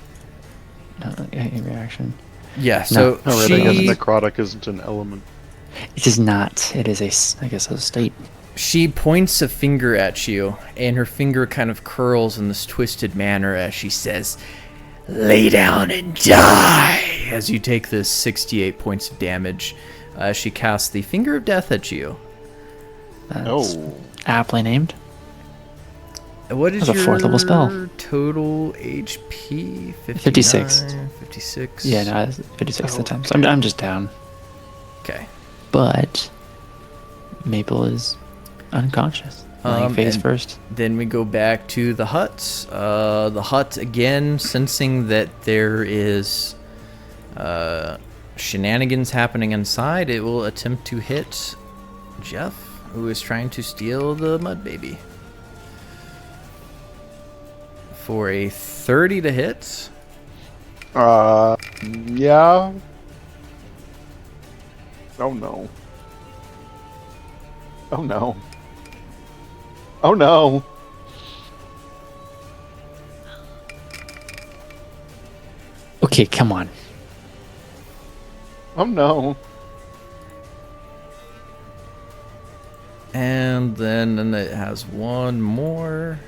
reaction. yeah. So Oh, right, I guess she necrotic isn't an element. It is not. It is I guess a state. she points a finger at you, and her finger kind of curls in this twisted manner as she says, "Lay down and die." As you take this 68 points of damage, she casts the Finger of Death at you. That's Oh. aptly named. What is That's a your fourth level spell. total HP? 56. 56. Yeah, no, it's 56 Oh, the time. So I'm just down. Okay. But Maple is unconscious, laying face and first. Then we go back to the hut. The hut, again, sensing that there is shenanigans happening inside, it will attempt to hit Jeff, who is trying to steal the mud baby. For a 30 to hit. Yeah. Oh no. Oh no. Oh no. Okay, come on. Oh no. And then it has one more.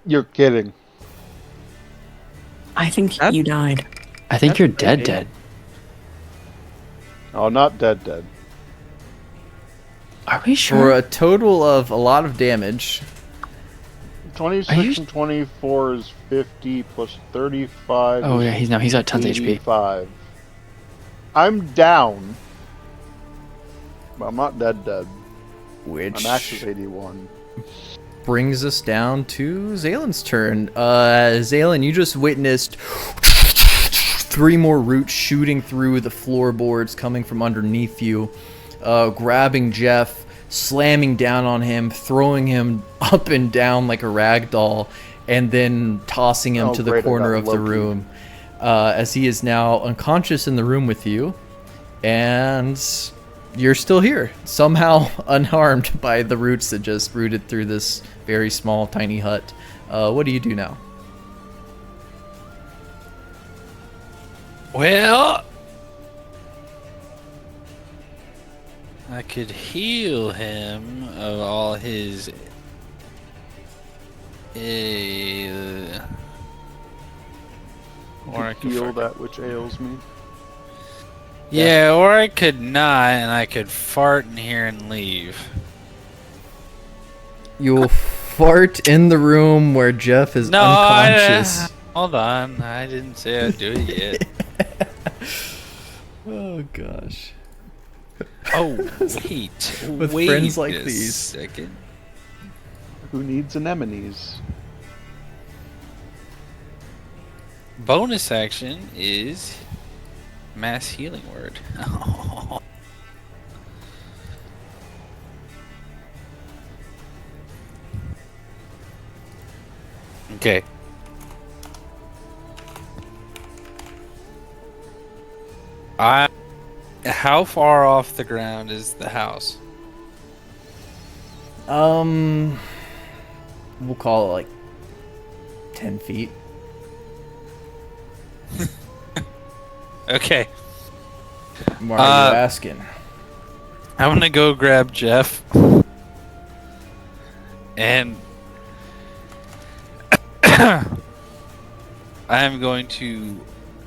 You're kidding. I think you died. I think That's you're dead. great. Dead. Oh, not dead. Are we For sure? a total of a lot of damage. 26 and 24 is 50 plus 35. Oh is yeah, he's got tons of HP. 85. I'm down. But I'm not dead. Which I'm actually 81. brings us down to Zalen's turn. Zalen, you just witnessed 3 more roots shooting through the floorboards coming from underneath you, grabbing Jeff, slamming down on him, throwing him up and down like a rag doll, and then tossing him to the great, I corner got of the Loki. room, as he is now unconscious in the room with you, and you're still here, somehow unharmed by the roots that just rooted through this very small, tiny hut. What do you do now? Well, I could heal him of all his. Or I could Heal fuck- that which ails me. Yeah, or I could not, and I could fart in here and leave. You'll fart in the room where Jeff is No, unconscious. hold on. I didn't say I'd do it yet. Oh gosh. Oh, wait. With wait friends like a these. second. Who needs anemones? Bonus action is Mass healing word. Okay. How far off the ground is the house? We'll call it like 10 feet. Okay. Why are you asking? I'm gonna go grab Jeff. And I'm going to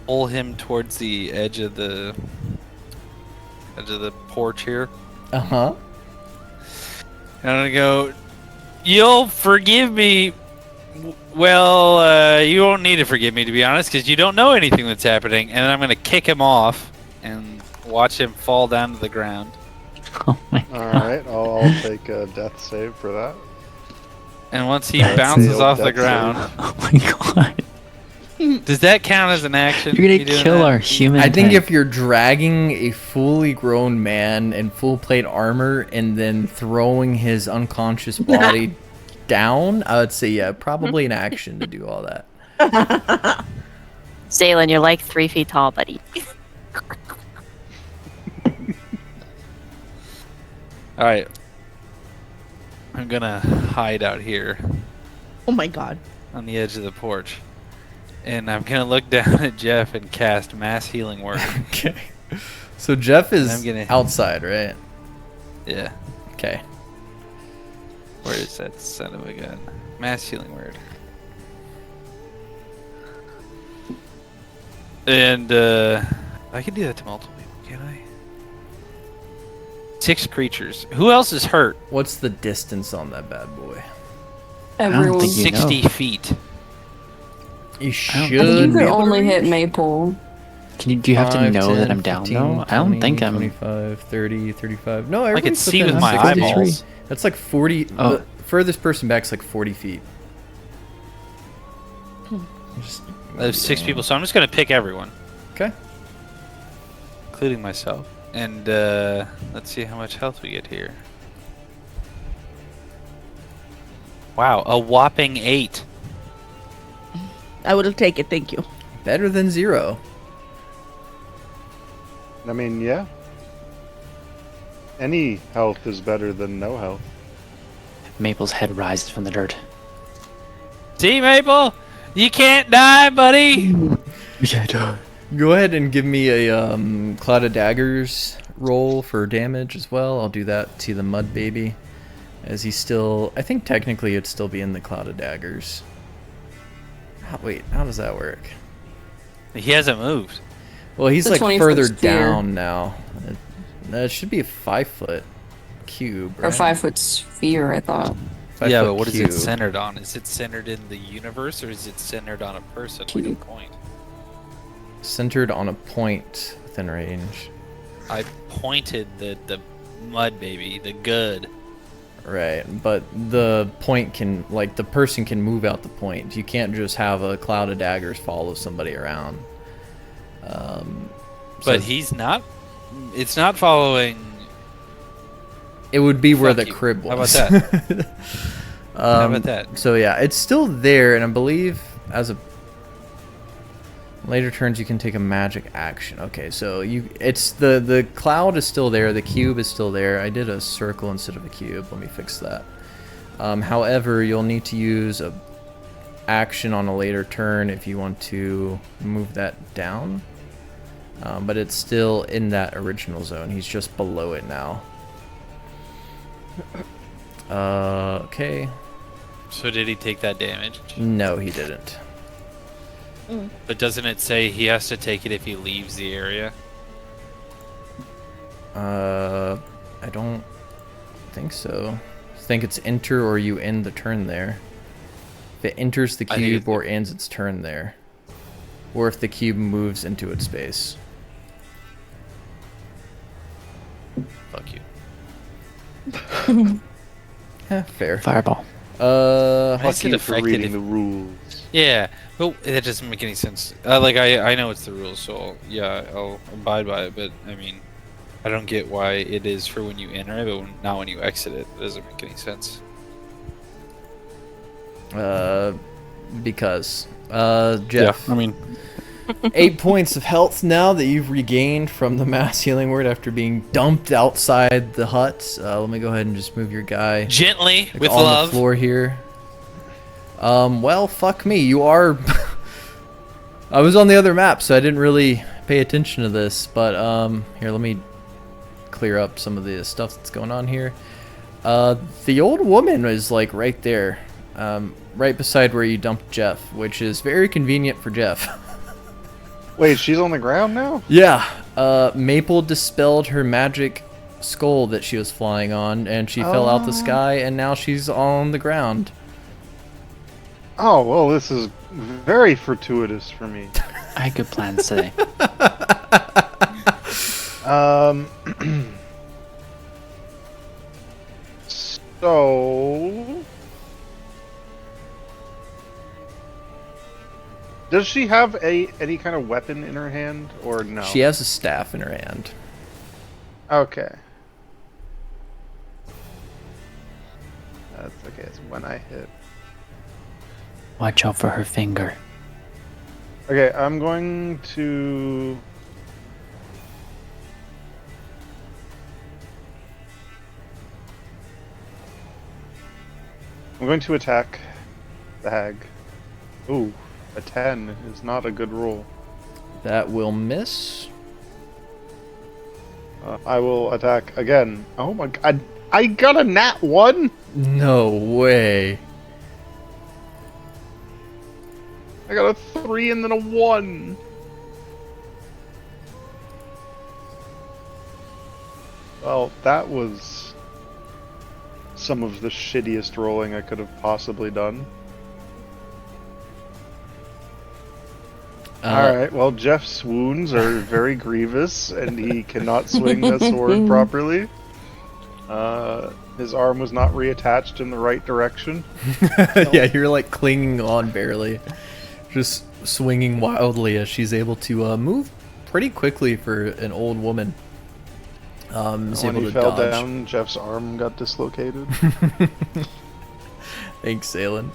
pull him towards the edge of the porch here. Uh-huh. And I'm gonna go, you'll forgive me. Well, you won't need to forgive me, to be honest, because you don't know anything that's happening. And then I'm gonna kick him off and watch him fall down to the ground. Oh my god. Alright, I'll take a death save for that. And once he That's bounces the off the death ground, Oh my god. does that count as an action? You're You gonna doing kill that? our human I think tank. if you're dragging a fully grown man in full plate armor and then throwing his unconscious body down, I would say, yeah, probably an action to do all that. Zaylen, you're like 3 feet tall, buddy. Alright. I'm gonna hide out here Oh my god. on the edge of the porch. And I'm gonna look down at Jeff and cast Mass Healing Word. Okay. So Jeff I'm is gonna- outside, right? Yeah. Okay. Where is that son of a gun? Mass Healing Word. And, I can do that to multiple people, can I? 6 creatures. Who else is hurt? What's the distance on that bad boy? don't Everyone. think you 60 know. feet. You I should I think you be could able to only hit reach. Maple. Do you have to 5, know 10, that I'm down 15, though? I don't 20, think I'm. 25, 30, 35. No, I can everybody's see within with my 60. eyeballs. That's like 40. Oh. The furthest person back's like 40 feet. Just- There's 6 people, so I'm just gonna pick everyone, Okay. including myself. And let's see how much health we get here. Wow, a whopping 8. I will take it, thank you. Better than 0. I mean, yeah. Any health is better than no health. Maple's head rises from the dirt. See, Maple, you can't die, buddy. Go ahead and give me a Cloud of Daggers roll for damage as well. I'll do that to the Mud Baby. As he's still... I think technically it'd still be in the Cloud of Daggers. Wait, how does that work? He hasn't moved. Well, he's The like 20 further foot sphere. down now. It should be a 5-foot cube, right? Or 5-foot sphere, I thought. 5 Yeah, foot but what is cube. it centered on? Is it centered in the universe, or is it centered on a person, like a Cube. point? Centered on a point within range. I pointed the Mud Baby, the good. Right, but the point can, like, the person can move out the point. You can't just have a Cloud of Daggers follow somebody around. But he's not. It's not following. It would be where Fuck the you. crib How about was. that? How about that? So yeah, it's still there, and I believe as a later turns you can take a magic action. Okay, so it's the cloud is still there, the cube is still there. I did a circle instead of a cube. Let me fix that. However, you'll need to use a action on a later turn if you want to move that down. But it's still in that original zone. He's just below it now. Okay. So did he take that damage? No, he didn't. But doesn't it say he has to take it if he leaves the area? I don't think so. I think it's enter or you end the turn there. If it enters the I think cube it's- or ends its turn there. Or if the cube moves into its space. Fuck you. Fair. Fireball. Uh, Why is Fuck it you for affected reading if- the rules. Yeah, but that doesn't make any sense. Like I know it's the rules, so yeah, I'll abide by it. But I mean, I don't get why it is for when you enter it, but not when you exit it. It doesn't make any sense. because Jeff. Yeah, I mean, 8 points of health now that you've regained from the mass healing word after being dumped outside the hut. Let me go ahead and just move your guy gently like, with on love. the floor here. Well, fuck me. You are. I was on the other map, so I didn't really pay attention to this. But here, let me clear up some of the stuff that's going on here. The old woman is like right there, right beside where you dumped Jeff, which is very convenient for Jeff. Wait, she's on the ground now? Yeah, Maple dispelled her magic skull that she was flying on, and she fell out the sky, and now she's on the ground. Oh, well, this is very fortuitous for me. I had good plans today. So... Does she have any kind of weapon in her hand, or no? She has a staff in her hand. Okay. That's okay, it's when I hit. Watch out for her finger. Okay, I'm going to... attack the hag. Ooh, a 10 is not a good roll. That will miss. I will attack again. Oh my god, I got a nat 1? No way. I got a 3 and then a 1. Well, that was some of the shittiest rolling I could have possibly done. Alright, well, Jeff's wounds are very grievous, and he cannot swing the sword properly. His arm was not reattached in the right direction. Yeah, you're like clinging on barely. Just swinging wildly as she's able to move pretty quickly for an old woman. Is When able he to fell dodge. down, Jeff's arm got dislocated. Thanks, Salen.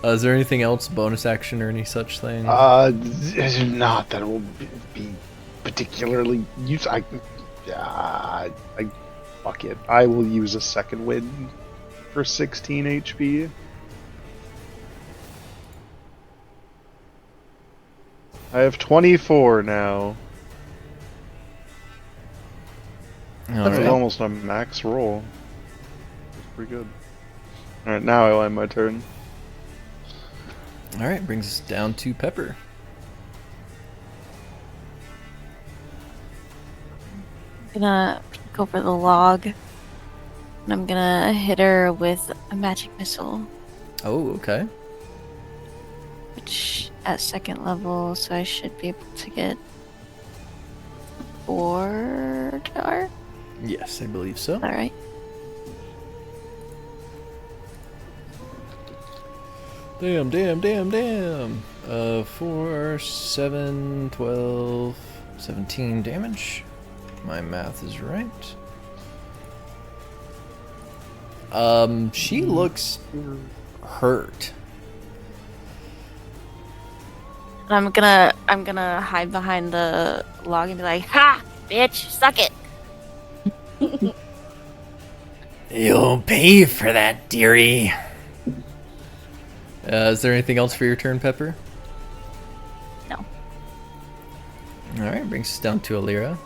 Is there anything else, bonus action or any such thing? Not that it will be particularly used. Fuck it. I will use a second wind for 16 HP. I have 24 now. That was Alright. almost a max roll. That's pretty good. Alright, now I'll end my turn. Alright, brings us down to Pepper. I'm gonna peek over the log, and I'm gonna hit her with a magic missile, Oh, okay. which at second level, so I should be able to get 4 tar. Yes, I believe so. All right. Damn. 4, 7, 12, 17 damage. My math is right. She looks hurt. And I'm gonna hide behind the log and be like, "Ha, bitch, suck it." You'll pay for that, dearie. Is there anything else for your turn, Pepper? No. Alright, brings us down to Alira.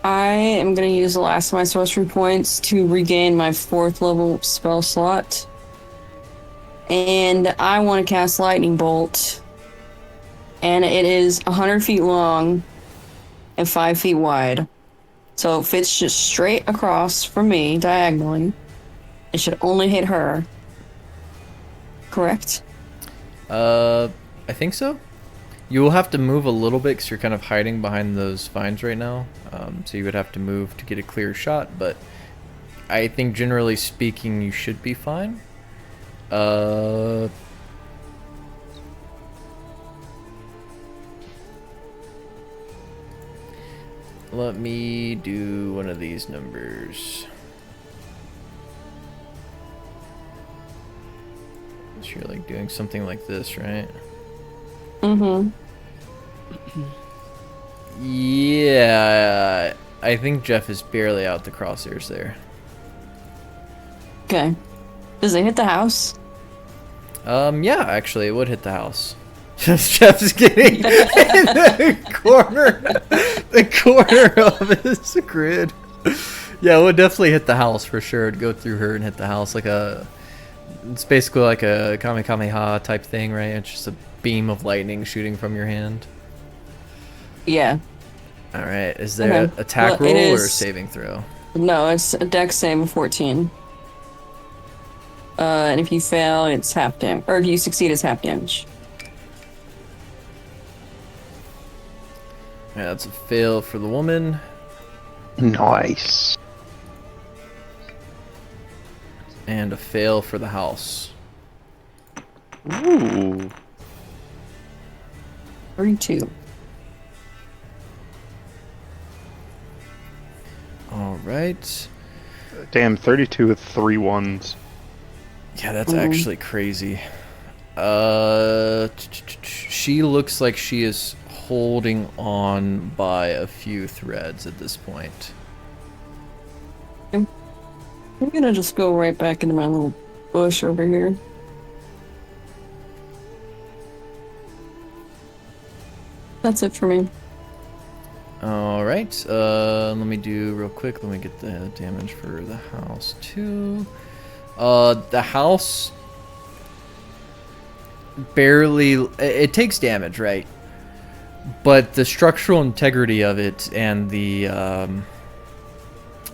I am gonna use the last of my sorcery points to regain my 4th level spell slot. And I want to cast Lightning Bolt. And it is 100 feet long and 5 feet wide. So it fits just straight across from me, diagonally. It should only hit her. Correct? I think so. You will have to move a little bit because you're kind of hiding behind those vines right now. So you would have to move to get a clear shot, but I think generally speaking, you should be fine. Let me do one of these numbers. So you're like doing something like this, right? Mm-hmm. Yeah, I think Jeff is barely out the crosshairs there. Okay. Does it hit the house? Yeah, actually, it would hit the house. Jeff's getting in the corner of his grid. Yeah, it would definitely hit the house for sure. It'd go through her and hit the house it's basically like a Kamehameha type thing, right? It's just a beam of lightning shooting from your hand. Yeah. All right, is there Okay. an attack Well, it roll or a is- saving throw? No, it's a dex save of 14. And if you fail, it's half damage. Or if you succeed, it's half damage. Yeah, that's a fail for the woman. Nice. And a fail for the house. Ooh. 32. All right. Damn, 32 with 3 ones. Yeah, that's actually crazy. She looks like she is holding on by a few threads at this point. I'm gonna just go right back into my little bush over here. That's it for me. All right. Let me do real quick. Let me get the damage for the house too. The house barely. It takes damage, right? But the structural integrity of it and the,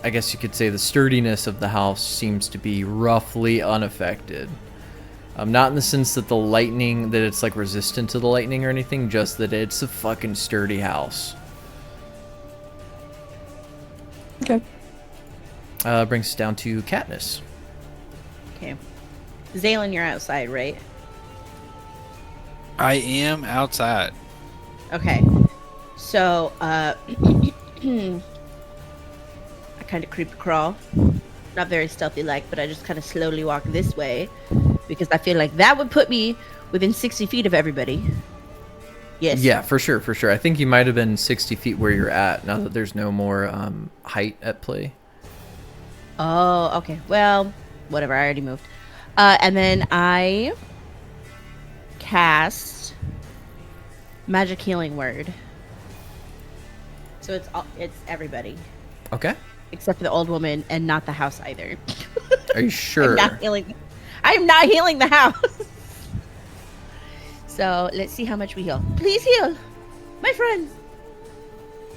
I guess you could say the sturdiness of the house seems to be roughly unaffected. Not in the sense that the lightning, that it's like resistant to the lightning or anything, just that it's a fucking sturdy house. Okay. Brings us down to Katniss. Okay. Zaylin, you're outside, right? I am outside. Okay. So, I kind of creep crawl. Not very stealthy like, but I just kind of slowly walk this way because I feel like that would put me within 60 feet of everybody. Yes. Yeah, for sure, for sure. I think you might have been 60 feet where you're at now that there's no more height at play. Oh, okay. Well, whatever. I already moved. And then I cast Magic Healing Word. So it's everybody Okay. except for the old woman and not the house either. Are you sure? I'm not healing the house. So let's see how much we heal. Please heal, my friends.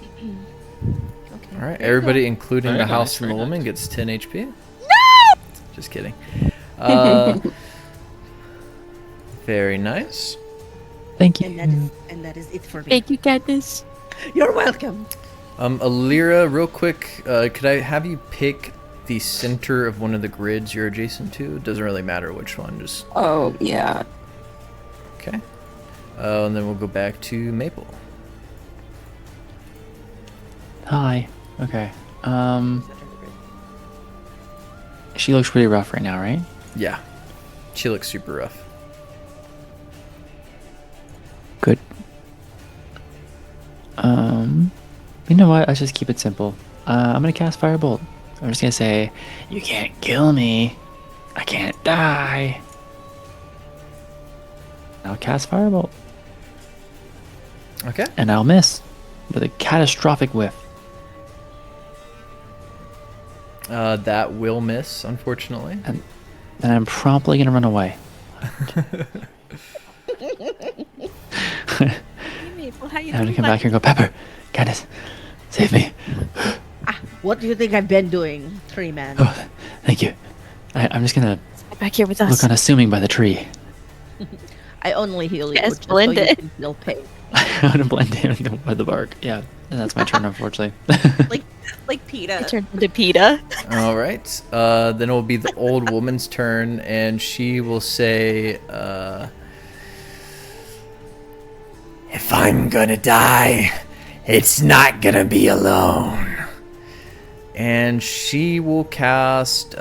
Okay. All right, there you everybody, go. including Very the house nice, and the very woman, nice. gets 10 HP. No! Just kidding. Very nice. Thank you. And that is it for me. Thank you, Katniss. You're welcome. Alira, real quick, could I have you pick the center of one of the grids you're adjacent to? It doesn't really matter which one, just Oh, yeah. okay. And then we'll go back to Maple. Hi. Okay. She looks pretty rough right now, right? Yeah, she looks super rough. Good. You know what? Let's just keep it simple. I'm gonna cast Firebolt. I'm just gonna say, you can't kill me. I can't die. I'll cast Firebolt. Okay. And I'll miss with a catastrophic whiff. That will miss, unfortunately. And then I'm promptly gonna run away. Maple, how you I'm gonna doing? come back here and go, Pepper, Candace, save me. What do you think I've been doing, Tree Man? Oh, thank you. I'm just gonna Get back here with us. look unassuming by the tree. I only heal you Yes, just so blend you it. can feel pain. I'm gonna blend in by the bark. Yeah, and that's my turn, unfortunately. Like Like PETA. It turned into PETA. All right. Then it will be the old woman's turn, and she will say, "If I'm gonna die, it's not gonna be alone." And she will cast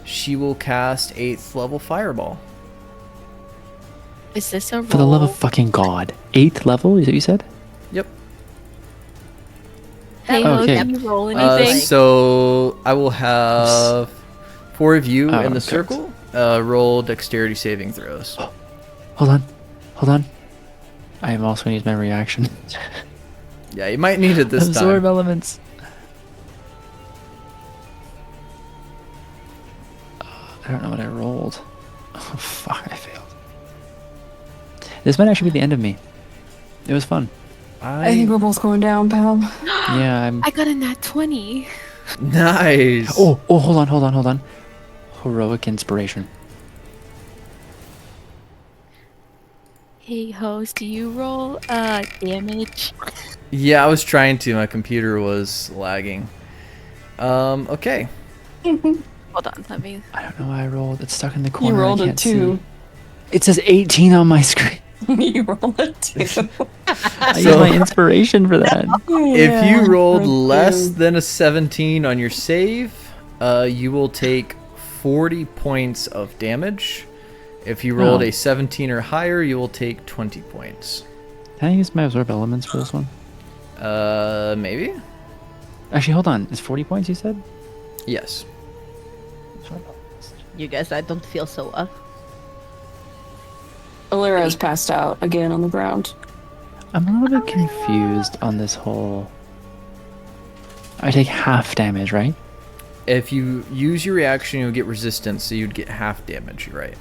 she will cast 8th level fireball. Is this a roll? For the love of fucking God. 8th level, is that what you said? Yep. Hey, Okay. can you roll anything? So I will have 4 of you Oh, in the okay. circle roll dexterity saving throws. Hold on. Hold on. I am also going to use my reaction. Yeah, you might need it this Absorb time. elements. I don't know what I rolled. Oh, fuck, I failed. This might actually be the end of me. It was fun. I think we're both going down, pal. Yeah, I'm... I got a nat 20. Nice. Oh, hold on. Heroic inspiration. Hey, host, do you roll damage? Yeah, I was trying to. My computer was lagging. Okay. Hold on, let me. I don't know why I rolled. It's stuck in the You corner. rolled I a can't 2. see. It says 18 on my screen. You rolled a 2. I used my inspiration for that. If you rolled thank less you. than a 17 on your save, you will take 40 points of damage. If you rolled Oh. a 17 or higher, you will take 20 points. Can I use my absorb elements for this one? Maybe? Actually, hold on. Is 40 points you said? Yes. You guys, I don't feel so up. Alira's passed out again on the ground. I'm a little bit confused on this whole... I take half damage, right? If you use your reaction, you'll get resistance, so you'd get half damage, right?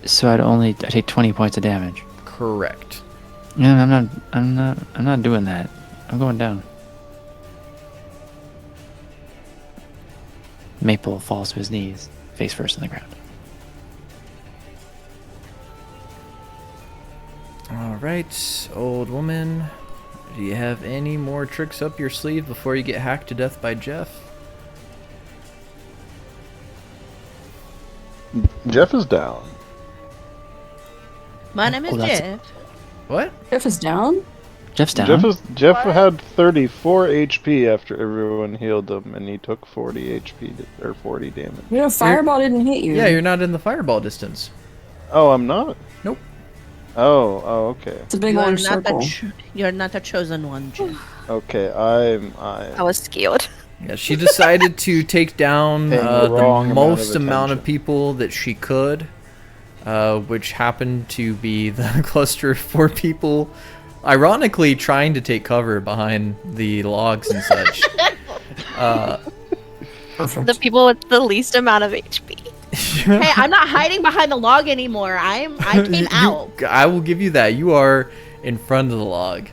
So I take 20 points of damage. Correct. No, I'm not doing that. I'm going down. Maple falls to his knees, face first on the ground. Alright, old woman. Do you have any more tricks up your sleeve before you get hacked to death by Jeff? Jeff is down. My name is Oh, that's- Jeff. What? Jeff is down? Jeff's down. Jeff had 34 HP after everyone healed him, and he took 40 HP or 40 damage. You know, fireball didn't hit you. Yeah, you're not in the fireball distance. Oh, I'm not. Nope. Oh, okay. It's a big You are orange not circle. you're not the chosen one, Jeff. Okay, I was scared. Yeah, she decided to take down Paying the the wrong most amount amount of of people that she could, which happened to be the cluster of 4 people, ironically trying to take cover behind the logs and such. The people with the least amount of HP. Hey, I'm not hiding behind the log anymore. I came out. I will give you that. You are in front of the log.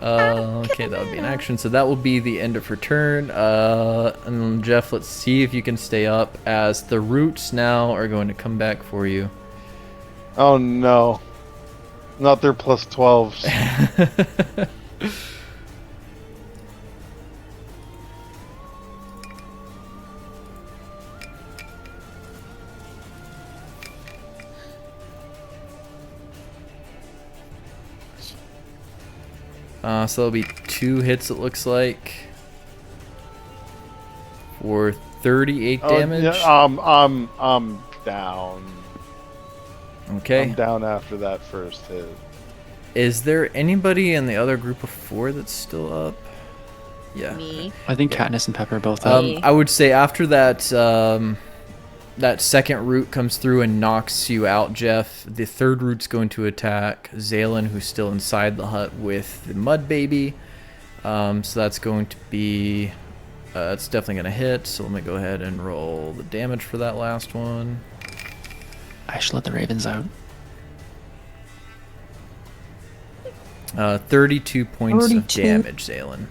Okay, that would be an action. So that will be the end of her turn. And Jeff, let's see if you can stay up, as the roots now are going to come back for you. Oh no. Not their plus 12s. So there'll be 2 hits, it looks like, for 38 damage. Yeah, I'm down. Okay. I'm down after that first hit. Is there anybody in the other group of 4 that's still up? Yeah. Me. I think Katniss and Pepper are both up. I would say after that, that second root comes through and knocks you out, Jeff, the third root's going to attack Zaylin, who's still inside the hut with the mud baby. So that's going to be... it's definitely going to hit, so let me go ahead and roll the damage for that last one. I should let the ravens out. 32 points of 32. damage, Zaylin.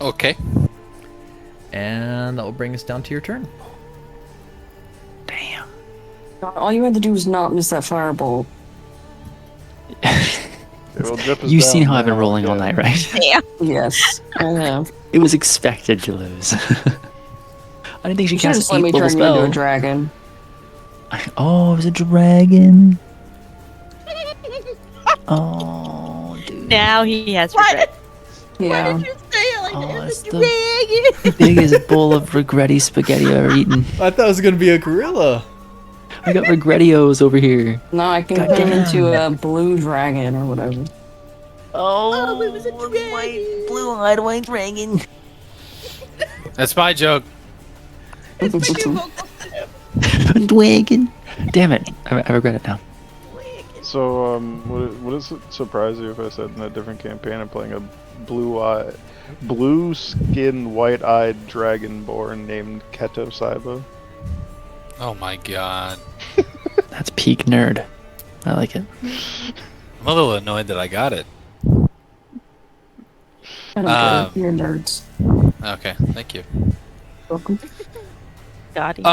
Okay. And that will bring us down to your turn. Damn. God, all you had to do was not miss that fireball. Well, Jeff is You've seen down how I've been now, rolling all yeah. night, right? Yeah. Yes, I have. It was expected to lose. I didn't think she You should have cast just an let me 8th level turn you into a spell. dragon. Oh, it was a dragon. Oh, dude. Now he has Why regret. Yeah. did you say it like Oh, that? it's It's a the dragon. biggest bowl of regretti spaghetti I've ever eaten. I thought it was gonna be a gorilla. I got regrettios over here. No, I can God turn him damn. into a blue dragon or whatever. Oh, it was a dragon. blue-eyed white dragon. That's my joke. It's my new vocal. Dragon. Damn it. I regret it now. So, would it surprise you if I said in a different campaign I'm playing a blue-skinned, white-eyed dragonborn named Keto Saiba? Oh my god. That's peak nerd. I like it. I'm a little annoyed that I got it. I don't care. You're nerds. Okay, thank you. Welcome. Got him.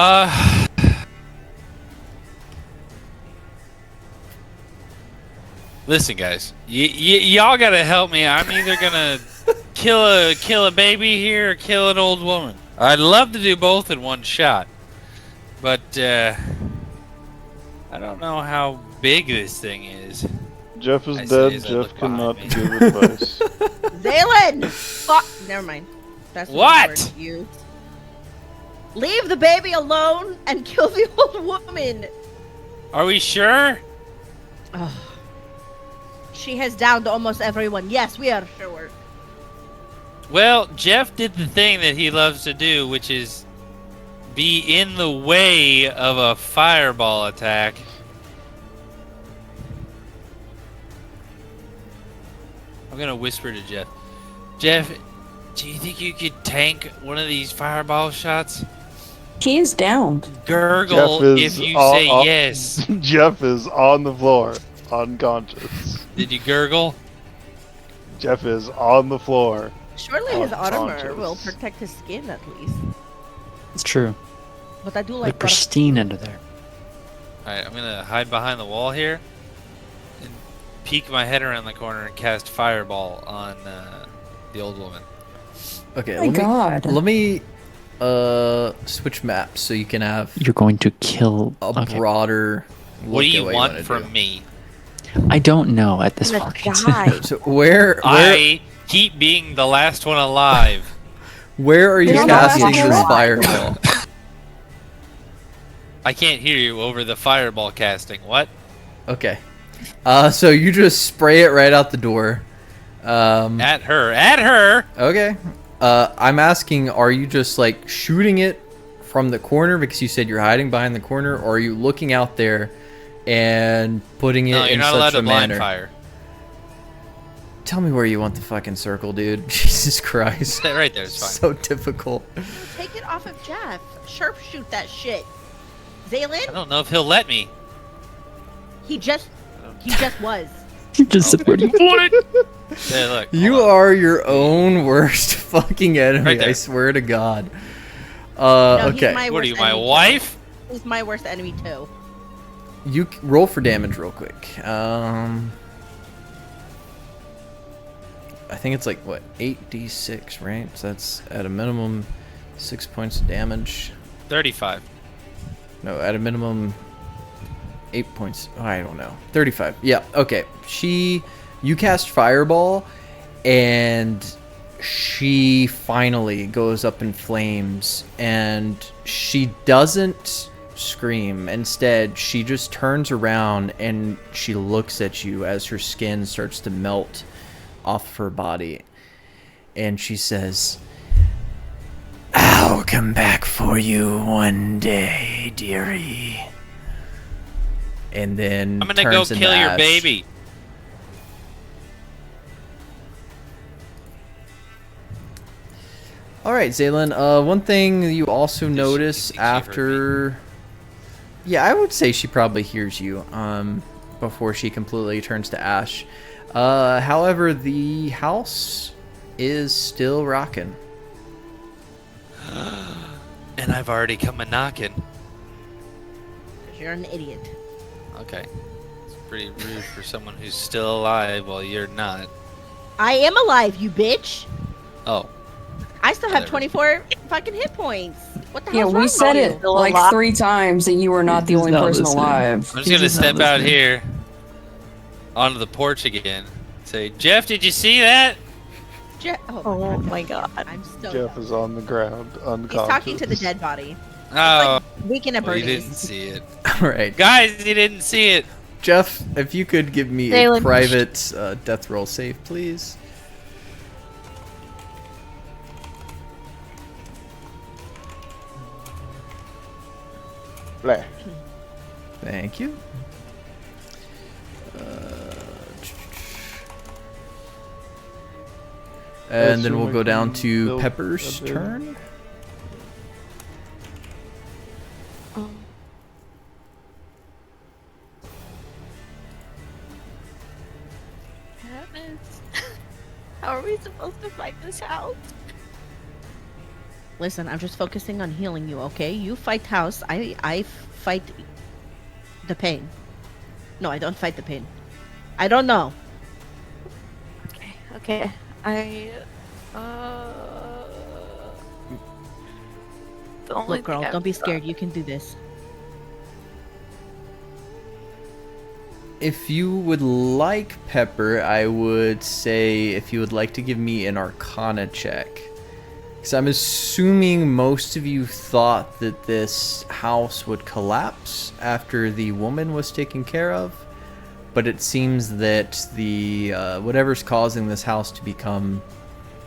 Listen, guys, y'all gotta help me. I'm either gonna kill a baby here or kill an old woman. I'd love to do both in one shot, but I don't know how big this thing is. Jeff is I say dead. as I Jeff look cannot behind me. give advice. Zaylin! Fuck! Never mind. That's What? the word you used. Leave the baby alone and kill the old woman. Are we sure? Ugh. She has downed almost everyone. Yes, we are sure. Well, Jeff did the thing that he loves to do, which is be in the way of a fireball attack. I'm gonna whisper to Jeff. Jeff, do you think you could tank one of these fireball shots? He is down. Gurgle Jeff if is you on- say on- yes. Jeff is on the floor, unconscious. Did you gurgle? Jeff is on the floor. Surely his armor Unconscious. will protect his skin at least. It's true. But I do Like like pristine under there. Alright, I'm gonna hide behind the wall here and peek my head around the corner and cast fireball on the old woman. Okay, Oh my God. let me switch maps so you can have You're going to kill. a Okay. broader look What do at you want wanna from do. me? I don't know at this The point. guy. So where I keep being the last one alive. where are you You're not casting fucking this right. fireball? I can't hear you over the fireball casting. What? Okay. So you just spray it right out the door. At her. At her! Okay. I'm asking, are you just like shooting it from the corner because you said you're hiding behind the corner, or are you looking out there and putting it No, you're in not allowed such to a blind manner? fire. Tell me where you want the fucking circle, dude. Jesus Christ. That right there is fine. So difficult. Take it off of Jeff. Sharpshoot that shit. I Zaylin, don't know if he'll let me. he just was. You just said, where do you want it? Hey, look. You hold on. are your own worst fucking enemy, Right there. I swear to God. No, he's Okay. my What are worst you, my enemy, too. wife? He's my worst enemy too. You roll for damage real quick. I think it's like, what, 8d6, right? So that's at a minimum 6 points of damage. 35. No, at a minimum 8 points. Oh, I don't know. 35. Yeah, okay. You cast Fireball, and she finally goes up in flames, and she doesn't scream. Instead, she just turns around and she looks at you as her skin starts to melt off of her body. And she says, "I'll come back for you one day, dearie." And then I'm gonna go turns into kill your ash. baby. All right, Zaylin. One thing you also notice think she heard after, yeah, I would say she probably hears you. Before she completely turns to ash. However, the house is still rocking. And I've already come a knocking. 'Cause you're an idiot. Okay. It's pretty rude for someone who's still alive while you're not. I am alive, you bitch. Oh. I still have Whatever. 24 fucking hit points. What the Yeah, hell's we wrong said with it Still like alive. 3 times that you were not the He's only not person listening. alive. I'm just He's gonna just not step out listening. here onto the porch again. Say, Jeff, did you see that? Oh my god. I'm so Jeff dumb. is on the ground, He's unconscious. talking to the dead body. Oh, Weekend at well, you Bernie's. didn't see it. All right, Guys, you didn't see it. Jeff, if you could give me a Dalen. private death roll save, please. Blah. Thank you. And then we'll go down to Pepper's turn. How are we supposed to fight this house? Listen, I'm just focusing on healing you, okay? You fight house. I fight the pain. No, I don't fight the pain. I don't know. Okay. The only Look, girl, thing don't be scared. You can do this. If you would like, Pepper, I would say if you would like to give me an Arcana check. Because I'm assuming most of you thought that this house would collapse after the woman was taken care of. But it seems that the whatever's causing this house to become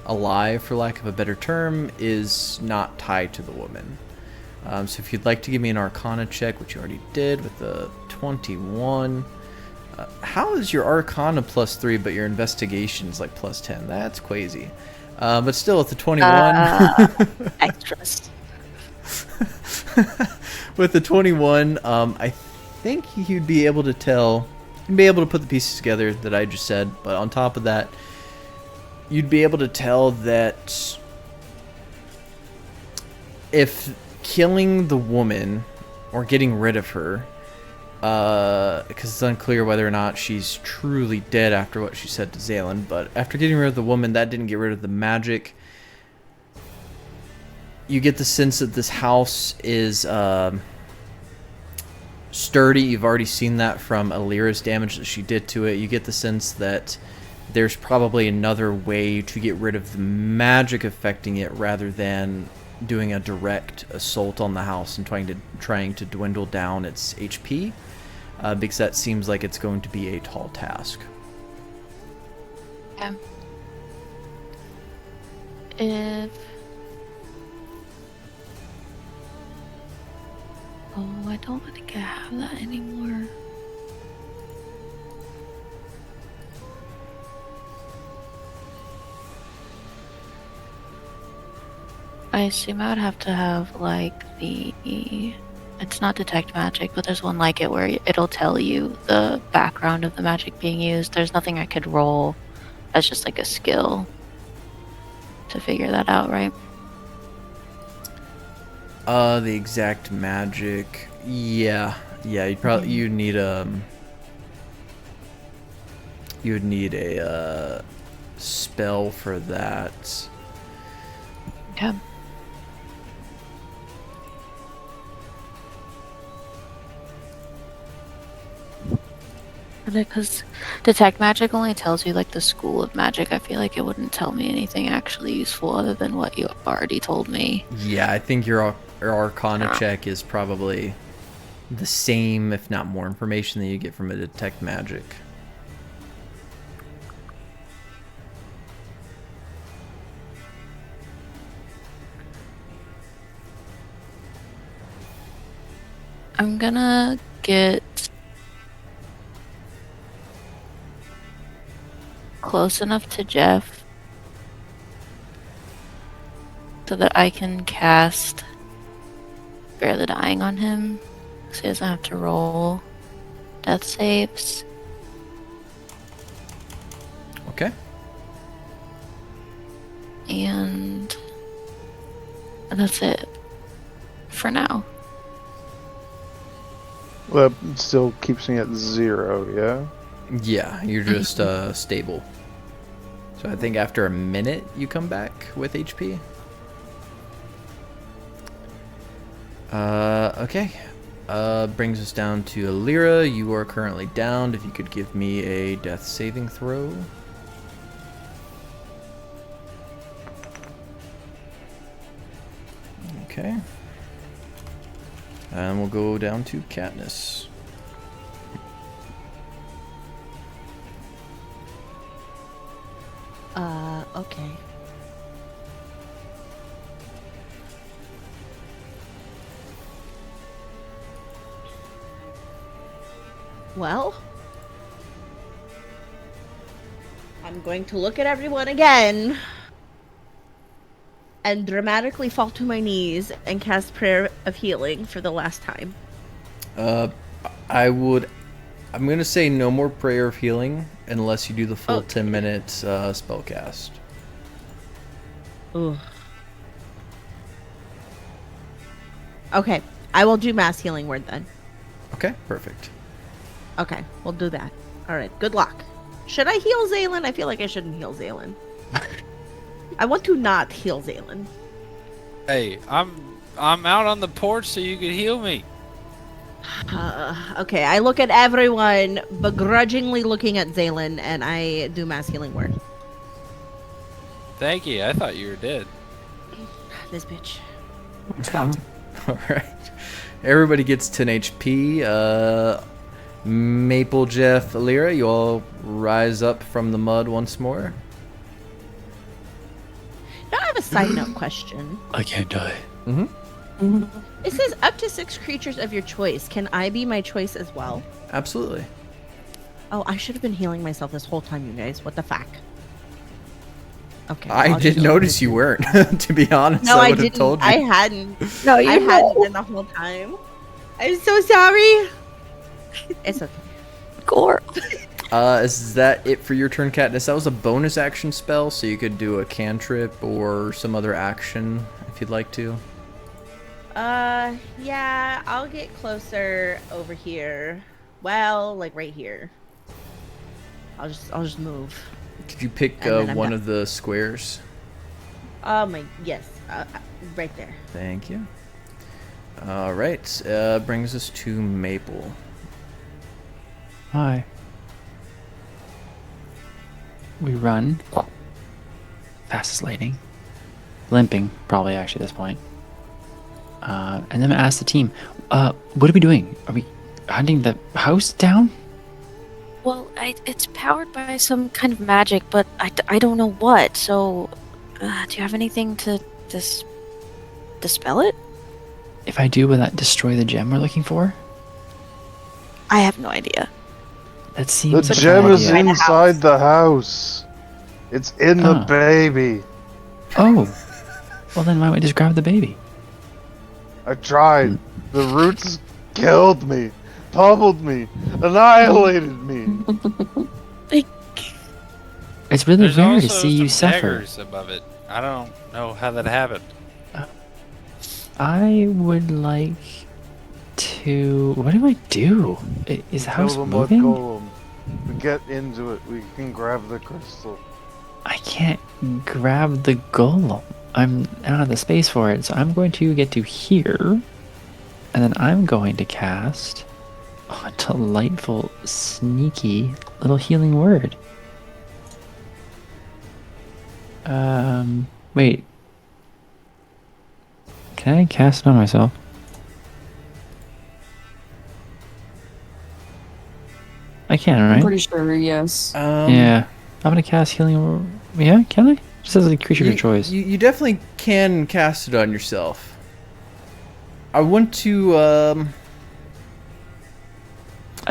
alive, for lack of a better term, is not tied to the woman. So if you'd like to give me an Arcana check, which you already did with the 21... how is your Arcana +3, but your investigation is like +10? That's crazy. But still, with the 21, extras. with the 21, I think you'd be able to tell, you'd be able to put the pieces together that I just said. But on top of that, you'd be able to tell that if killing the woman or getting rid of her, because it's unclear whether or not she's truly dead after what she said to Zalen, but after getting rid of the woman, that didn't get rid of the magic. You get the sense that this house is sturdy. You've already seen that from Alira's damage that she did to it. You get the sense that there's probably another way to get rid of the magic affecting it rather than doing a direct assault on the house and trying to dwindle down its HP. Because that seems like it's going to be a tall task. Okay. If... Oh, I don't think I have that anymore. I assume I would have to have, like, the... It's not detect magic, but there's one like it where it'll tell you the background of the magic being used. There's nothing I could roll as just like a skill to figure that out, right? The exact magic. Yeah, you'd probably you would need a spell for that. Okay. Because detect magic only tells you like the school of magic. I feel like it wouldn't tell me anything actually useful other than what you already told me. Yeah, I think your Arcana check is probably the same, if not more information than you get from a detect magic. I'm gonna get close enough to Jeff so that I can cast Spare the Dying on him so he doesn't have to roll death saves. Okay. And That's it. For now. Well, that still keeps me at 0, yeah? Yeah, you're just stable. So I think after a minute you come back with HP. Okay. Brings us down to Alira. You are currently downed. If you could give me a death saving throw. Okay. And we'll go down to Katniss. Okay. Well, I'm going to look at everyone again and dramatically fall to my knees and cast Prayer of Healing for the last time. I'm gonna say no more Prayer of Healing unless you do the full 10 minutes spell cast. Ooh. Okay, I will do Mass Healing Word then. Okay, perfect. Okay, we'll do that. All right, good luck. Should I heal Zaylin? I feel like I shouldn't heal Zaylin. I want to not heal Zaylin. Hey, I'm out on the porch so you can heal me. Okay, I look at everyone, begrudgingly looking at Zaylin, and I do Mass Healing Word. Thank you. I thought you were dead. This bitch. Alright. Everybody gets 10 HP. Maple, Jeff, Alira, you all rise up from the mud once more. Now I have a side note question. I can't die. It says up to 6 creatures of your choice. Can I be my choice as well? Absolutely. Oh, I should have been healing myself this whole time, you guys. What the fuck? Okay. I I'll did just- notice you weren't, to be honest. No, I I would have didn't. told you. I hadn't. No, I you hadn't been the whole time. I'm so sorry. It's okay. Gore. Is that it for your turn, Katniss? That was a bonus action spell, so you could do a cantrip or some other action if you'd like to. Yeah, I'll get closer over here. Well, like right here. I'll just move. Could you pick And then I'm one done. of the squares? Yes, right there. Thank you. All right, brings us to Maple. Hi. We run. Fast as lightning. Limping, probably, actually, at this point. And then I ask the team, what are we doing? Are we hunting the house down? Well, it's powered by some kind of magic, but I don't know what. So, do you have anything to dispel it? If I do, will that destroy the gem we're looking for? I have no idea. That The seems like a gem bad is idea. inside the house. It's in the Oh. baby. Oh. Well, then why don't we just grab the baby? I tried. The roots killed me, pummeled me, annihilated me. It's really There's rare to also see you some suffer. daggers above it. I don't know how that happened. I would like to... What do I do? Is the house Kill the mud moving? golem. We get into it. We can grab the crystal. I can't grab the golem. I don't have the space for it, so I'm going to get to here, and then I'm going to cast a delightful, sneaky little healing word. Wait. Can I cast it on myself? I can, I'm right? pretty sure, yes. Yeah. I'm gonna cast healing word. Yeah, can I? It says a creature of your choice. You definitely can cast it on yourself. I want to. I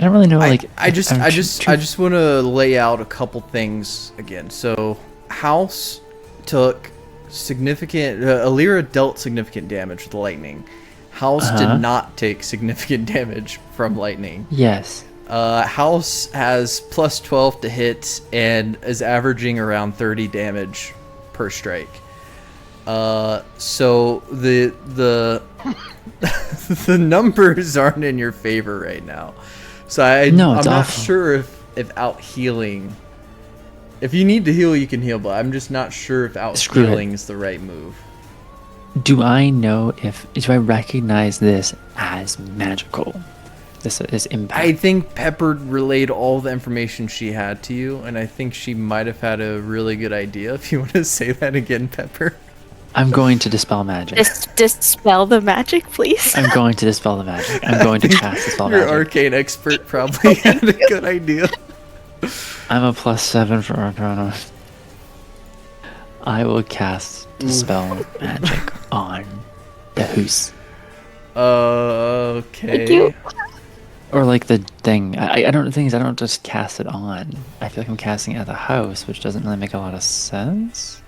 don't really know, I like... just want to lay out a couple things again. So, House took significant. Alira dealt significant damage with lightning. House did not take significant damage from lightning. Yes. House has plus 12 to hit and is averaging around 30 damage per strike. So the the numbers aren't in your favor right now. So I'm it's not awful. sure if out healing. If you need to heal, you can heal, but I'm just not sure if out Screw it. healing is the right move. Do I know do I recognize this as magical? This impact. I think Pepper relayed all the information she had to you, and I think she might have had a really good idea. If you want to say that again, Pepper. I'm going to dispel magic. Dispel the magic, please. I'm going to dispel the magic. I'm going to cast dispel Your magic. arcane expert probably had a good idea. I'm a +7 for Arcana. I will cast dispel magic on the hoose. Okay. Thank you. Or like the thing. I don't. The thing is, I don't just cast it on. I feel like I'm casting it at the house, which doesn't really make a lot of sense.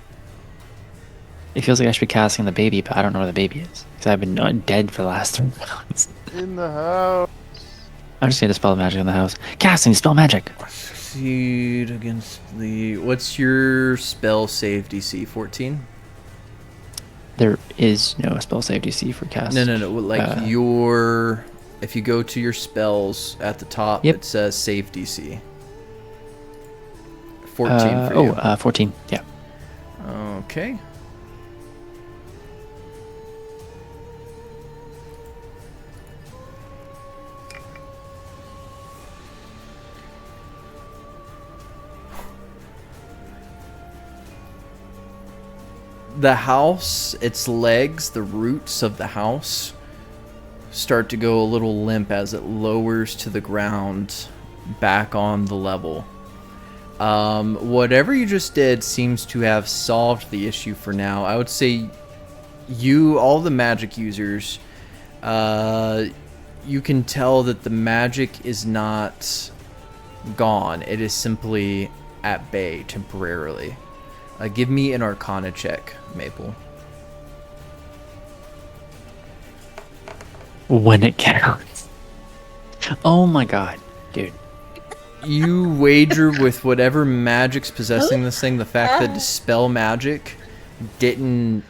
It feels like I should be casting the baby, but I don't know where the baby is because I've been dead for the last 3 months. In the house. I'm just gonna dispel magic in the house. Casting spell magic. Succeed against the. What's your spell save DC? 14? There is no spell save DC for cast. No. Like your. If you go to your spells at the top, Yep. it says save DC. 14 for you. 14. Yeah. Okay. The house, its legs, the roots of the house start to go a little limp as it lowers to the ground back on the level. Whatever you just did seems to have solved the issue for now. I would say all the magic users, you can tell that the magic is not gone. It is simply at bay temporarily. Give me an Arcana check, Maple. When it counts. Oh my god, dude. You wager with whatever magic's possessing this thing, the fact that dispel magic didn't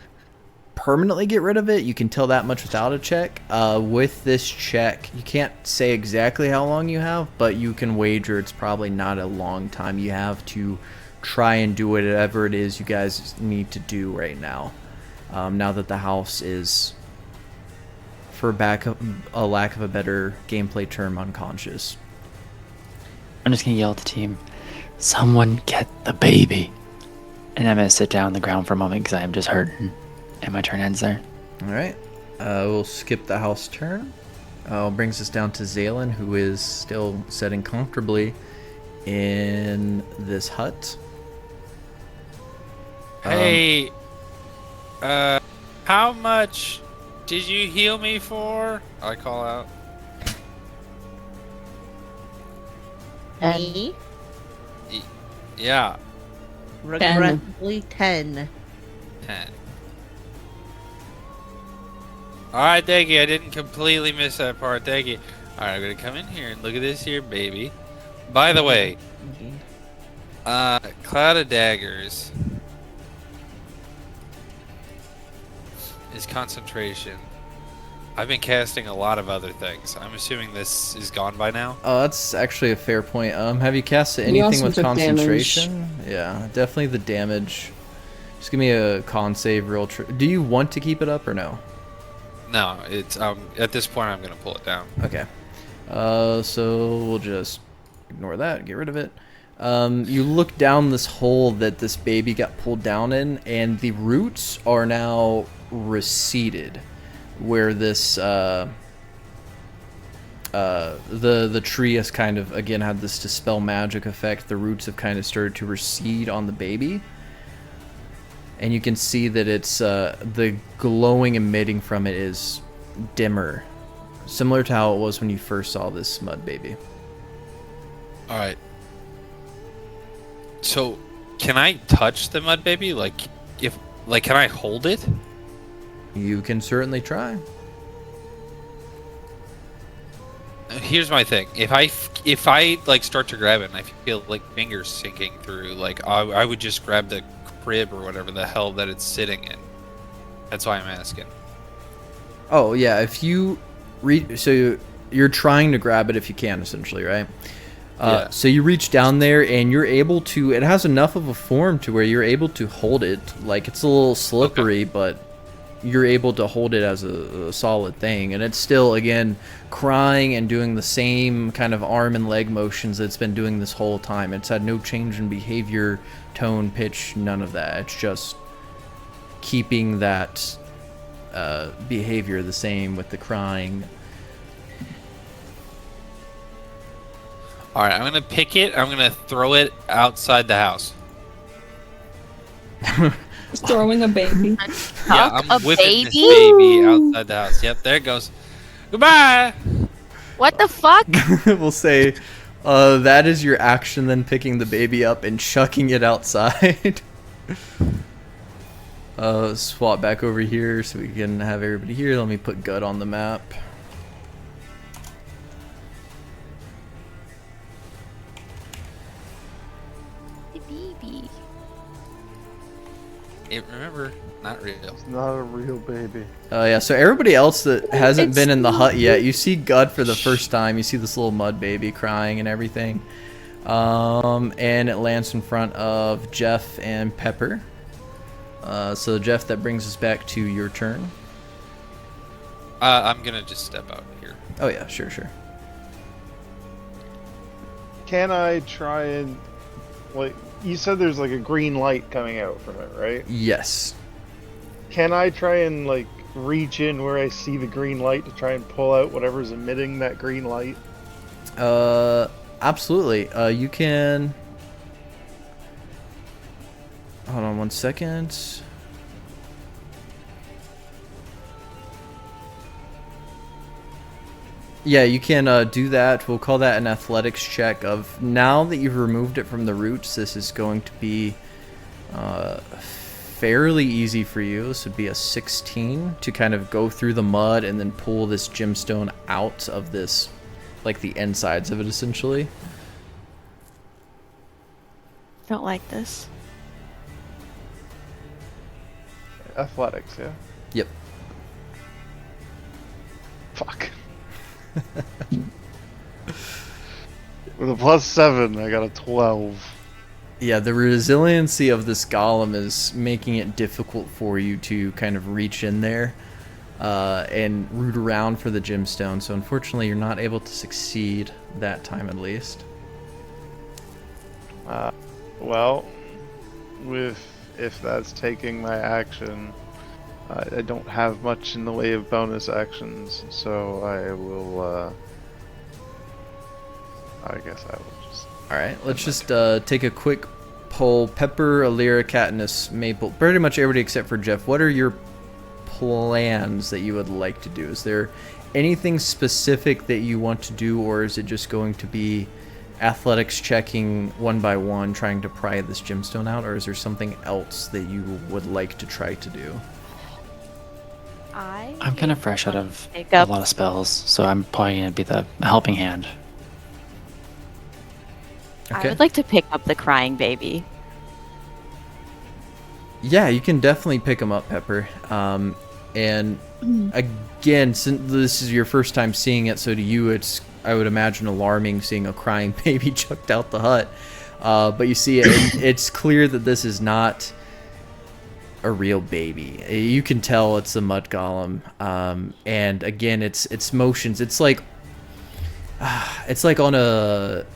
permanently get rid of it. You can tell that much without a check. With this check, you can't say exactly how long you have, but you can wager it's probably not a long time you have to try and do whatever it is you guys need to do right now. Now that the house is, for a lack of a better gameplay term, unconscious. I'm just gonna yell at the team, someone get the baby. And I'm gonna sit down on the ground for a moment because I am just hurting. And my turn ends there. Alright. We'll skip the house turn. Brings us down to Zalen, who is still sitting comfortably in this hut. Hey, how much did you heal me for? I call out. Me? Yeah, Regrettably 10. 10. Alright, thank you. I didn't completely miss that part. Thank you. Alright, I'm gonna come in here and look at this here baby. By the way, Cloud of Daggers is concentration. I've been casting a lot of other things. I'm assuming this is gone by now. Oh, that's actually a fair point. Have you casted You anything also with took concentration? Yeah, definitely the damage. Just give me a con save real do you want to keep it up or no? No, it's at this point I'm gonna pull it down. Okay. So we'll just ignore that, get rid of it. You look down this hole that this baby got pulled down in, and the roots are now receded, where this the tree has kind of again had this dispel magic effect. The roots have kind of started to recede on the baby, and you can see that it's the glowing emitting from it is dimmer, similar to how it was when you first saw this mud baby. All right. So, can I touch the mud baby? Can I hold it? You can certainly try. Here's my thing. If I like start to grab it and I feel like fingers sinking through, like I would just grab the crib or whatever the hell that it's sitting in. That's why I'm asking. Oh yeah, if you you're trying to grab it if you can, essentially, right? Yeah. So you reach down there and you're able to. It has enough of a form to where you're able to hold it. Like it's a little slippery, but you're able to hold it as a solid thing. And it's still, again, crying and doing the same kind of arm and leg motions that it's been doing this whole time. It's had no change in behavior, tone, pitch, none of that. It's just keeping that behavior the same with the crying. All right, I'm gonna pick it. I'm gonna throw it outside the house. Just throwing a baby. Yeah, Tuck I'm a whipping this baby? baby outside the house. Yep, there it goes. Goodbye. What the fuck? We'll say that is your action, then picking the baby up and chucking it outside. Swap back over here so we can have everybody here. Let me put Gut on the map. The baby. Remember, not real. It's not a real baby. Yeah, so everybody else that hasn't It's been in the not hut yet, you see Gut for the first time. You see this little mud baby crying and everything. And it lands in front of Jeff and Pepper. So Jeff, that brings us back to your turn. I'm gonna just step out here. Oh yeah, sure. Can I try and, like, you said there's like a green light coming out from it, right? Yes. Can I try and, like, reach in where I see the green light to try and pull out whatever's emitting that green light? Absolutely. You can. Hold on 1 second. Yeah, you can do that. We'll call that an athletics check. Of now that you've removed it from the roots, this is going to be fairly easy for you. This would be a 16 to kind of go through the mud and then pull this gemstone out of this, like the insides of it, essentially. Don't like this. Athletics, yeah. Yep. Fuck. With a +7, I got a 12. Yeah, the resiliency of this golem is making it difficult for you to kind of reach in there and root around for the gemstone. So unfortunately, you're not able to succeed that time at least. Well, if that's taking my action, I don't have much in the way of bonus actions, so I will. I guess I will just. All right, let's just take a quick poll. Pepper, Alira, Katniss, Maple, pretty much everybody except for Jeff. What are your plans that you would like to do? Is there anything specific that you want to do, or is it just going to be athletics checking one by one, trying to pry this gemstone out, or is there something else that you would like to try to do? I'm kind of fresh out of Pick a up. lot of spells, so I'm probably going to be the helping hand. I would like to pick up the crying baby. Yeah, you can definitely pick them up, Pepper. And again, since this is your first time seeing it, so to you it's, I would imagine, alarming seeing a crying baby chucked out the hut. But you see, it's clear that this is not a real baby. You can tell it's a mud golem. And again, its motions, it's like on a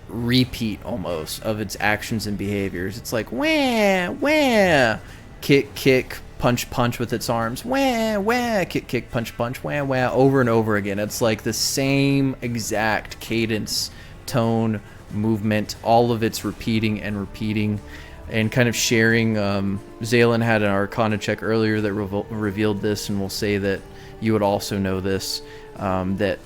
repeat almost of its actions and behaviors. It's like wah wah, kick, punch with its arms, wah wah, kick, punch, wah wah, over and over again. It's like the same exact cadence, tone, movement, all of it's repeating and kind of sharing. Zaylin had an Arcana check earlier that revealed this, and we'll say that you would also know this, that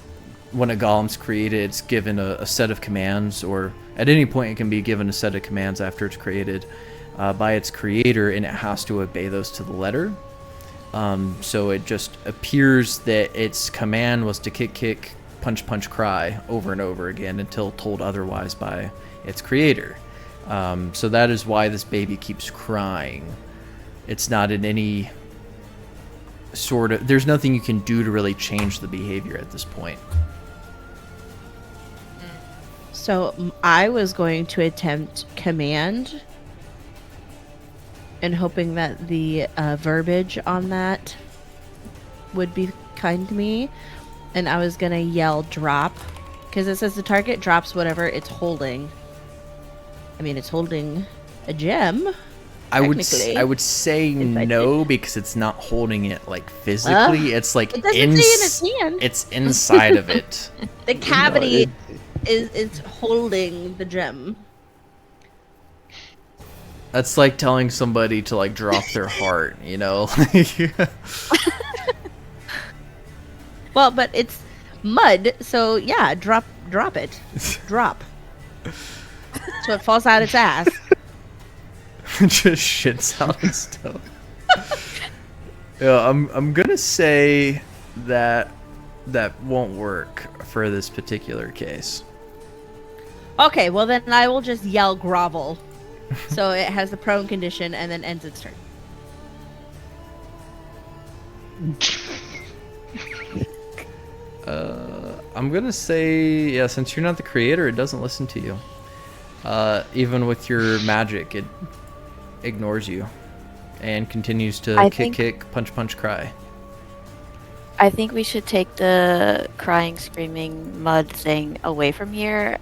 when a golem's created, it's given a set of commands, or at any point it can be given a set of commands after it's created by its creator, and it has to obey those to the letter. So it just appears that its command was to kick, punch, cry over and over again until told otherwise by its creator. So that is why this baby keeps crying. It's not in any sort of, there's nothing you can do to really change the behavior at this point. So I was going to attempt command and hoping that the verbiage on that would be kind to me. And I was going to yell drop because it says the target drops whatever it's holding. I mean, it's holding a gem. I would technically. say If I no because it's not holding it like physically. It's like It doesn't say in its hand. it's inside of it. The cavity it- is holding the gem. That's like telling somebody to like drop their heart, you know? Well, but it's mud, so yeah, drop it. Drop. So it falls out its ass. Just shits out its stuff. Yeah, I'm gonna say that won't work for this particular case. Okay, well then I will just yell grovel. So it has the prone condition and then ends its turn. I'm gonna say, yeah, since you're not the creator, it doesn't listen to you. Even with your magic, it ignores you and continues to I kick, think- punch, punch, cry. I think we should take the crying, screaming mud thing away from here,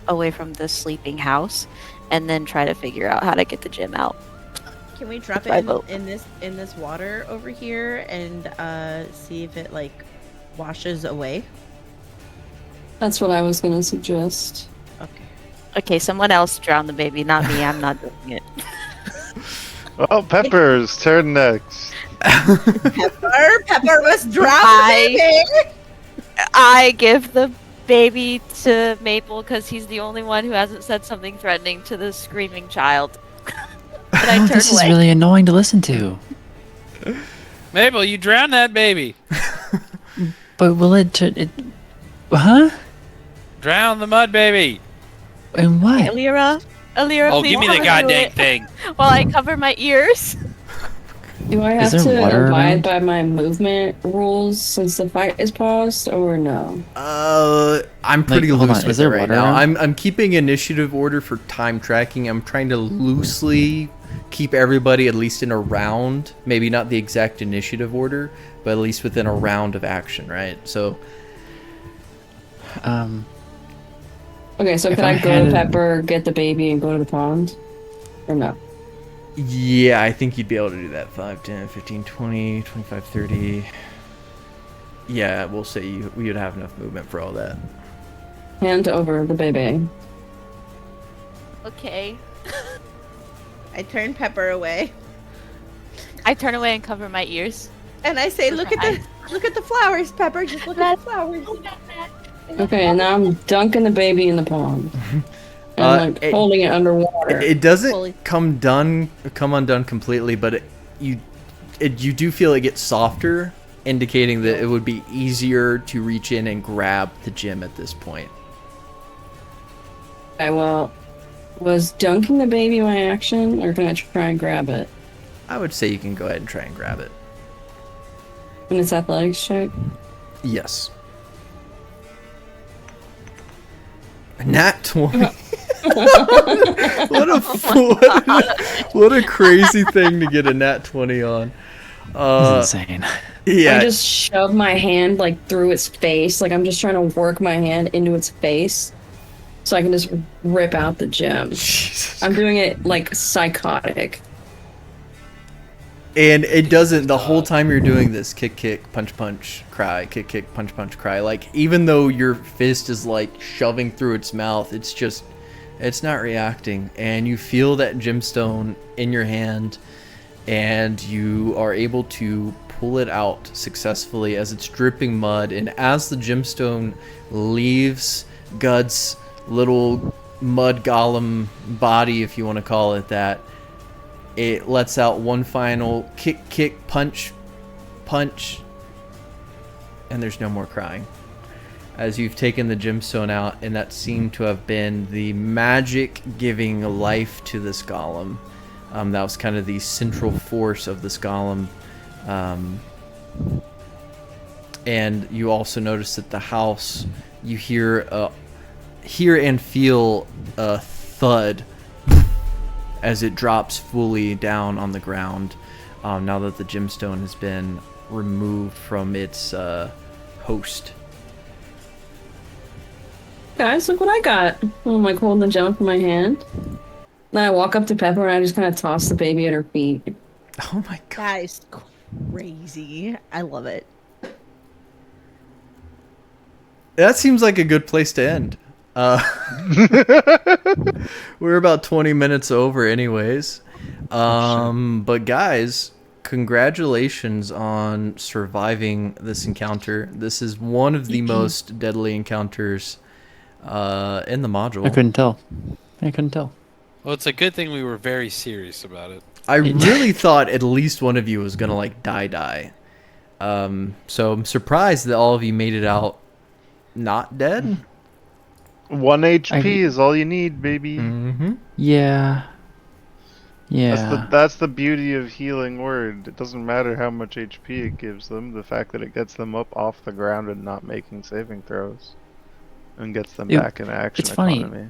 away from the sleeping house, and then try to figure out how to get the gym out. Can we drop I it vote. in this water over here and see if it like washes away? That's what I was gonna suggest. Okay. Okay, someone else drown the baby, not me. I'm not doing it. Oh, Pepper's turn next. Pepper was drowned. I give the baby to Maple because he's the only one who hasn't said something threatening to the screaming child. But I turn This is away. really annoying to listen to. Mabel, you drowned that baby. But will huh? Drown the mud baby. And what? Alira, Oh, please give me the come and do goddamn it thing. while I cover my ears. Do I Is have there to water abide around? by my movement rules since the fight is paused, or no? I'm pretty hold loose on, with is it there right water now. around? I'm keeping initiative order for time tracking. I'm trying to loosely keep everybody at least in a round, maybe not the exact initiative order, but at least within a round of action, right? So Okay, so If can I'm I go handed- to Pepper, get the baby, and go to the pond? Or no? yeah, I think you'd be able to do that. 5, 10, 15, 20, 25, 30. Yeah, we'll say we would have enough movement for all that. Hand over the baby. Okay. I turn Pepper away I turn away and cover my ears. and I say, "Look at the flowers, Pepper. Just look at the flowers." Okay, and now I'm dunking the baby in the pond. And I'm like holding it underwater. It doesn't Fully. come undone completely, but you do feel it gets softer, indicating that it would be easier to reach in and grab the gem at this point. Okay, well, was dunking the baby my action, or can I try and grab it? I would say you can go ahead and try and grab it. And it's athletics check? Yes. Nat 20. What a crazy thing to get a nat 20 on. This is insane. Yeah. I just shove my hand like through its face, like I'm just trying to work my hand into its face, so I can just rip out the gem. Jesus. I'm doing it like psychotic. And it doesn't, the whole time you're doing this, kick, kick, punch, punch, cry, kick, kick, punch, punch, cry. Like, even though your fist is like shoving through its mouth, it's not reacting. And you feel that gemstone in your hand, and you are able to pull it out successfully as it's dripping mud. And as the gemstone leaves Gud's little mud golem body, if you want to call it that, it lets out one final kick, kick, punch, punch, and there's no more crying. As you've taken the gemstone out, and that seemed to have been the magic giving life to this golem. That was kind of the central force of this golem. And you also notice that the house, you hear and feel a thud as it drops fully down on the ground. Now that the gemstone has been removed from its host. Guys, look what I got. I'm like holding the gem up in my hand. Then I walk up to Pepper and I just kind of toss the baby at her feet. Oh my god. That is crazy. I love it. That seems like a good place to end. We're about 20 minutes over anyways. But guys, congratulations on surviving this encounter. This is one of the most deadly encounters in the module. I couldn't tell. Well, it's a good thing we were very serious about it. I really thought at least one of you was gonna like die. So I'm surprised that all of you made it out not dead. 1 HP is all you need, baby. Mm-hmm. Yeah. Yeah. That's the beauty of healing word. It doesn't matter how much HP it gives them. The fact that it gets them up off the ground and not making saving throws, and gets them back in action. It's funny. economy.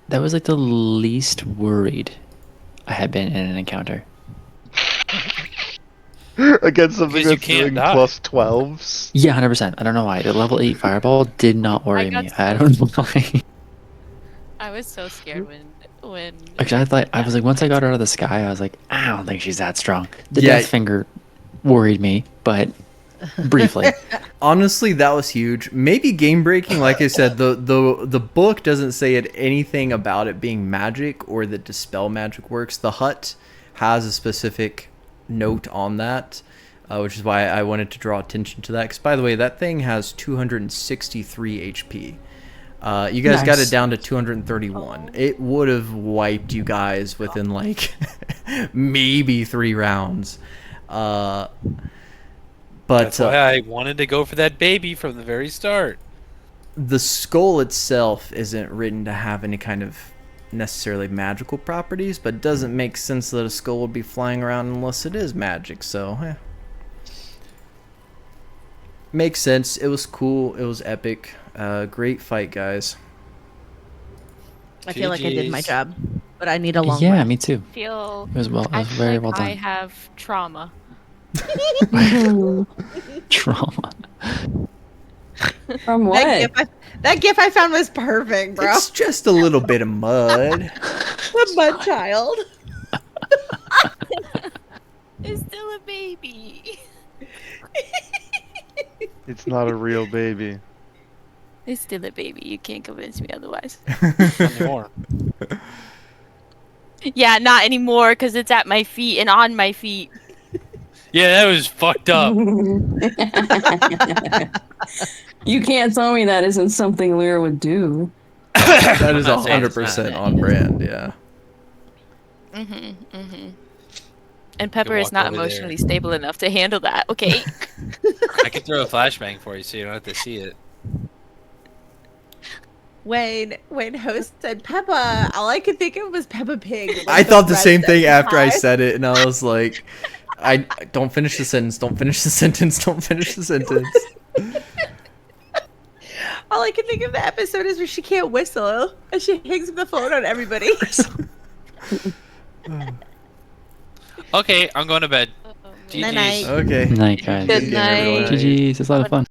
That was like the least worried I had been in an encounter. Against something Because you that's can't doing die. plus 12s. Yeah, 100%. I don't know why. The level 8 fireball did not worry got me. I don't know why. I was so scared when Actually, I was like, once I got her out of the sky, I was like, I don't think she's that strong. The Yeah. death finger worried me, but briefly. Honestly, that was huge. Maybe game breaking. Like I said, the book doesn't say anything about it being magic or that dispel magic works. The hut has a specific note on that, which is why I wanted to draw attention to that. Because by the way, that thing has 263 HP. You guys got Nice. it down to 231. It would have wiped you guys within like maybe 3 rounds. But That's why I wanted to go for that baby from the very start. the skull itself isn't written to have any kind of necessarily magical properties, but it doesn't make sense that a skull would be flying around unless it is magic, so makes sense. It was cool. It was epic. Great fight, guys. I feel like I did my GGs. job, but I need a long Yeah, rest. me too. feel It was I feel very like well I done. have trauma. Trauma. From what? That gif I found was perfect, bro. It's just a little bit of mud. The mud child. It's still a baby. It's not a real baby. It's still a baby. You can't convince me otherwise. Anymore. Yeah, not anymore because it's at my feet and on my feet. Yeah, that was fucked up. You can't tell me that isn't something Lyra would do. That is I'm not saying it's 100% not. on brand, yeah. And Pepper is walk not over there. emotionally stable enough to handle that. Okay. I could throw a flashbang for you so you don't have to see it. When host said Peppa, all I could think of was Peppa Pig. like I thought the red same thing after I eyes. said it, and I was like, I don't finish the sentence, don't finish the sentence, don't finish the sentence. All I can think of the episode is where she can't whistle and she hangs up the phone on everybody. Okay, I'm going to bed. Night-night. GG's. Okay. Night, guys. Good night. everyone. GG's. It's a lot of fun.